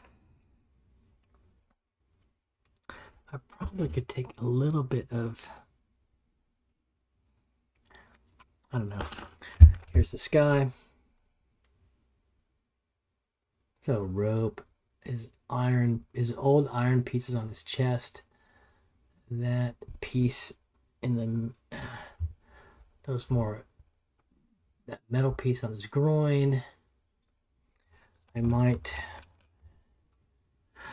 I probably could take a little bit of, I don't know. Here's the sky. So rope, his old iron pieces on his chest. That piece in the, that metal piece on his groin. I might,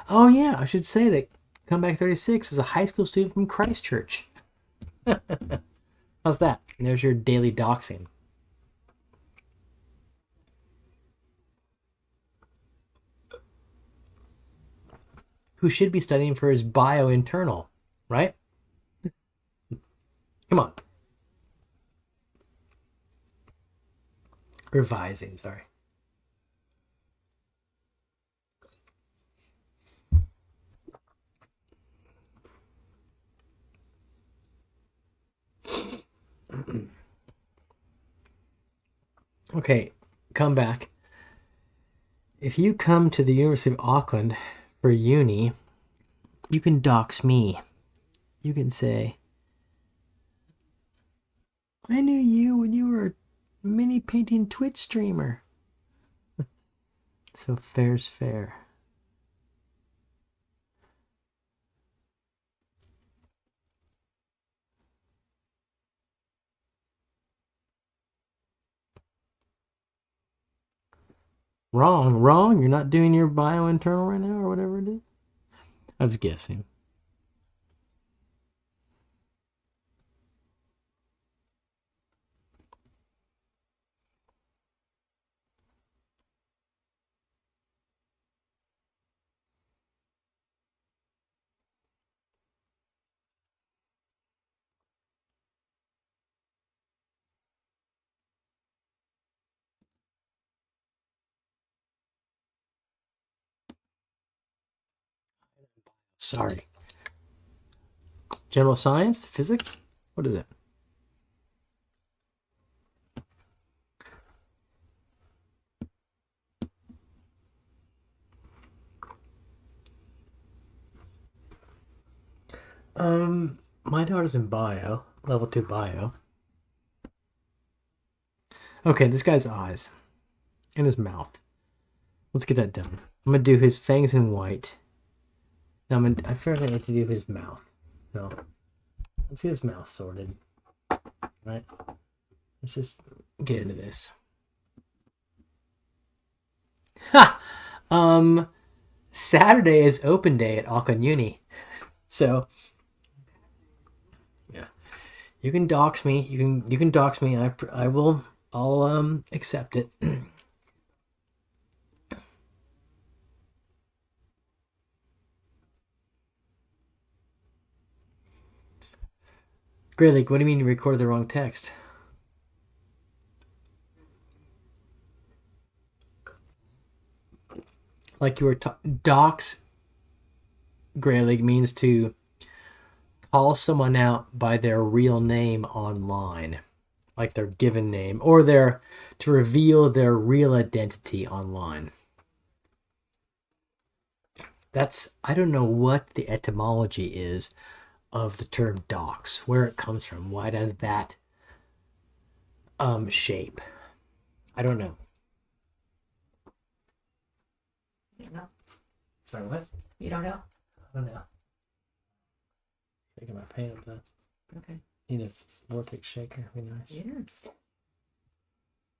oh yeah, I should say that Comeback 36 is a high school student from Christchurch. How's that? And there's your daily doxing. Who should be studying for his bio-internal, right? Come on. Revising, sorry. Okay, come back. If you come to the University of Auckland for uni, you can dox me. You can say, I knew you when you were a mini painting Twitch streamer. So fair's fair. Wrong. You're not doing your bio-internal right now or whatever it is. I was guessing. Sorry. General science? Physics? What is it? My daughter's in bio, level 2 bio. Okay, this guy's eyes and his mouth. Let's get that done. I'm gonna do his fangs in white. Now I fairly need to do his mouth. So let's get his mouth sorted. Right? Let's just get into this. Ha! Saturday is open day at Auckland Uni. So yeah. You can dox me. You can dox me. I'll accept it. Greyhawk, what do you mean you recorded the wrong text? Like you were dox. Greyhawk means to call someone out by their real name online. like their given name, or to reveal their real identity online. I don't know what the etymology is of the term dox, where it comes from. Why does that shape? I don't know. You don't know. Sorry, what? You don't know? I don't know. Shaking my paint up there. Okay. Need a vortex shaker. Be nice. Yeah.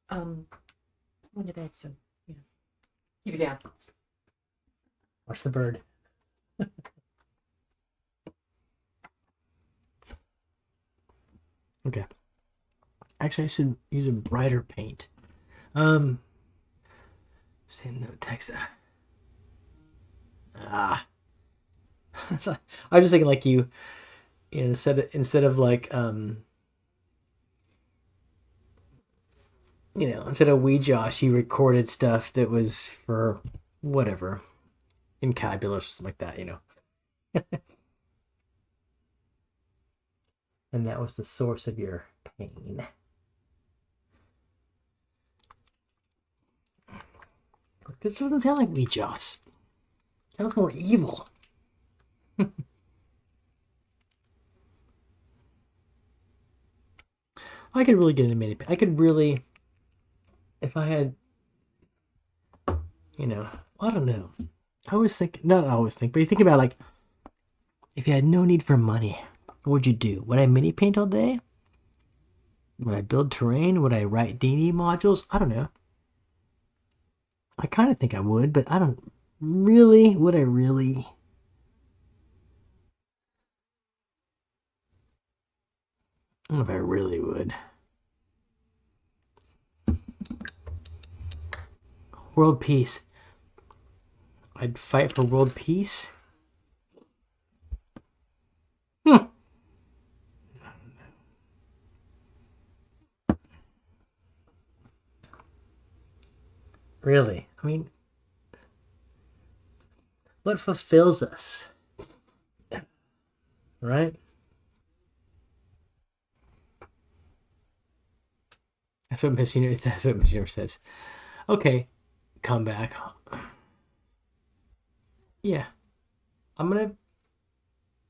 Going to bed soon. Yeah. Keep it down. Watch the bird. Okay. Actually, I should use a brighter paint. Send no text. I was just thinking like you know, instead of like you know, instead of we Josh, you recorded stuff that was for whatever, incabulous or something like that, you know. And that was the source of your pain. This doesn't sound like we Josh. It sounds more evil. I could really get into mini. I could really, if I had, you know, I don't know. I always think, not always think, but you think about like, if you had no need for money, what would you do? Would I mini paint all day? Would I build terrain? Would I write D&D modules? I don't know. I kind of think I would, but I don't really. Would I really? I don't know if I really would. World peace. I'd fight for world peace. Really? I mean, what fulfills us? Right? That's what Miss Universe says. Okay, come back. Yeah. I'm gonna.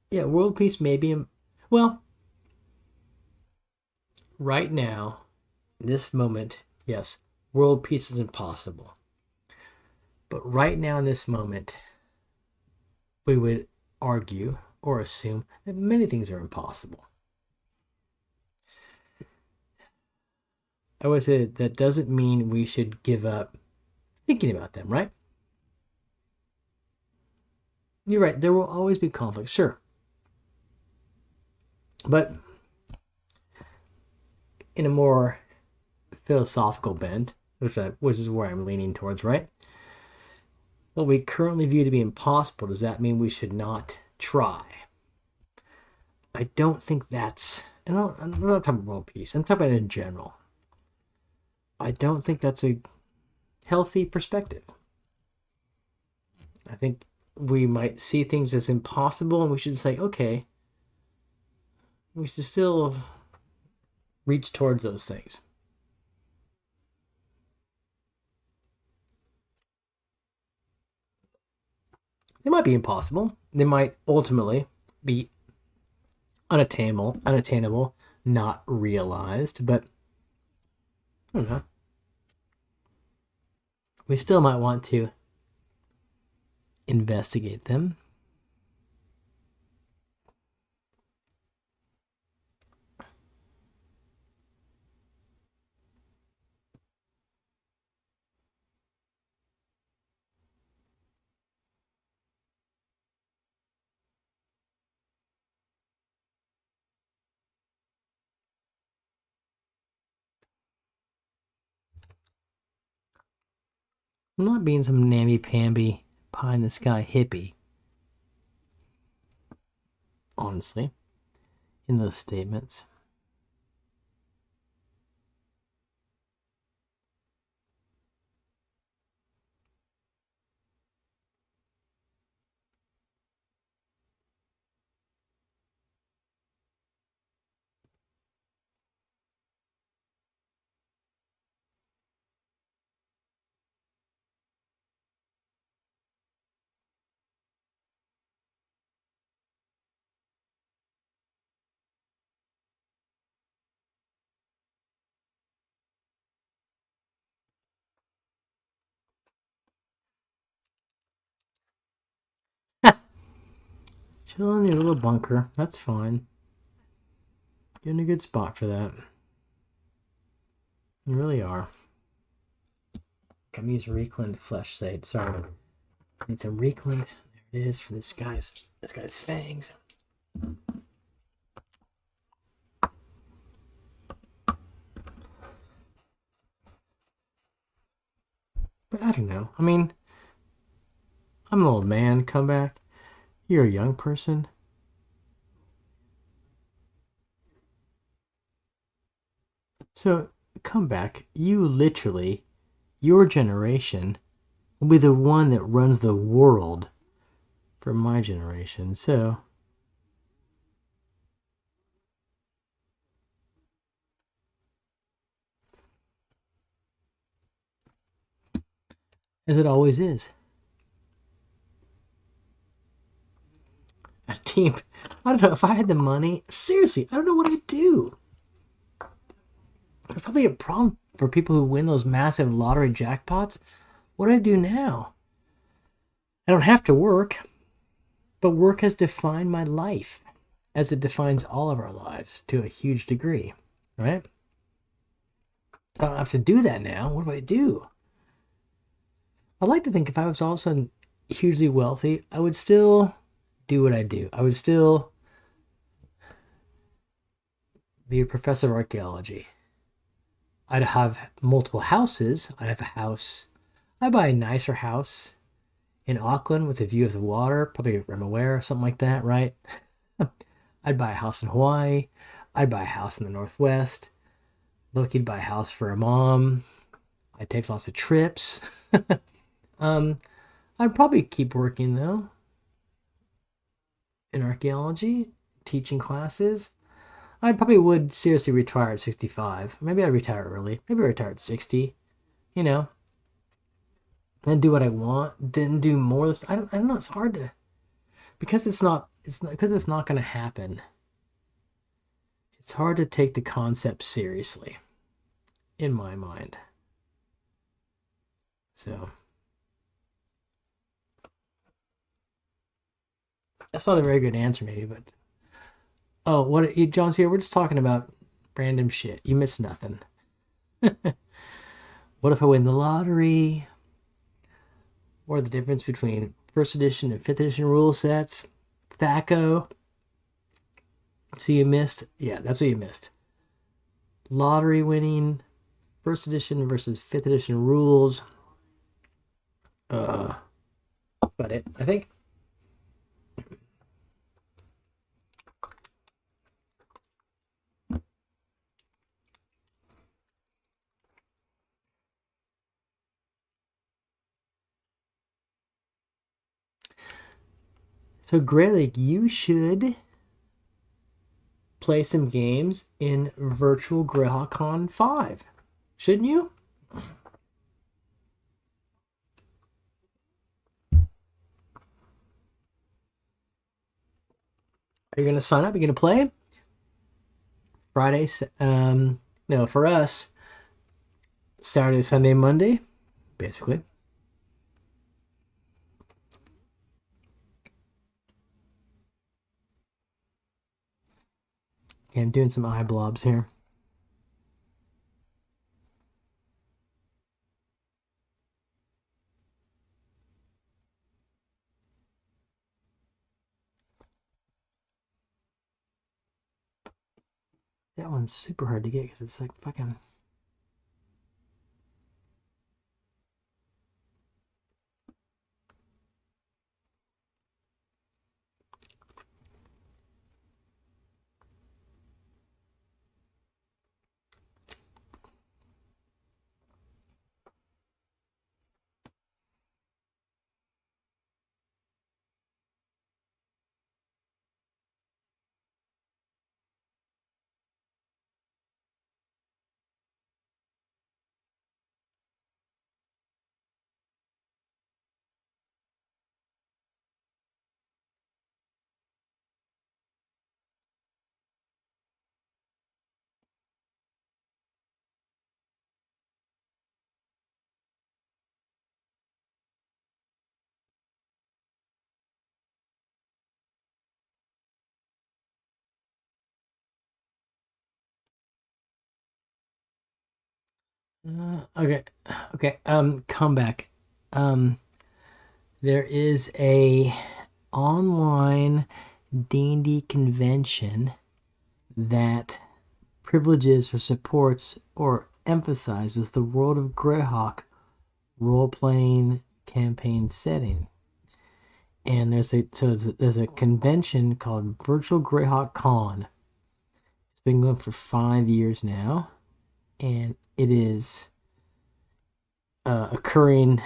Yeah, world peace maybe. Well, right now, in this moment, yes, world peace is impossible. But right now, in this moment, we would argue or assume that many things are impossible. I would say that doesn't mean we should give up thinking about them, right? You're right. There will always be conflict, sure. But in a more philosophical bent, which is where I'm leaning towards, right? What we currently view to be impossible, does that mean we should not try? I don't think that's, and I'm not talking about world peace, I'm talking about in general. I don't think that's a healthy perspective. I think we might see things as impossible and we should say, okay, we should still reach towards those things. They might be impossible. They might ultimately be unattainable, not realized, but I don't know. We still might want to investigate them. I'm not being some namby-pamby, pie-in-the-sky hippie, honestly, in those statements. Chill in your little bunker. That's fine. You're in a good spot for that. You really are. I'm using Reekland flesh sage. Sorry. I need some Reekland. There it is for this guy's fangs. But I don't know. I mean, I'm an old man. Come back. You're a young person. So come back. You literally, your generation, will be the one that runs the world for my generation. So as it always is. A team. I don't know if I had the money. Seriously, I don't know what I'd do. There's probably a problem for people who win those massive lottery jackpots. What do I do now? I don't have to work, but work has defined my life, as it defines all of our lives to a huge degree, right? I don't have to do that now. What do I do? I'd like to think if I was all of a sudden hugely wealthy, I would still do what I do. I would still be a professor of archaeology. I'd have multiple houses. I'd have a house. I'd buy a nicer house in Auckland with a view of the water, probably Remaware or something like that, right? I'd buy a house in Hawaii. I'd buy a house in the Northwest. Loki'd buy a house for her mom. I'd take lots of trips. I'd probably keep working though in archaeology, teaching classes. I probably would seriously retire at 65. Maybe I'd retire early. Maybe I'd retire at 60. You know, and do what I want. Then do more. I don't know. It's hard to because it's not. It's not because it's not going to happen. It's hard to take the concept seriously, in my mind. So that's not a very good answer, maybe. But oh, what you, John's here? We're just talking about random shit. You missed nothing. What if I win the lottery? Or the difference between first edition and fifth edition rule sets? THACO. So you missed, yeah, that's what you missed. Lottery winning, first edition versus fifth edition rules. But it, I think. So Greyhawk, you should play some games in virtual GreyhawkCon 5. Shouldn't you? Are you going to sign up? Are you going to play? Friday, no, for us, Saturday, Sunday, Monday, basically. Okay, I'm doing some eye blobs here. That one's super hard to get because it's like fucking. Okay. Okay. Comeback. Um, there is a online D&D convention that privileges or supports or emphasizes the world of Greyhawk role-playing campaign setting. And there's a convention called Virtual Greyhawk Con. It's been going for 5 years now, and it is occurring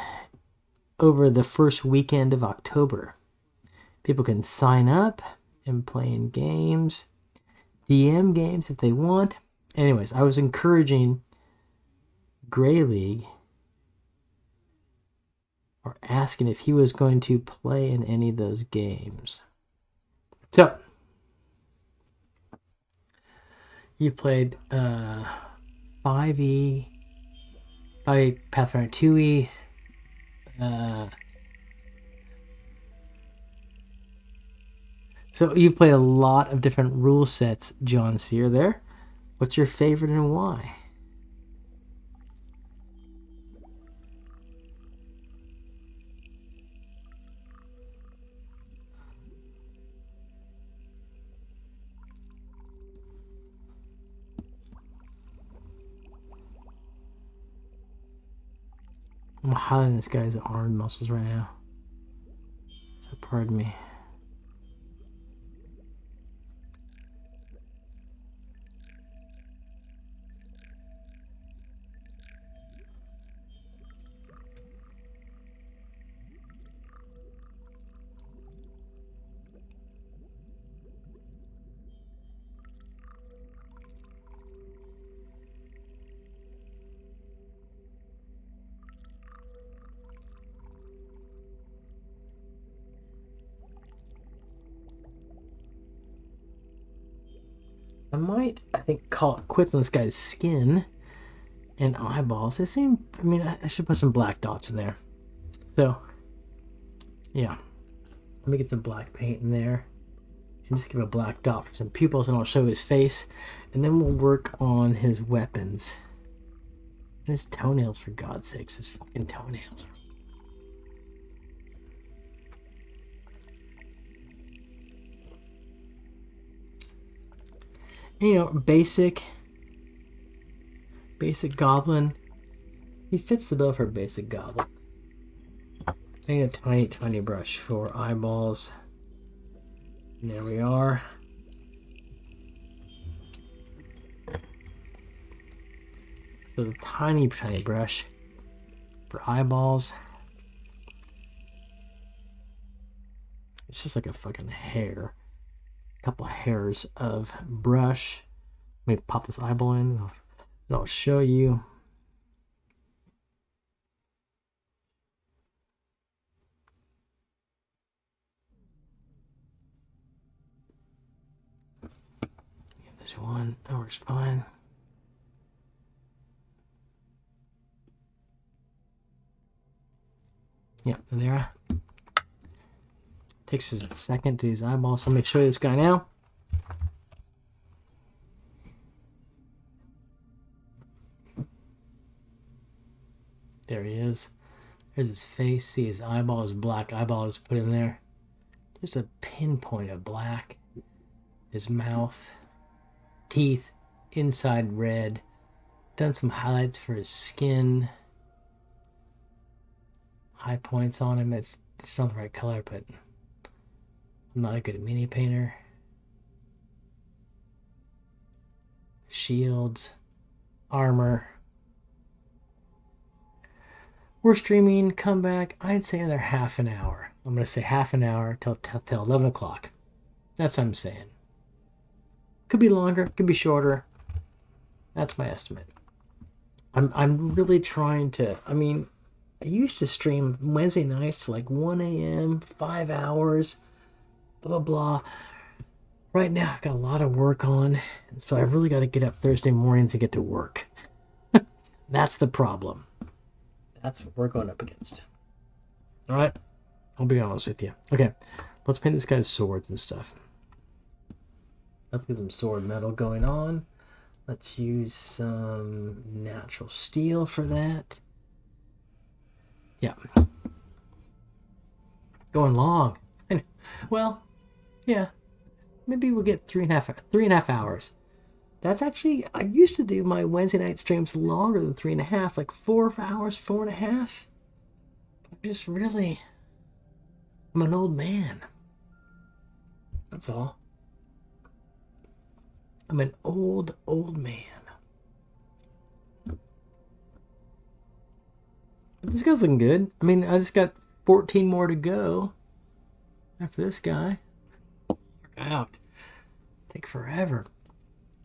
over the first weekend of October. People can sign up and play in games, DM games if they want. Anyways, I was encouraging Grey League or asking if he was going to play in any of those games. So, you played 5e, 5e Pathfinder 2e, so you played a lot of different rule sets, John Sear there. What's your favorite and why? I'm highlighting this guy's arm muscles right now. So pardon me. I might, I think, call it quits on this guy's skin and eyeballs. They seem, I mean, I should put some black dots in there. So, yeah. Let me get some black paint in there. And just give a black dot for some pupils, and I'll show his face. And then we'll work on his weapons. And his toenails, for God's sakes. His fucking toenails. You know, basic goblin. He fits the bill for a basic goblin. I need a tiny brush for eyeballs. And there we are. So the tiny brush for eyeballs. It's just like a fucking hair. A couple hairs of brush. Let me pop this eyeball in and I'll show you. Yeah, there's one. That works fine. Yeah, there. Takes us a second to these eyeballs. So let me show you this guy now. There he is. There's his face. See his eyeball, his black eyeball is put in there. Just a pinpoint of black. His mouth, teeth, inside red. Done some highlights for his skin. High points on him. It's not the right color, but I'm not a good mini painter. Shields, armor. We're streaming, come back, I'd say another half an hour. I'm going to say half an hour till 11 o'clock. That's what I'm saying. Could be longer, could be shorter. That's my estimate. I'm really trying to, I mean, I used to stream Wednesday nights to like 1 a.m., 5 hours, blah, blah, blah. Right now, I've got a lot of work on, so I really got to get up Thursday mornings and get to work. That's the problem. That's what we're going up against. All right? I'll be honest with you. Okay, let's paint this guy's swords and stuff. Let's get some sword metal going on. Let's use some natural steel for that. Yeah. Going long. Well, yeah. Maybe we'll get 3.5 hours. That's actually, I used to do my Wednesday night streams longer than 3.5, like 4 hours, 4.5. I'm an old man. That's all. I'm an old man. But this guy's looking good. I mean, I just got 14 more to go after this guy. Out. Take forever.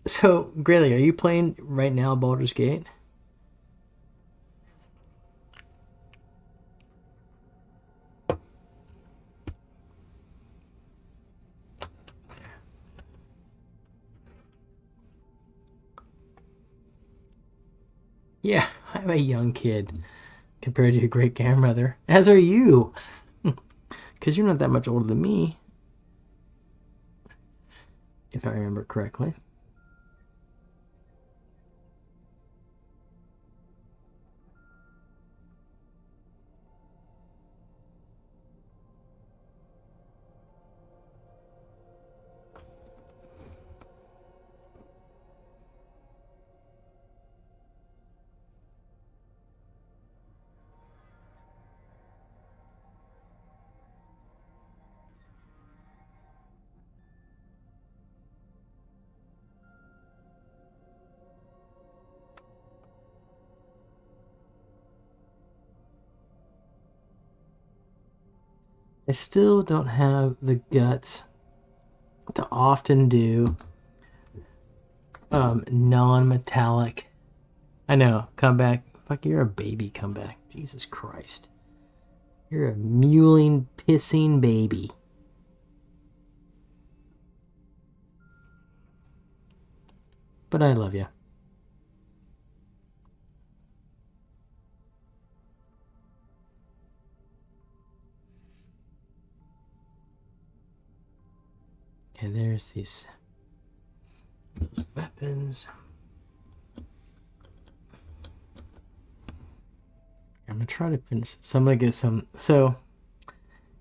So, Grayling, are you playing right now Baldur's Gate? Yeah, I'm a young kid compared to your great grandmother. As are you. Because you're not that much older than me. If I remember correctly. I still don't have the guts to often do non-metallic. I know, comeback. Fuck, you're a baby comeback. Jesus Christ. You're a mewling, pissing baby. But I love you. Okay, there's those weapons. I'm gonna try to finish. So I'm gonna get some. So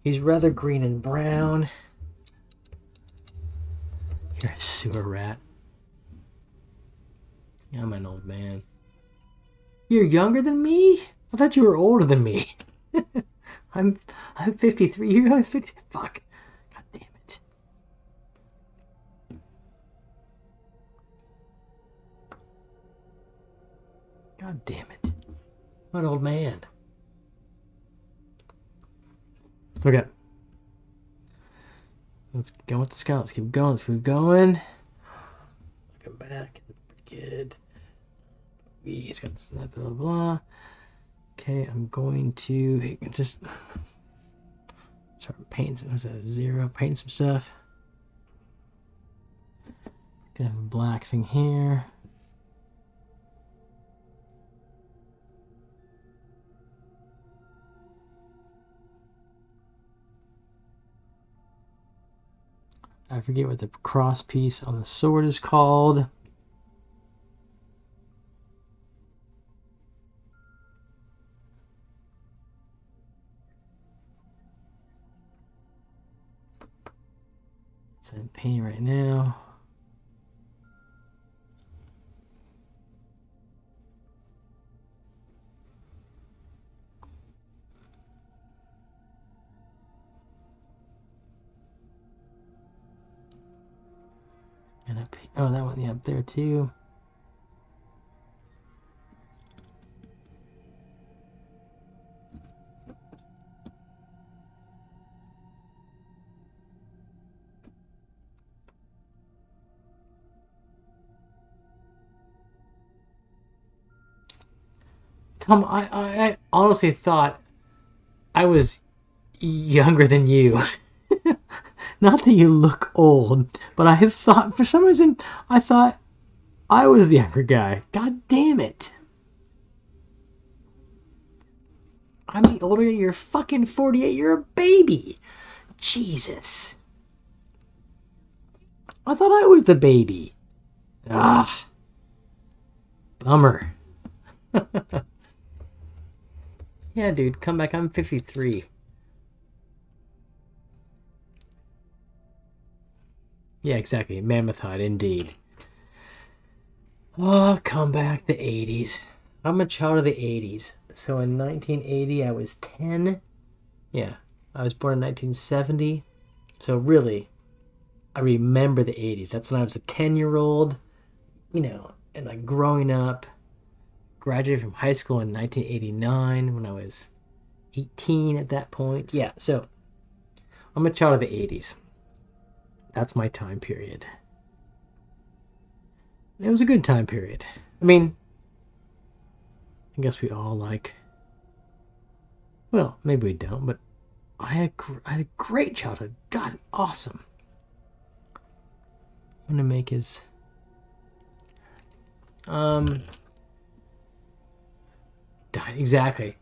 he's rather green and brown. You're a sewer rat. I'm an old man. You're younger than me? I thought you were older than me. I'm 53. You're 50. Fuck. God damn it. God damn it. I'm an old man. Okay. Let's go with the scout. Let's keep going. Let's keep going. Come back. Pretty good. He's got this, blah, blah, blah. Okay, I'm going to just start painting some. What's that? 0. Paint some stuff. Gonna have a black thing here. I forget what the cross piece on the sword is called. So I'm painting right now. And oh, that one, yeah, up there too. Tom, I honestly thought I was younger than you. Not that you look old, but I thought, for some reason, I thought I was the younger guy. God damn it. I'm the older guy. You're fucking 48. You're a baby. Jesus. I thought I was the baby. Ah. Bummer. Yeah, dude, come back. I'm 53. Yeah, exactly. Mammoth hide, indeed. Oh, come back the 80s. I'm a child of the 80s. So in 1980, I was 10. Yeah, I was born in 1970. So really, I remember the 80s. That's when I was a 10-year-old, and like growing up. Graduated from high school in 1989 when I was 18 at that point. Yeah, so I'm a child of the 80s. That's my time period. It was a good time period. I mean, I guess we all like. Well, maybe we don't, but I had a great childhood. God, awesome. I'm gonna make his. Exactly.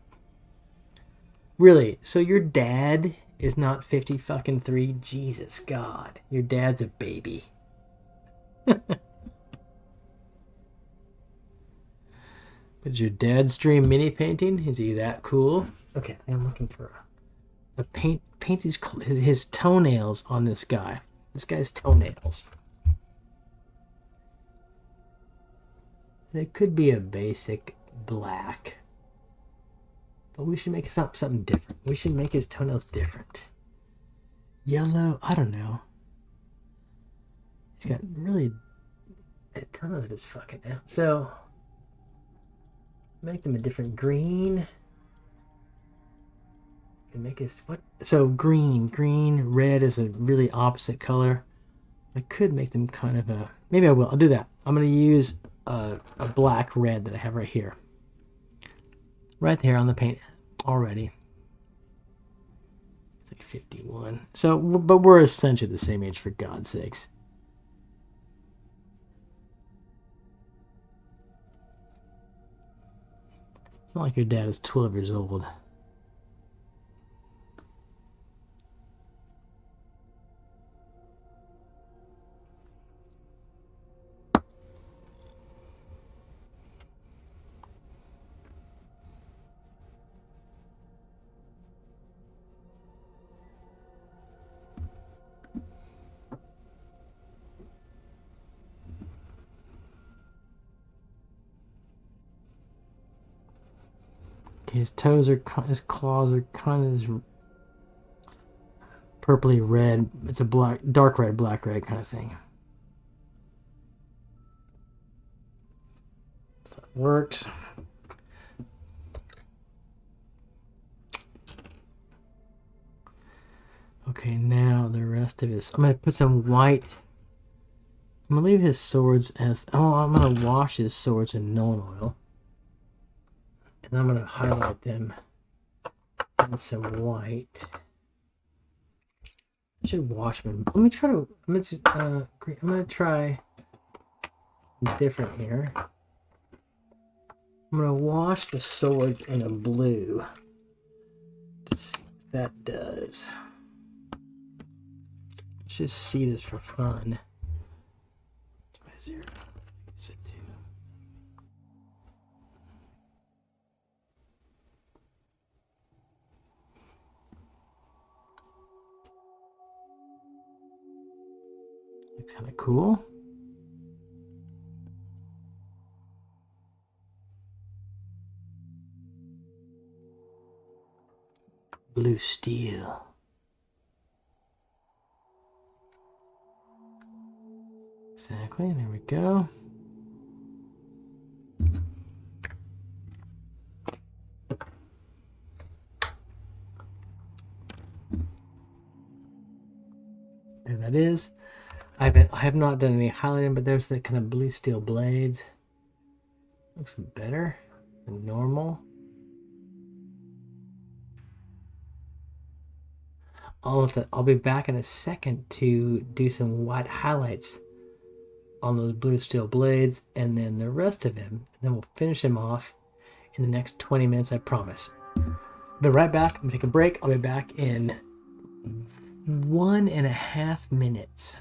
Really? So your dad is not 50 fucking 3? Jesus God, your dad's a baby. But your dad's dream mini painting? Is he that cool? Okay, I'm looking for a paint his toenails on this guy. This guy's toenails. They could be a basic black. But we should make something different. We should make his toenails different. Yellow, I don't know. He's got really. His toenails are just fucking out. So make them a different green. And make his what? So green, red is a really opposite color. I could make them kind of a. Maybe I will. I'll do that. I'm gonna use a black red that I have right here. Right there on the paint already. It's like 51. So, but we're essentially the same age, for God's sakes. It's not like your dad is 12 years old. His toes are, his claws are kind of this purpley red. It's a dark red, black red kind of thing. So that works. Okay, now the rest of his. I'm gonna put some white. I'm gonna leave his swords as. Oh, I'm gonna wash his swords in Nolan oil. And I'm gonna highlight them in some white. I should wash them. Let me try to. I'm gonna try different here. I'm gonna wash the swords in a blue to see what that does. Let's just see this for fun. It's my 0. Is it 2? Looks kind of cool. Blue steel. Exactly, there we go. There that is. I have not done any highlighting, but there's the kind of blue steel blades. Looks better than normal. I'll be back in a second to do some white highlights on those blue steel blades, and then the rest of him. And then we'll finish him off in the next 20 minutes, I promise. Be right back. I'm gonna take a break. I'll be back in 1.5 minutes.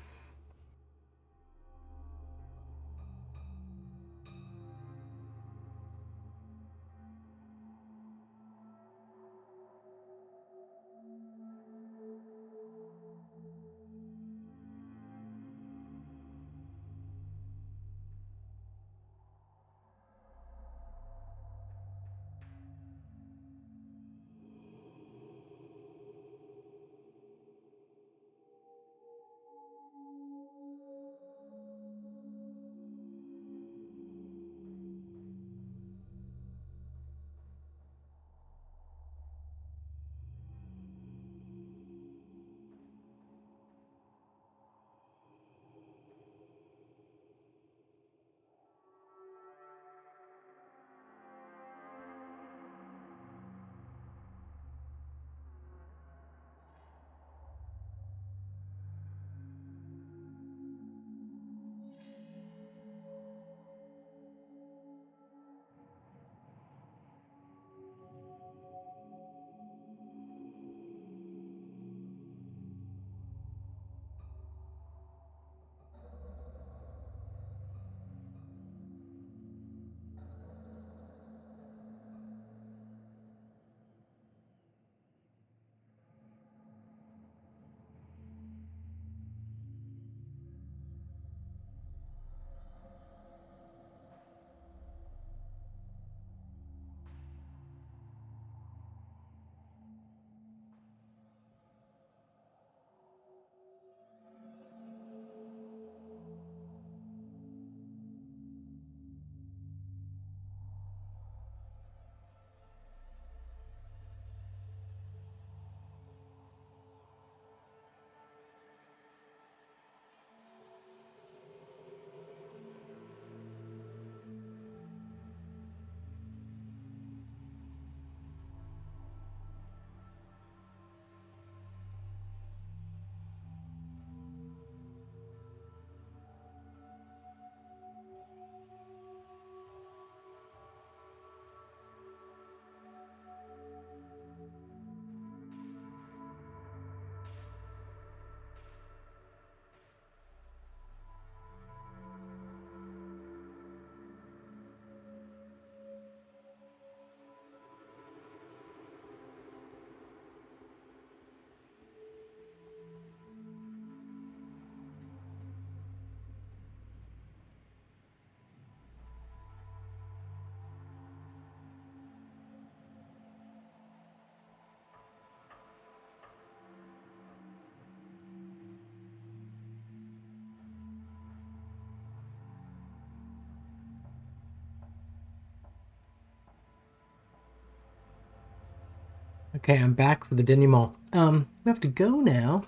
Okay, I'm back for the denouement. We have to go now.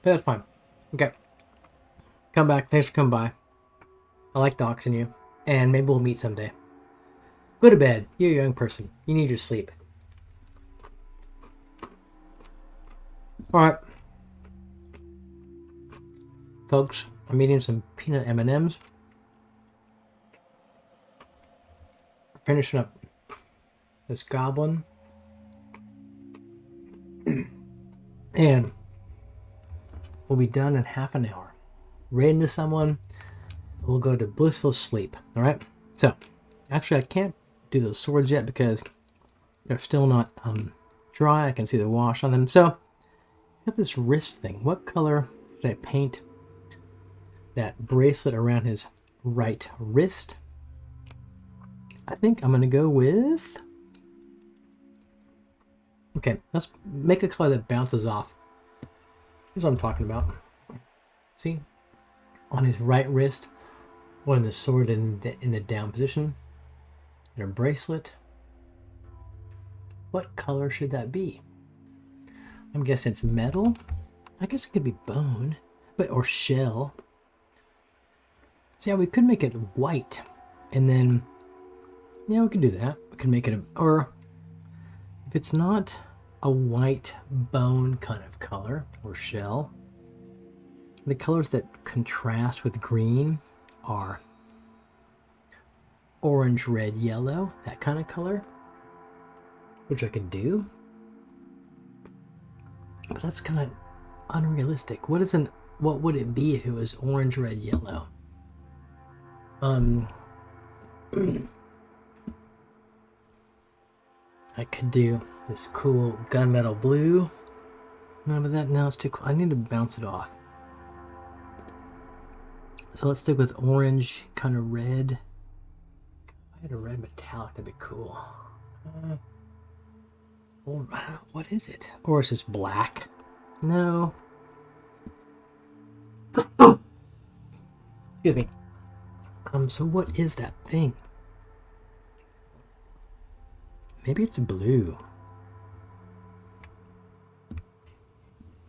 But that's fine. Okay. Come back. Thanks for coming by. I like doxing you. And maybe we'll meet someday. Go to bed. You're a young person. You need your sleep. Alright. Folks, I'm eating some peanut M&Ms. Finishing up this goblin. And we'll be done in half an hour. Raid into someone. We'll go to blissful sleep. Alright? So, actually I can't do those swords yet because they're still not dry. I can see the wash on them. So, got this wrist thing. What color should I paint that bracelet around his right wrist? I think I'm going to go with... Okay, let's make a color that bounces off. Here's what I'm talking about. See? On his right wrist, holding the sword in the down position. And a bracelet. What color should that be? I'm guessing it's metal. I guess it could be bone, or shell. So yeah, we could make it white, and then yeah, we can do that. We can make it or if it's not a white bone kind of color or shell, the colors that contrast with green are orange, red, yellow, that kind of color, which I can do. But that's kind of unrealistic. What would it be if it was orange, red, yellow? I could do this cool gunmetal blue. No, but that now it's too close. I need to bounce it off. So let's stick with orange, kind of red. If I had a red metallic, that'd be cool. Or, I don't know, what is it? Or is this black? No. Excuse me. So what is that thing? Maybe it's blue.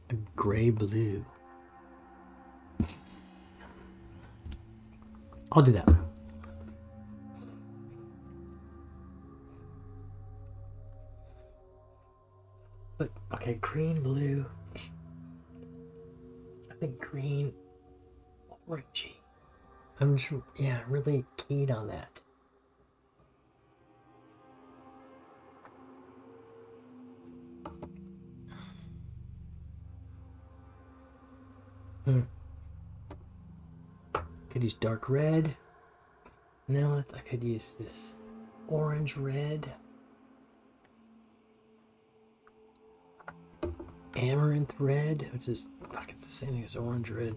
A gray blue. I'll do that. But, okay, green, blue. I think green, orangey. I'm just, yeah, really keen on that. Could use dark red. No, I could use this orange red. Amaranth red, which is, fuck, it's the same thing as orange red.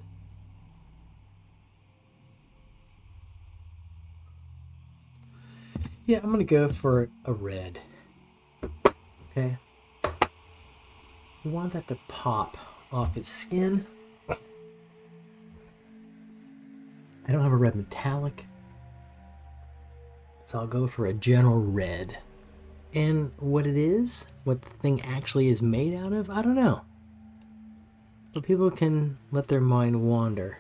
Yeah, I'm gonna go for a red. Okay. We want that to pop off his skin. I don't have a red metallic, so I'll go for a general red. And what it is, what the thing actually is made out of, I don't know. So people can let their mind wander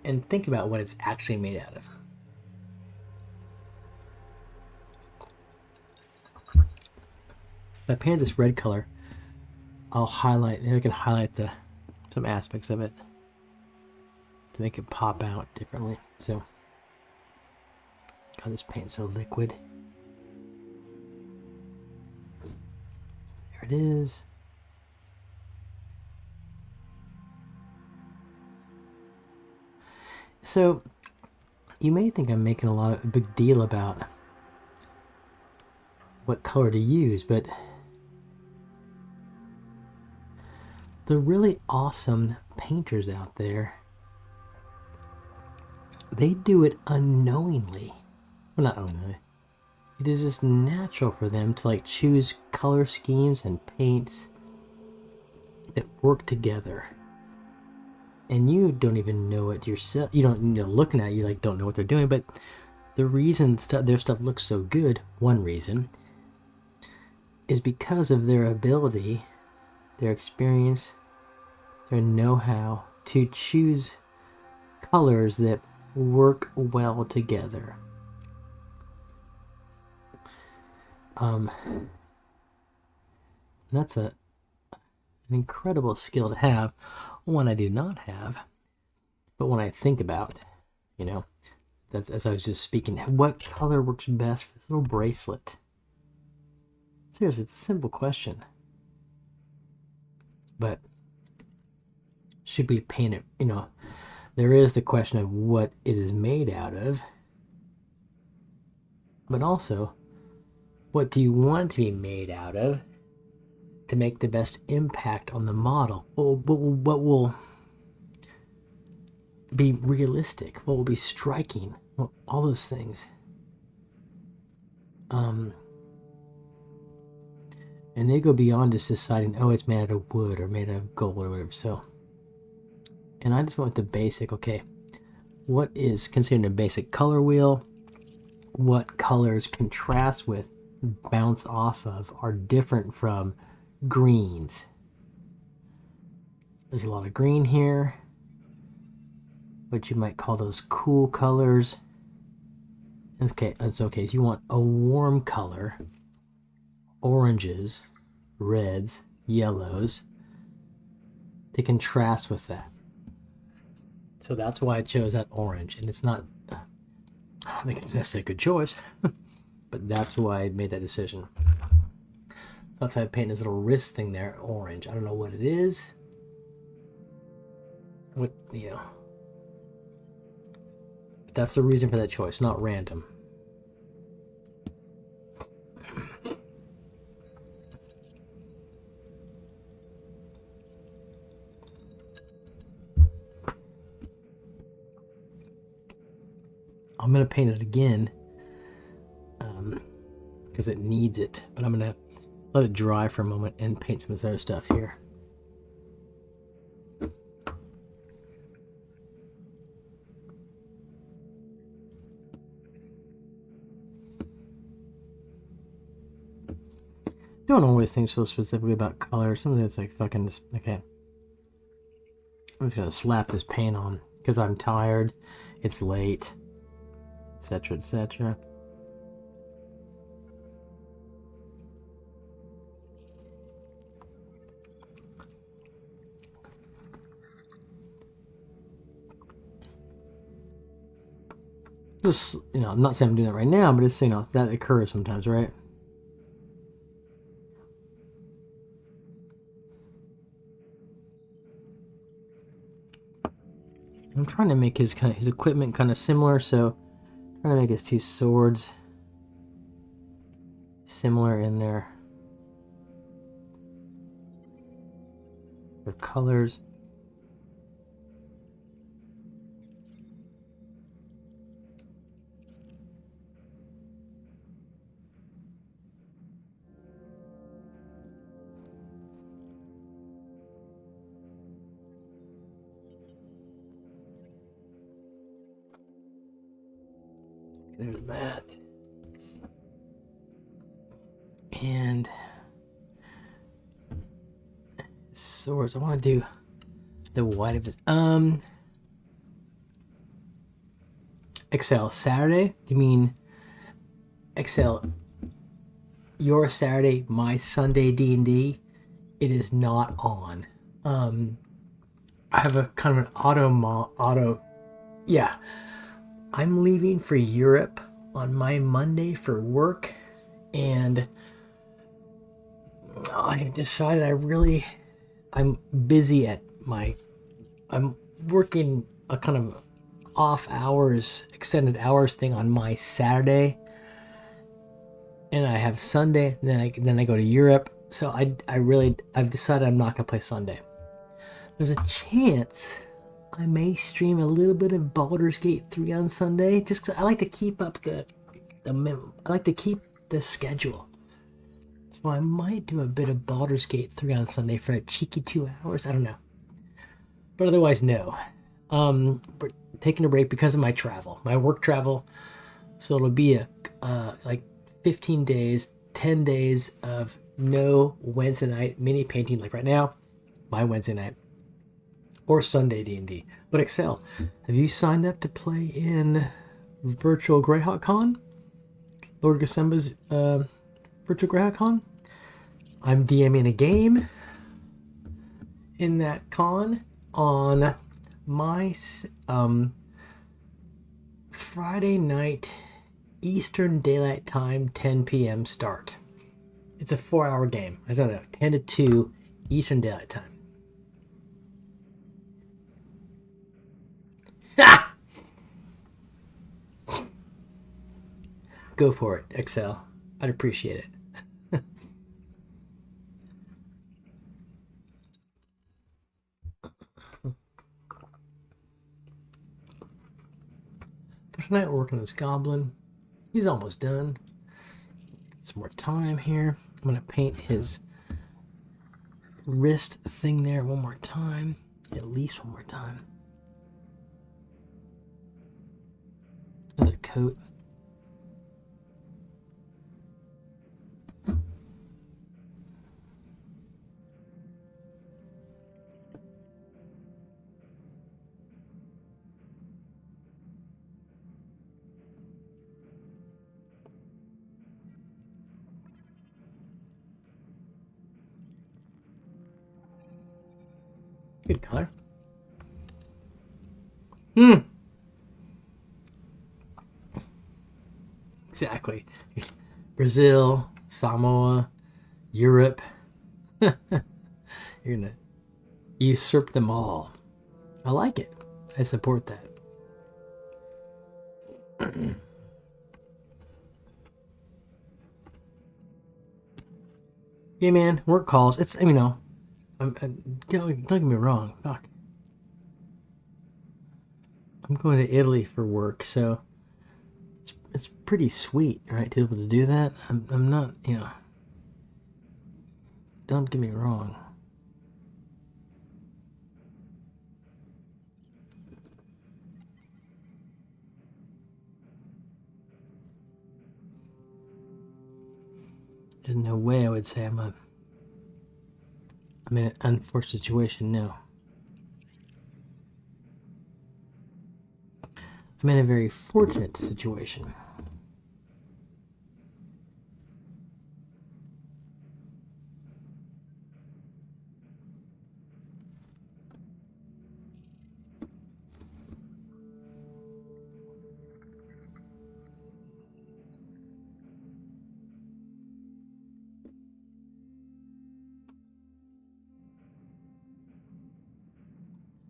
and think about what it's actually made out of. If I paint this red color, I'll highlight, maybe I can highlight some aspects of it to make it pop out differently. So, God, this paint's so liquid. There it is. So, you may think I'm making a big deal about what color to use, but the really awesome painters out there, they do it unknowingly. Well, not unknowingly. It is just natural for them to like choose color schemes and paints that work together. And you don't even know it yourself. You don't, looking at it, you like don't know what they're doing. But the reason their stuff looks so good, one reason, is because of their ability, their experience, their know-how to choose colors that work well together. That's an incredible skill to have, one I do not have, but when I think about, that's, as I was just speaking, what color works best for this little bracelet? Seriously, it's a simple question. But should we paint it? There is the question of what it is made out of. But also, what do you want to be made out of to make the best impact on the model? What will be realistic? What will be striking? Well, all those things. And they go beyond just deciding, oh, it's made out of wood or made out of gold or whatever. So, and I just went with the basic, okay, what is considered a basic color wheel? What colors contrast with, bounce off of, are different from greens? There's a lot of green here, what you might call those cool colors. Okay, that's okay. So you want a warm color, oranges, reds, yellows, to contrast with that. So that's why I chose that orange. And it's not, I think it's necessarily a good choice, but that's why I made that decision. That's how I paint this little wrist thing there, orange. I don't know what it is. But that's the reason for that choice, not random. I'm going to paint it again because it needs it, but I'm going to let it dry for a moment and paint some of this other stuff here. Don't always think so specifically about color. Some of it's like fucking this. Okay, I'm just gonna slap this paint on because I'm tired. It's late, etc., etc. Just, I'm not saying I'm doing that right now, but it's, that occurs sometimes, right? I'm trying to make his equipment kind of similar, so I'm trying to make his two swords similar in their colors. There's that. And swords. I want to do the white of it. Excel Saturday? Do you mean Excel your Saturday, my Sunday D&D? It is not on. I have a kind of an auto. Yeah. I'm leaving for Europe on my Monday for work, and I decided I'm busy I'm working a kind of off hours, extended hours thing on my Saturday, and I have Sunday, then I go to Europe, so I've decided I'm not gonna play Sunday. There's a chance I may stream a little bit of Baldur's Gate 3 on Sunday, just because I like to keep up I like to keep the schedule. So I might do a bit of Baldur's Gate 3 on Sunday for a cheeky 2 hours. I don't know. But otherwise, no. We're taking a break because of my travel, my work travel. So it'll be like 15 days, 10 days of no Wednesday night mini painting like right now, my Wednesday night, or Sunday D&D. But Excel, have you signed up to play in virtual Greyhawk Con? Lord Gasemba's virtual Greyhawk Con? I'm DMing a game in that con on my Friday night Eastern Daylight Time, 10 p.m. start. It's a 4-hour game. I don't know, 10 to 2 Eastern Daylight Time. Ha! Go for it, Excel. I'd appreciate it. But tonight we're working on this goblin. He's almost done. Some more time here. I'm gonna paint his wrist thing there one more time. At least one more time. Another coat. Good color. Exactly. Brazil, Samoa, Europe. You're gonna usurp them all. I like it. I support that. Yeah, man. Work calls. It's don't get me wrong. Fuck. I'm going to Italy for work, so it's pretty sweet, right, to be able to do that. I'm not, don't get me wrong. There's no way I would say I'm in an unfortunate situation, no. I'm in a very fortunate situation.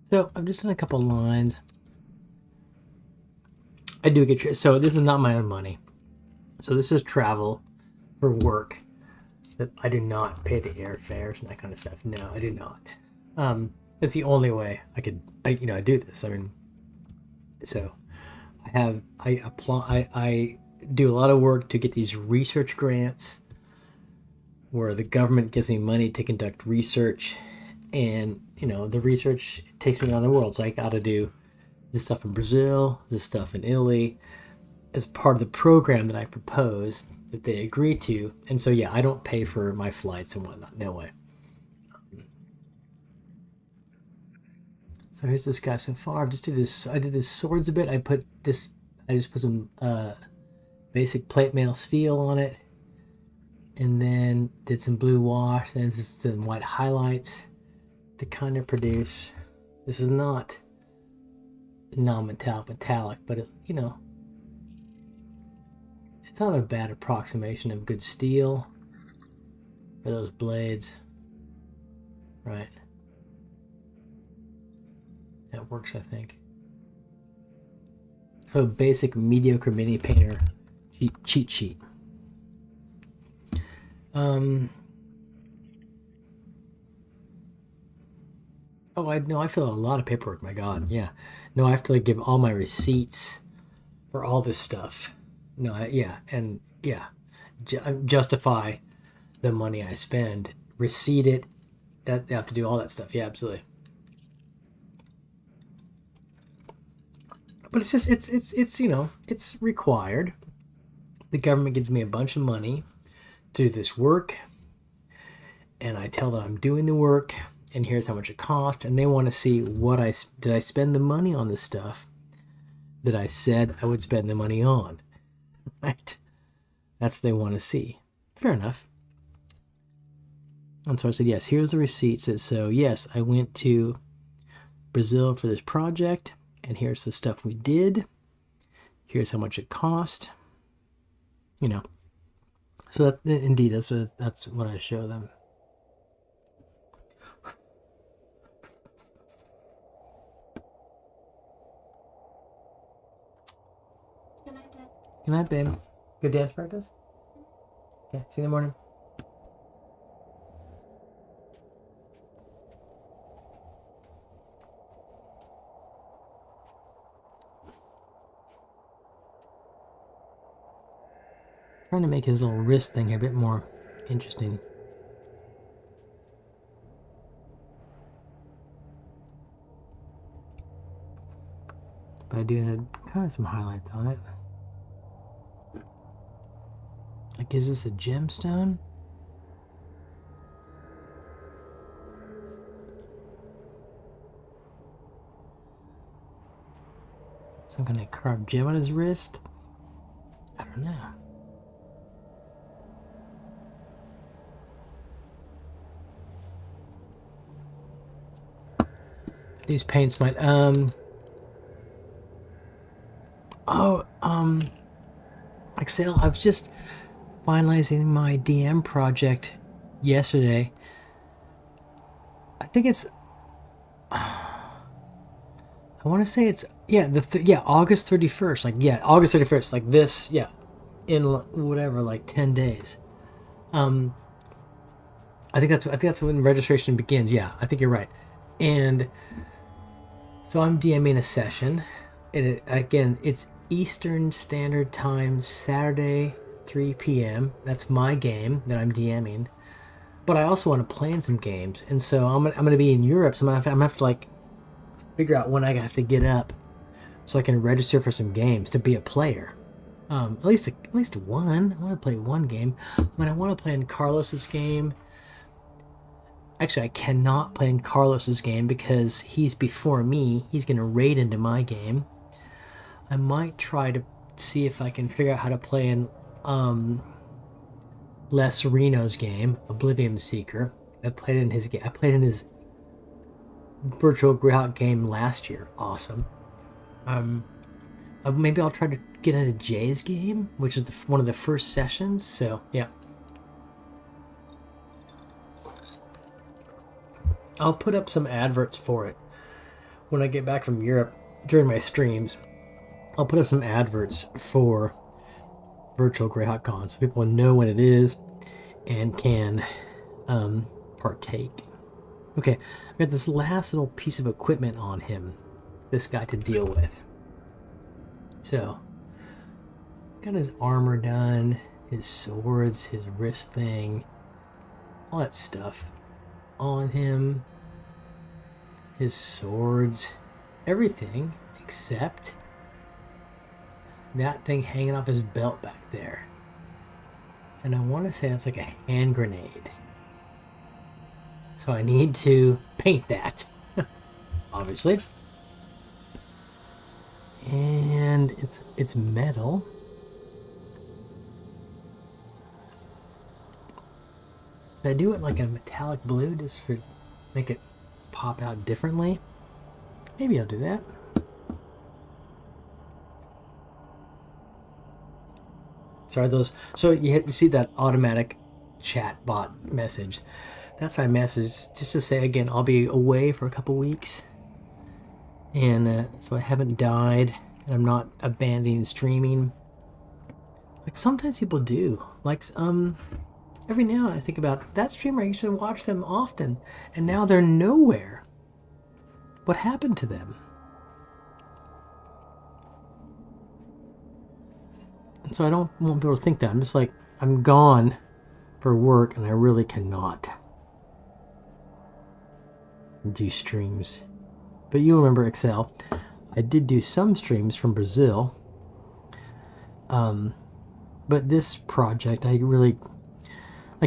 So I've just done a couple lines. I do get so this is not my own money. So this is travel for work. That I do not pay the airfares and that kind of stuff. No, I do not. It's the only way I do this. I mean, so I apply. I do a lot of work to get these research grants, where the government gives me money to conduct research, and the research takes me around the world. So I got to do this stuff in Brazil, this stuff in Italy, as part of the program that I propose that they agree to. And so, yeah, I don't pay for my flights and whatnot. No way. So here's this guy so far. I did his swords a bit. I just put some basic plate mail steel on it. And then did some blue wash, then some white highlights to kind of produce. This is not non-metallic, but it's not a bad approximation of good steel for those blades, right? That works, I think. So basic mediocre mini painter cheat sheet. I fill out a lot of paperwork. My God, yeah. No, I have to give all my receipts for all this stuff. No, justify the money I spend, receipt it. That I have to do all that stuff. Yeah, absolutely. But it's just it's required. The government gives me a bunch of money to do this work. and I tell them I'm doing the work and here's how much it cost, and they want to see what did I spend the money on this stuff that I said I would spend the money on, right? That's what they want to see. Fair enough. And so I said, yes, here's the receipts. So yes, I went to Brazil for this project, and here's the stuff we did. Here's how much it cost. You know. So that indeed, that's what I show them. Good night, Dad. Good night, babe. Good dance practice? Yeah, see you in the morning. Trying to make his little wrist thing a bit more interesting. By doing kind of some highlights on it. Like, is this a gemstone? Some kind of carved gem on his wrist? I don't know. These paints might, Excel, I was just finalizing my DM project yesterday. I think it's, I want to say it's, August 31st. Like, yeah, August 31st. Like this, yeah, in whatever, like 10 days. I think that's when registration begins. Yeah, I think you're right. And so I'm DMing a session, and it's Eastern Standard Time, Saturday, 3 p.m. That's my game that I'm DMing. But I also want to plan some games, and so I'm gonna be in Europe, so I'm gonna have to like figure out when I have to get up, so I can register for some games to be a player. At least one. I want to play one game. I want to play in Carlos's game. Actually, I cannot play in Carlos's game because he's before me. He's going to raid into my game. I might try to see if I can figure out how to play in Les Reno's game, Oblivion Seeker. I played in his game. I played in his virtual Greyhawk game last year. Awesome. Maybe I'll try to get into Jay's game, which is one of the first sessions. So yeah. I'll put up some adverts for it when I get back from Europe during my streams. I'll put up some adverts for virtual Greyhawk Con so people know when it is and can partake. Okay, I've got this last little piece of equipment on him, this guy to deal with. So, got his armor done, his swords, his wrist thing, all that stuff on him, his swords, everything except that thing hanging off his belt back there. And I want to say that's like a hand grenade. So I need to paint that, obviously. And it's metal. Did I do it like a metallic blue just for make it pop out differently? Maybe I'll do that. Sorry, so you hit to see that automatic chat bot message. That's my message, just to say again, I'll be away for a couple weeks. And so I haven't died, and I'm not abandoning streaming. Like sometimes people do. Like every now I think about that streamer. I used to watch them often, and now they're nowhere. What happened to them? And so I don't want people to think that. I'm just like, I'm gone for work, and I really cannot do streams. But you remember Excel. I did do some streams from Brazil. But this project, I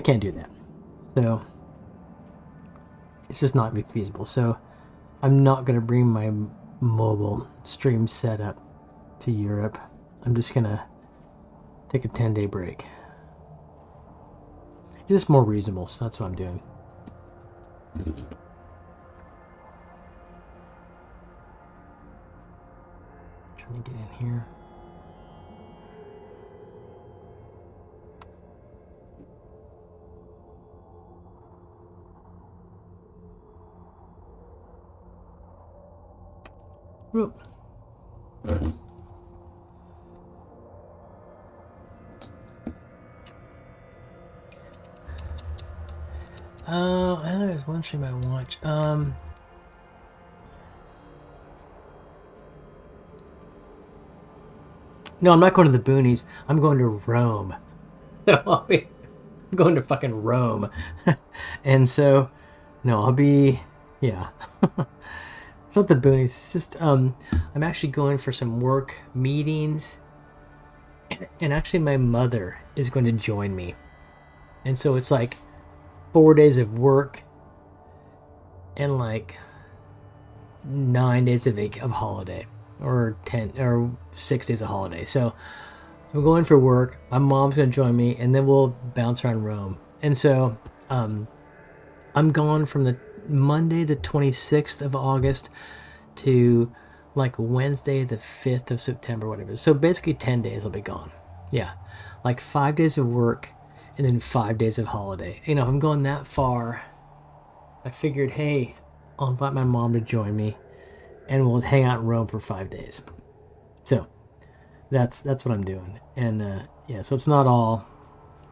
can't do that. So it's just not gonna be feasible. So I'm not gonna bring my mobile stream setup to Europe. I'm just gonna take a 10-day break. It's just more reasonable, so that's what I'm doing. Trying to get in here. Whoop. There's one stream I watch. No, I'm not going to the boonies. I'm going to Rome. I'm going to fucking Rome. And so, no, I'll be, yeah. It's not the boonies. It's just, I'm actually going for some work meetings. And actually my mother is going to join me. And so it's like 4 days of work and like 9 days of holiday, or 10 or 6 days of holiday. So I'm going for work. My mom's gonna join me, and then we'll bounce around Rome. And so I'm gone from the Monday the 26th of August to like Wednesday the 5th of September, whatever. So basically 10 days I'll be gone. Yeah, like 5 days of work and then 5 days of holiday. You know, if I'm going that far, I figured, hey, I'll invite my mom to join me, and we'll hang out in Rome for 5 days. So that's what I'm doing. And yeah, so it's not all,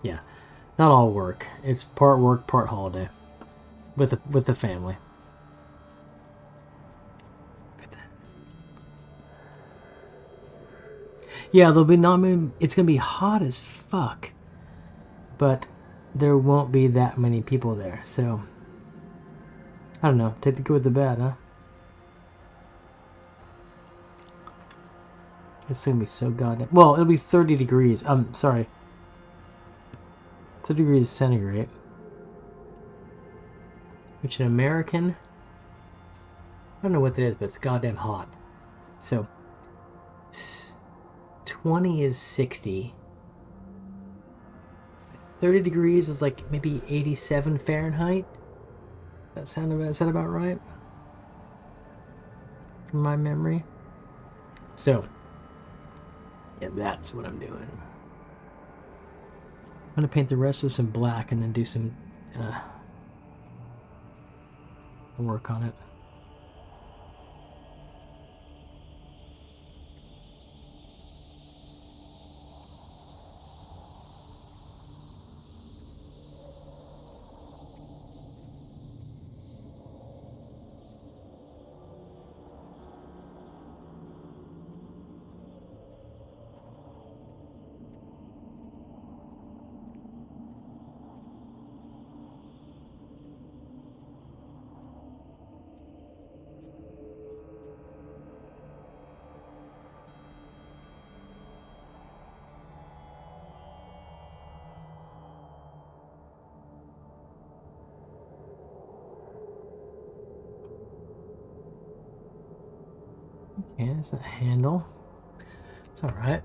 not all work. It's part work, part holiday, with the family. Yeah, there'll be not many. It's gonna be hot as fuck, but there won't be that many people there. So I don't know. Take the good with the bad, huh? It's gonna be so goddamn. Well, it'll be 30 degrees. Sorry. 30 degrees centigrade. Which in American, I don't know what that is, but it's goddamn hot. So 20 is 60. 30 degrees is like maybe 87 Fahrenheit. Is that about right? From my memory. So, yeah, that's what I'm doing. I'm gonna paint the rest with some black and then do some work on it. Okay, that's a handle. It's all right.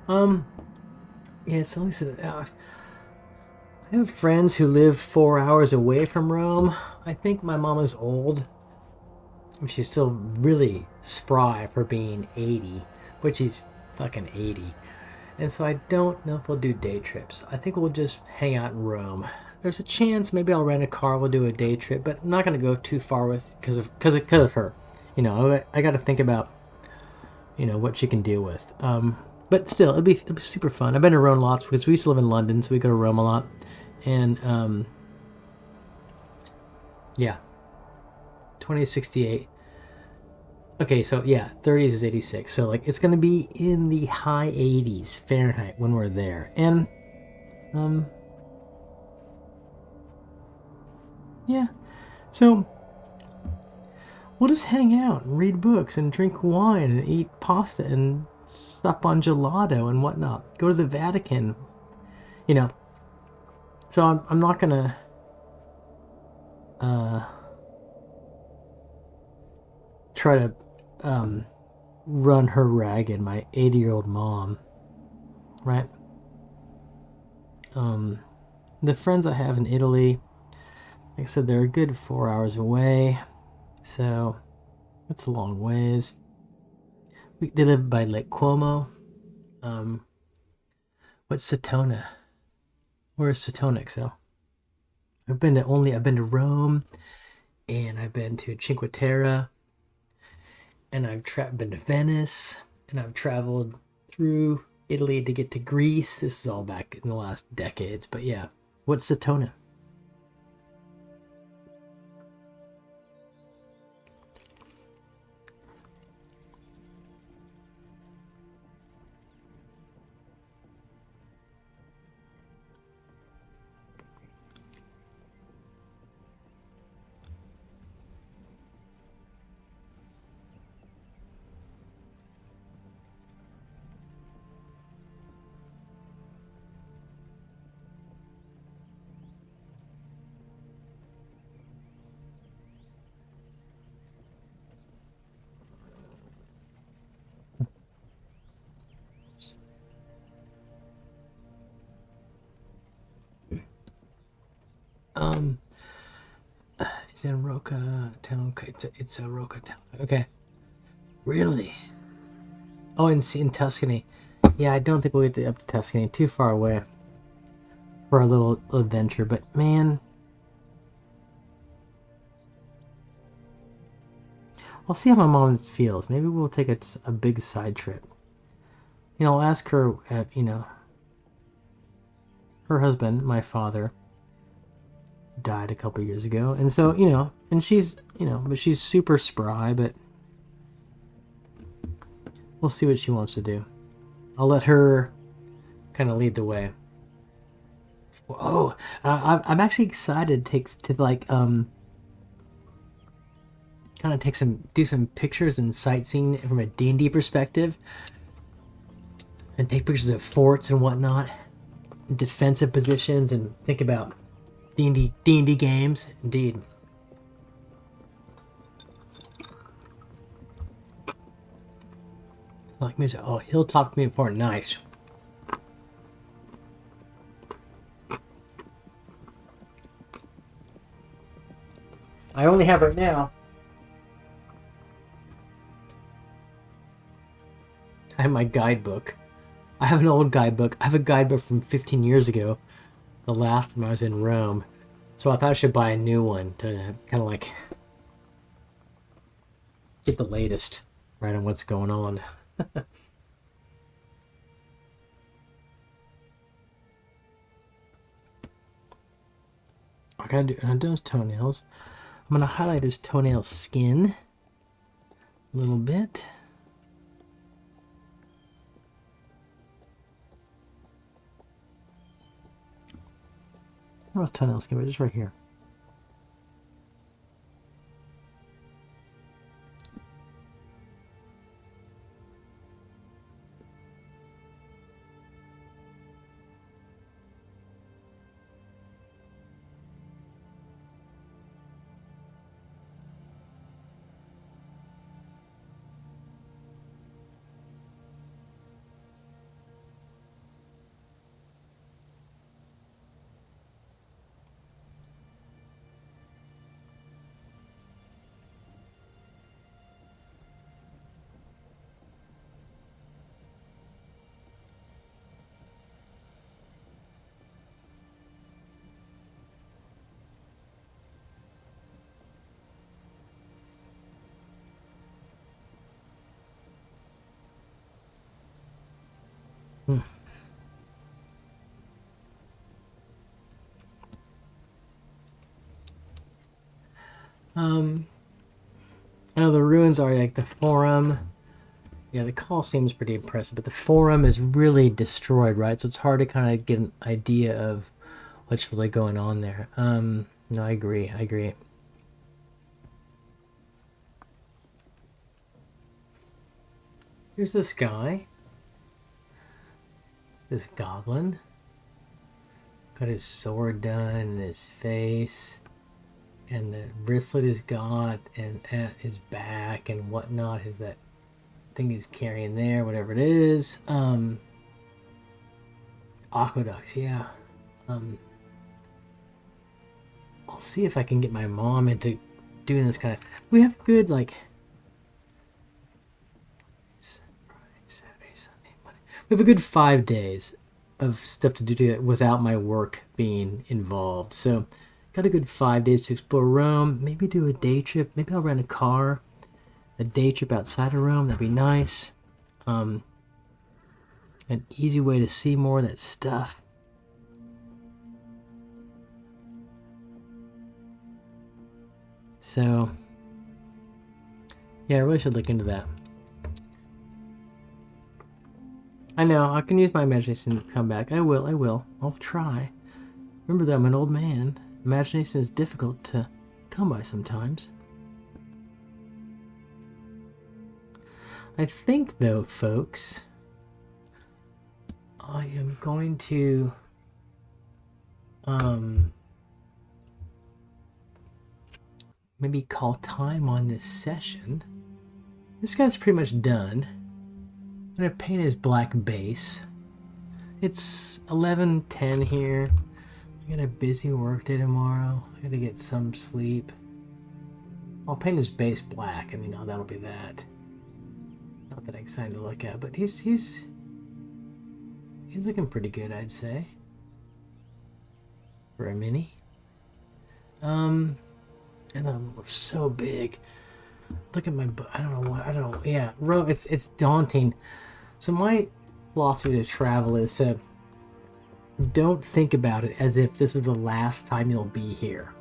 Yeah, it's at least. I have friends who live 4 hours away from Rome. I think my mom is old. She's still really spry for being 80, but she's fucking 80. And so I don't know if we'll do day trips. I think we'll just hang out in Rome. There's a chance maybe I'll rent a car. We'll do a day trip, but I'm not gonna go too far with because of her. You know, I got to think about, you know, what she can deal with. But still, it'll be super fun. I've been to Rome lots because we used to live in London, so we go to Rome a lot. And yeah, 2068. Okay, so yeah, 30s is 86. So like it's gonna be in the high 80s Fahrenheit when we're there. And yeah, so we'll just hang out and read books and drink wine and eat pasta and sup on gelato and whatnot. Go to the Vatican, you know. So I'm not gonna try to run her ragged, my 80-year-old mom, right? The friends I have in Italy, like I said, they're a good 4 hours away, so that's a long ways. They live by Lake Como. What's Satona? Where's Satona, Excel? I've been to Rome, and I've been to Cinque Terre, and I've been to Venice, and I've traveled through Italy to get to Greece. This is all back in the last decades, but yeah. What's Satona? Um, it's in Rocca town. It's a Rocca town. Okay. Really? Oh, in Tuscany. Yeah, I don't think we'll get up to Tuscany. Too far away for our little adventure. But man, I'll see how my mom feels. Maybe we'll take a big side trip. I'll ask her. Her husband, my father, died a couple years ago, and so and but she's super spry. But we'll see what she wants to do. I'll let her kind of lead the way. Oh, I'm actually excited to like kind of do some pictures and sightseeing from a D&D perspective, and take pictures of forts and whatnot, defensive positions, and think about D&D games. Indeed. Like music. Oh, he'll talk to me before. Nice. I only have right now. I have my guidebook. I have an old guidebook. I have a guidebook from 15 years ago, the last time I was in Rome. So I thought I should buy a new one to kind of like get the latest right on what's going on. I gotta do his toenails. I'm gonna highlight his toenail skin a little bit. How's toenail skin? But just right here. Hmm. I know the ruins are like the Forum. Yeah, the Colosseum's pretty impressive, but the Forum is really destroyed, right? So it's hard to kind of get an idea of what's really going on there. No, I agree. I agree. Here's this guy. This goblin. Got his sword done in his face. and the wristlet he's got, and at his back and whatnot is that thing he's carrying there, whatever it is. Aqueducts, yeah. I'll see if I can get my mom into doing this kind of. We have good like. Friday, Saturday, Sunday, Monday. We have a good 5 days of stuff to do without my work being involved. So, got a good 5 days to explore Rome. Maybe do a day trip. Maybe I'll rent a car. A day trip outside of Rome. That'd be nice. An easy way to see more of that stuff. So, yeah, I really should look into that. I know, I can use my imagination to come back. I will. I'll try. Remember that I'm an old man. Imagination is difficult to come by sometimes. I think, though, folks, I am going to maybe call time on this session. This guy's pretty much done. I'm going to paint his black base. It's 11:10 here. I got a busy work day tomorrow. I gotta get some sleep. I'll paint his base black. I mean, that'll be that. Not that exciting to look at, but he's looking pretty good, I'd say. For a mini. And I'm so big. Look at my butt. I don't know what. I don't know. Yeah, it's daunting. So my philosophy to travel is to don't think about it as if this is the last time you'll be here.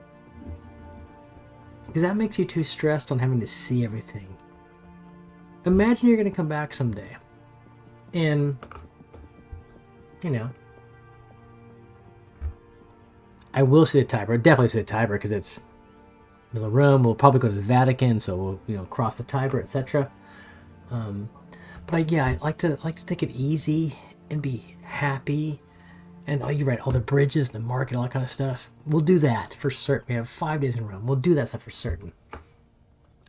Because that makes you too stressed on having to see everything. Imagine you're going to come back someday. And, I will see the Tiber. Definitely see the Tiber because it's middle of Rome. We'll probably go to the Vatican, so we'll cross the Tiber, etc. But I like to take it easy and be happy. And you're right, all the bridges, the market, all that kind of stuff. We'll do that for certain. We have 5 days in Rome. We'll do that stuff for certain.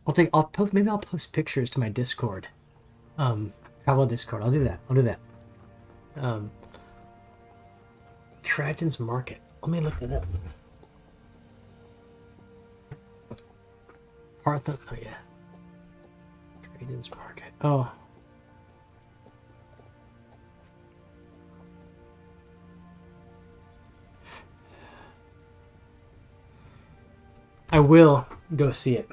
I'll post pictures to my Discord. Travel Discord. I'll do that. Trajan's Market. Let me look that up. Parthon. Oh yeah. Trajan's Market. Oh. I will go see it.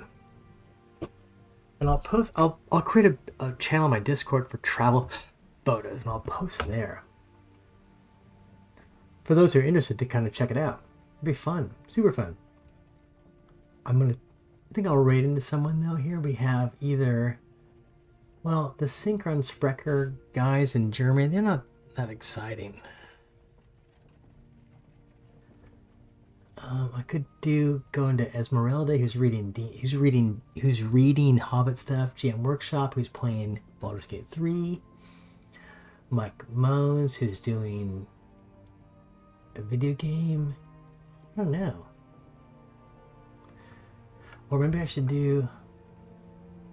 And I'll create a channel on my Discord for travel photos, and I'll post there. For those who are interested to kind of check it out. It'd be fun. Super fun. I think I'll raid into someone though here. We have either, the Synchron Sprecher guys in Germany, they're not that exciting. I could go into Esmeralda, who's reading Hobbit stuff. GM Workshop, who's playing Baldur's Gate 3. Mike Moans, who's doing a video game. I don't know. Or maybe I should do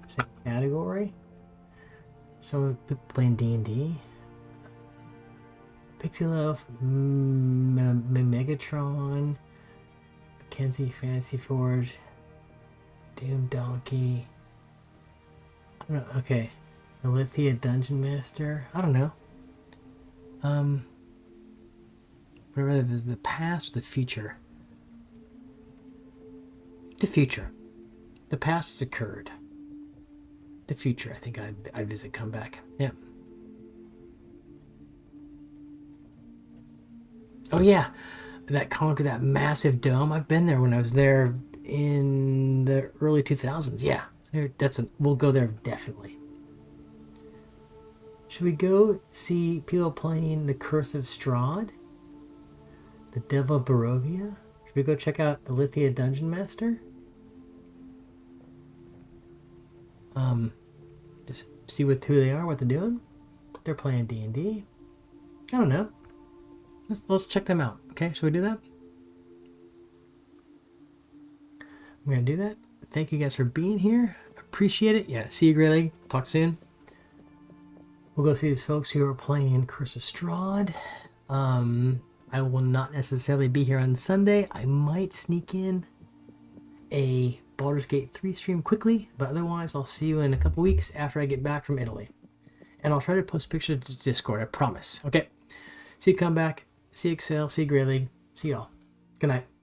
the same category. Someone playing D&D. Pixie Love, Megatron, Mackenzie Fantasy Forge, Doom Donkey. I don't know. Okay, Alithia Dungeon Master. I don't know. Whatever it is, the past, or the future. The future. The past has occurred. The future, I think I'd visit, come back. Yeah. Oh yeah, that massive dome. I've been there when I was there in the early 2000s. Yeah, we'll go there definitely. Should we go see people playing The Curse of Strahd? The Devil of Barovia? Should we go check out Alithia Dungeon Master? Just see who they are, what they're doing. They're playing D&D. I don't know. Let's check them out. Okay, should we do that? I'm going to do that. Thank you guys for being here. Appreciate it. Yeah, see you, Greyhawk. Talk soon. We'll go see these folks who are playing Curse of Strahd. I will not necessarily be here on Sunday. I might sneak in a Baldur's Gate 3 stream quickly, but otherwise I'll see you in a couple weeks after I get back from Italy. And I'll try to post pictures to Discord, I promise. Okay. See you come back. See you Excel. See you Greyhawk. See y'all. Good night.